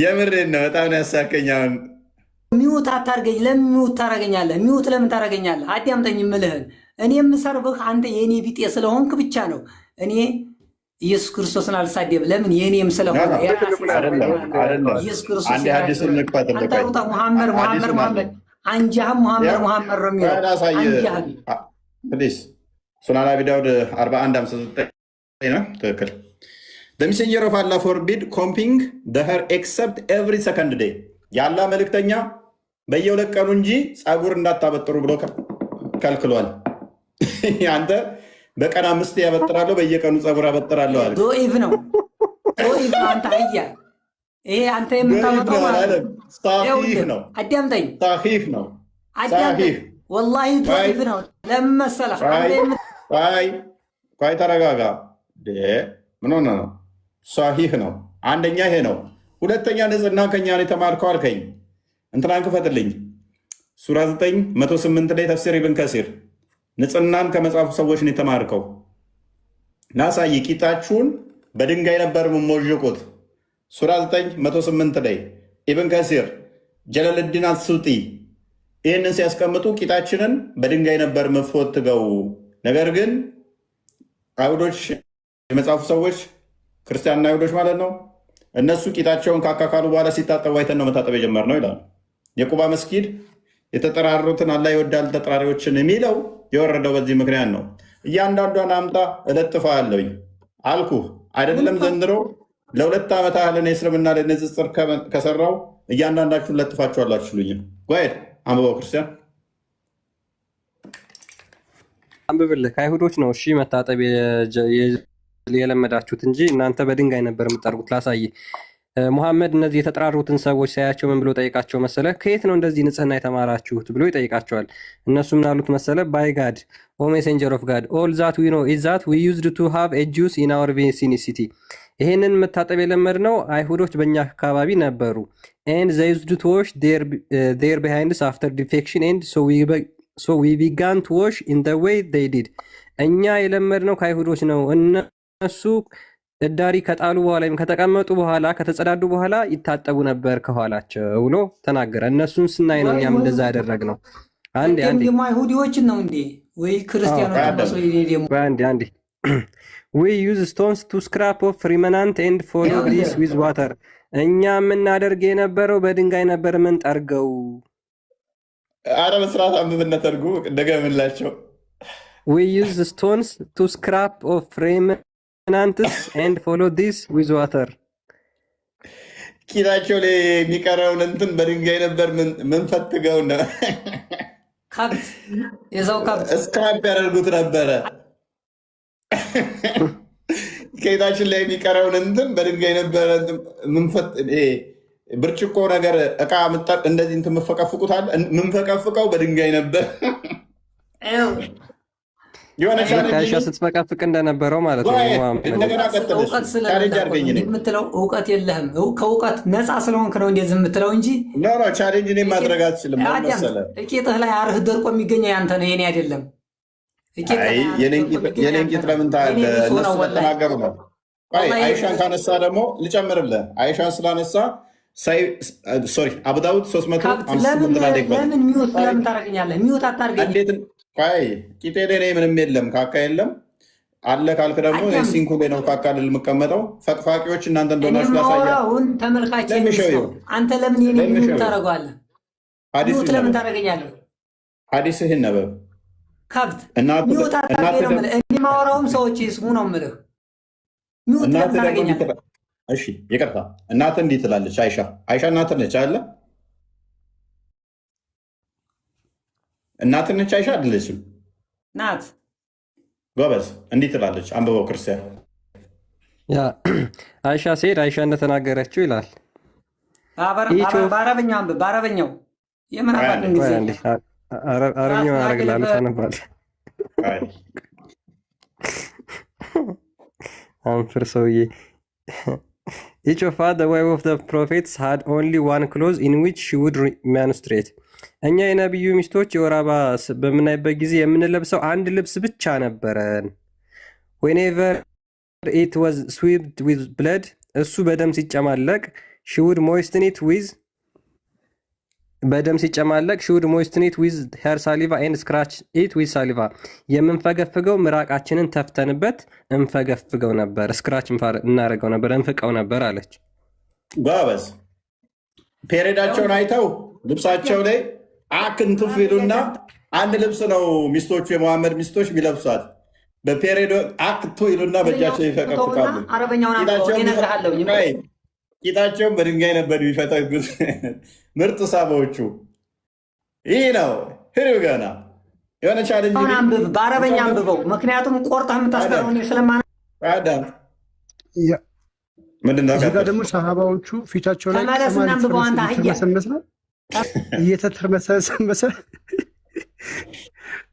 የምሬን ነው። በጣም ያሳከኝ። አሁን ሚውት አታርገኝ። ለምን ሚውት ታረገኛለህ? ሚውት ለምን ታረገኛለህ? አዳምጠኝ የምልህን እኔ የምሰርብህ አንተ የእኔ ቢጤ ስለሆንክ ብቻ ነው። እኔ ኢየሱስ ክርስቶስን አልሳደብ። ለምን የእኔም ስለሆነ ኢየሱስ ክርስቶስ አንተ ሙሐመድ አንጃህም ሙሐመድ ነው የሚለው ሱናን አቢ ዳውድ 41:59 ነው። ትክክል። The messenger of Allah forbid combing the hair except every second day. ያላ መልእክተኛ በየሁለት ቀኑ እንጂ ፀጉር እንዳታበጥሩ ብሎ ከልክሏል። አንተ በቀን 5 ያበጥራለሁ በየቀኑ ፀጉር አበጥራለሁ አለ። ዶኢፍ ነው ዶኢፍ ነው። አንተ አያ ይሄ አንተ የምታመጣው ማለት ሳሂህ ነው። አዳምጠኝ። ሳሂህ ነው። አዳምጠኝ። ወላሂ ዶኢፍ ነው። ለምን መሰለህ? ቆይ ተረጋጋ። ምን ሆነ ነው? ሳሂህ ነው። አንደኛ ይሄ ነው። ሁለተኛ ንጽህና ከኛ ነው የተማርከው አልከኝ። እንትናን ክፈትልኝ። ሱራ 9:108 ላይ ተፍሲር ኢብን ከሲር ንጽህናን ከመጽሐፉ ሰዎች ነው የተማርከው። ናሳይ ቂጣችሁን በድንጋይ ነበር የምሞዥቁት። ሱራ 9:108 ላይ ኢብን ከሲር ጀለልዲን አልሱጢ ይህንን ሲያስቀምጡ ቂጣችንን በድንጋይ ነበር ምፎትገው። ነገር ግን አይሁዶች የመጽሐፉ ሰዎች ክርስቲያንና አይሁዶች ማለት ነው እነሱ ቂጣቸውን ካካካሉ በኋላ ሲታጠቡ አይተን ነው መታጠብ የጀመርነው ይላል። የቁባ መስጊድ የተጠራሩትን አላህ ይወዳል ተጠራሪዎችን የሚለው የወረደው በዚህ ምክንያት ነው። እያንዳንዷን አምጣ እለጥፋለሁኝ አልኩህ አይደለም? ዘንድሮ ለ2 ዓመት ያህልን የእስልምና ላይ ንጽጽር ከሰራው እያንዳንዳችሁን ለጥፋችኋላችሁ ልኝ ጓሄድ አንብበው ክርስቲያን አንብብልህ ከአይሁዶች ነው እሺ መታጠብ የለመዳችሁት እንጂ እናንተ በድንጋይ ነበር የምጠርጉት። ላሳይ ሙሐመድ እነዚህ የተጠራሩትን ሰዎች ሳያቸው ምን ብሎ ጠይቃቸው መሰለ? ከየት ነው እንደዚህ ንጽህና የተማራችሁት ብሎ ይጠይቃቸዋል። እነሱ ምን አሉት መሰለ? ባይ ጋድ ኦ ሜሴንጀር ኦፍ ጋድ ኦል ዛት ዊ ኖ ኢዝ ዛት ዊ ዩዝድ ቱ ሃቭ ኤ ጁስ ኢን አወር ቪሲኒቲ። ይሄንን መታጠብ የለመድነው አይሁዶች በእኛ አካባቢ ነበሩ። ኤንድ ዘይ ዩዝድ ቱ ዋሽ ዴር ቢሃይንድስ አፍተር ዲፌክሽን ኤንድ ሶ ዊ ቢጋን ቱ ዋሽ ኢን ዘ ዌይ ዴይ ዲድ። እኛ የለመድነው ከአይሁዶች ነው። እነሱ እዳሪ ከጣሉ በኋላ ወይም ከተቀመጡ በኋላ ከተጸዳዱ በኋላ ይታጠቡ ነበር ከኋላቸው ብሎ ተናገረ። እነሱን ስናይ ነው እኛም እንደዛ ያደረግነው። አንዴ አይሁዲዎችን ነው እንዴ ወይ ክርስቲያኖች? አንዴ we use stones to scrap off remnant and follow this with water። እኛ የምናደርግ የነበረው በድንጋይ ነበር ምን ጠርገው። አረ መስራት አንብብና ተርጉ እንደገምላቸው። we use stones to scrap off remnant and follow this with water። ኪላቸው ላይ የሚቀረውን እንትን በድንጋይ ነበር ምን ፈትገው ነው ከብት የሰው ከብት እስክራፕ ያደርጉት ነበረ። ከጌታችን ላይ የሚቀረውን እንትን በድንጋይ ነበረ ምንፈት ብርጭቆ ነገር እቃ ምጣጥ እንደዚህ እንትን ምፈቀፍቁታል። ምንፈቀፍቀው በድንጋይ ነበር። የሆነ ሻ ስትፈቀፍቅ እንደነበረው ማለት ነው። እንደገና የምትለው እውቀት የለህም። ከእውቀት ነፃ ስለሆንክ ነው እንደዚህ የምትለው እንጂ ቻሌንጅ እኔ ማድረግ አትችልም። ቄጥህ ላይ አርህ ደርቆ የሚገኘው ያንተ ነው የኔ አይደለም። የኔን ቂጥ ለምን ታያለህ? እነሱ ስለተናገሩ ነው። አይሻን ካነሳ ደግሞ ልጨምርልህ። አይሻን ስላነሳ ሶሪ አቡ ዳውድ 358 ለምን ሚውት ለምን ታደርገኛለህ? ሚውት አታርገኝ። ቂጤ ላይ ምንም የለም ካካ የለም። አለ ካልክ ደግሞ ሲንኩ ላይ ነው ካካልል የምቀመጠው። ፈቅፋቂዎች እናንተ እንደሆናችሁ ማውራውን ተመልካች የሚሰው አንተ ለምን የኔ ምን ታረጋለህ? ሚውት ለምን ታረገኛለህ? ሐዲስህን ነበብ ከብት ሚውት አታረገኝ ነው። እኔ ማውራውም ሰዎች ይስሙ ነው የምልህ። ሚውት ለምን ታረገኛለህ? እሺ ይቅርታ። እናትህ እንዲህ ትላለች። አይሻ እናትህ ነች አለ እናትህ ነች አይሻ አይደለችም? ናት ጎበዝ። እንዲህ ትላለች። አንብበው ክርስቲያን። ያ አይሻ ሲሄድ አይሻ እንደተናገረችው ይላል። በአረበኛው አንብብ። በአረበኛው የምን አባት እንግሊዝ አረብኛው ያደርግላል። ታነባለህ። አንፍር ሰውዬ Each of us, the wife of the prophets, had only one clothes in which she would menstruate. እኛ የነቢዩ ሚስቶች የወር አበባ በምናይበት ጊዜ የምንለብሰው አንድ ልብስ ብቻ ነበረን። whenever it was swept with blood, እሱ በደም ሲጨማለቅ she would moisten it with her saliva and scratch it with saliva. የምንፈገፍገው ምራቃችንን ተፍተንበት እንፈገፍገው ነበር። ስክራች እናደርገው ነበር፣ እንፍቀው ነበር አለች። ጎበዝ። ፔሬዳቸውን አይተው ልብሳቸው ላይ አክንቱፍ ይሉና አንድ ልብስ ነው ሚስቶቹ የመሐመድ ሚስቶች የሚለብሷት። በፔሬዶ አክቱ ይሉና በእጃቸው ይፈቀፍቃሉ። ቂጣቸውን በድንጋይ ነበር የሚፈጠጉት። ምርጥ ሳቦቹ ይህ ነው። ህሪው ገና የሆነ ቻለንጅ በአረበኛ አንብበው፣ ምክንያቱም ቆርጠህ የምታስቀረው ስለማን ምንድነው? እዚህ ጋር ደግሞ ሰሃባዎቹ ፊታቸው ላይ እየተተርመሰመሰ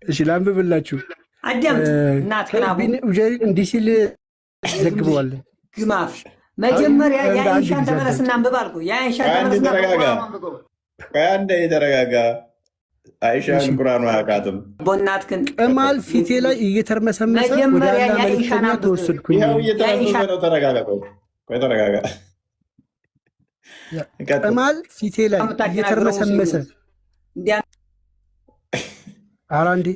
እሺ፣ ላንብብላችሁ። እንዲህ ሲል ዘግበዋል። ግማፍ መጀመሪያ የአይሻን ተመለስና አንብብ አልኩህ። የአይሻን ተመለስና አንዴ የተረጋጋ አይሻን ቁርአኑ አያውቃትም። ቦናትክን ቅማል ፊቴ ላይ እየተርመሰመሰ ወደ አላህ መልክተኛ ተወሰድኩኝ። ተረጋጋ። ቅማል ፊቴ ላይ እየተርመሰመሰ ኧረ እንዴ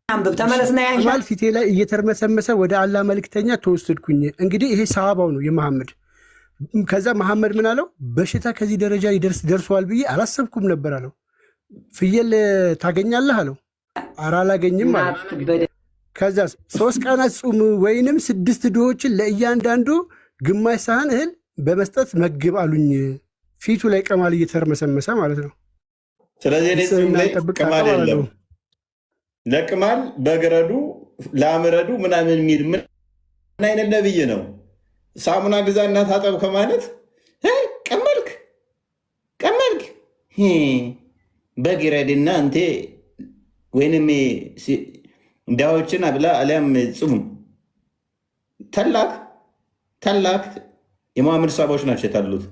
አንብብ ተመለስና ቅማል ፊቴ ላይ እየተርመሰመሰ ወደ አላህ መልክተኛ ተወሰድኩኝ። እንግዲህ ይሄ ሰሃባው ነው የመሐመድ። ከዛ መሐመድ ምን አለው? በሽታ ከዚህ ደረጃ ደርሷል ብዬ አላሰብኩም ነበር አለው። ፍየል ታገኛለህ አለው። ኧረ አላገኝም አለው። ከዛ 3 ቀናት ጹም ወይንም 6 ድሆችን ለእያንዳንዱ ግማሽ ሳህን እህል በመስጠት መግብ አሉኝ። ፊቱ ላይ ቅማል እየተርመሰመሰ ማለት ነው። ስለዚህ ቅማል የለም። ለቅማል በግረዱ ላምረዱ ምናምን የሚል ምን አይነት ነብይ ነው? ሳሙና ግዛና ታጠብ ከማለት ቀመልክ በግረድና እንቴ ወይንም ዳዎችን አብላ አሊያም ጽሙ ተላክ የመሐመድ ሰሃቦች ናቸው የታሉት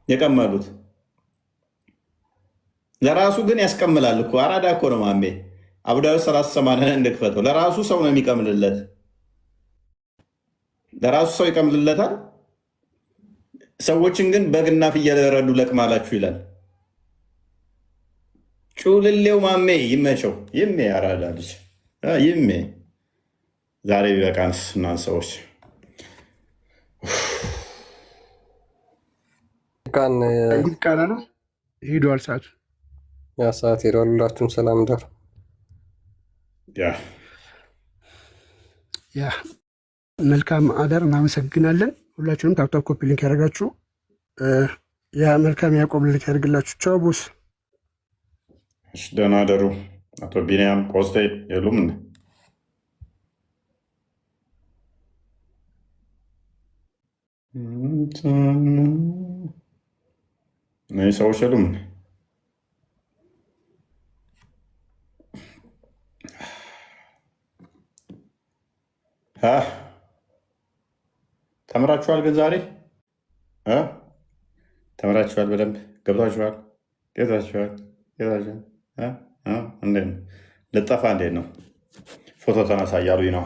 የቀመሉት። ለራሱ ግን ያስቀምላል እኮ አራዳ እኮ ነው ማሜ። አቡ ዳውድ 38 እንደክፈተው ለራሱ ሰው ነው የሚቀምልለት። ለራሱ ሰው ይቀምልለታል። ሰዎችን ግን በግና ፍየል ረዱ ለቅማላችሁ ይላል። ጩልሌው ማሜ ይመቸው። ይሜ ያራዳልች ይሜ ዛሬ ቢበቃንስ እናንተ ሰዎች ቃና ነው ሄዷል። ሰዓቱ ያ ሰዓት ሄዷል። ሁላችሁም ሰላም ደሩ። ያ መልካም አዳር። እናመሰግናለን። ሁላችሁንም ታፕታፕ ኮፒ ሊንክ ያደርጋችሁ። ያ መልካም ያዕቆብ ሊንክ ያደርግላችሁ። ቻው ቦስ። ደህና አደሩ። አቶ ቢኒያም ቆስጤ የሉም እንዴ? እነዚህ ሰዎች የሉም እንዴ? ተምራችኋል? ግን ዛሬ ተምራችኋል? በደንብ ገብታችኋል? እንዴት ነው ልጠፋ? እንዴት ነው ፎቶ ተነሳ እያሉኝ ነው።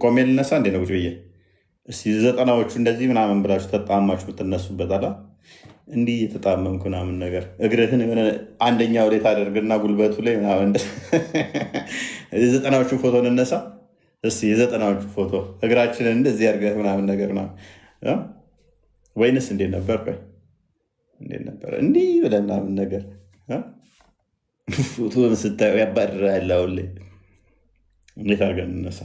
ቆሜ ልነሳ እንዴ ነው? ቁጭ ብዬ እስቲ 90ዎቹ እንደዚህ ምናምን ብላችሁ ተጣማችሁ የምትነሱበት አላ እንዲህ የተጣመምኩ ምናምን ነገር እግርህን አንደኛው ላይ ታደርግና ጉልበቱ ላይ ምናምን 90ዎቹን ፎቶ እንነሳ። እስኪ የዘጠናዎቹ ፎቶ እግራችንን እንደዚህ አድርገህ ምናምን ነገር ወይንስ እንዴት ነበር? ቆይ እንዴት ነበር? እንዲህ ብለህ ምናምን ነገር ፎቶን ስታየው ያባድራል። አሁን ላይ እንዴት አድርገን እንነሳ?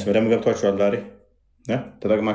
በደንብ ገብቷችኋል ዛሬ ተጠቅማ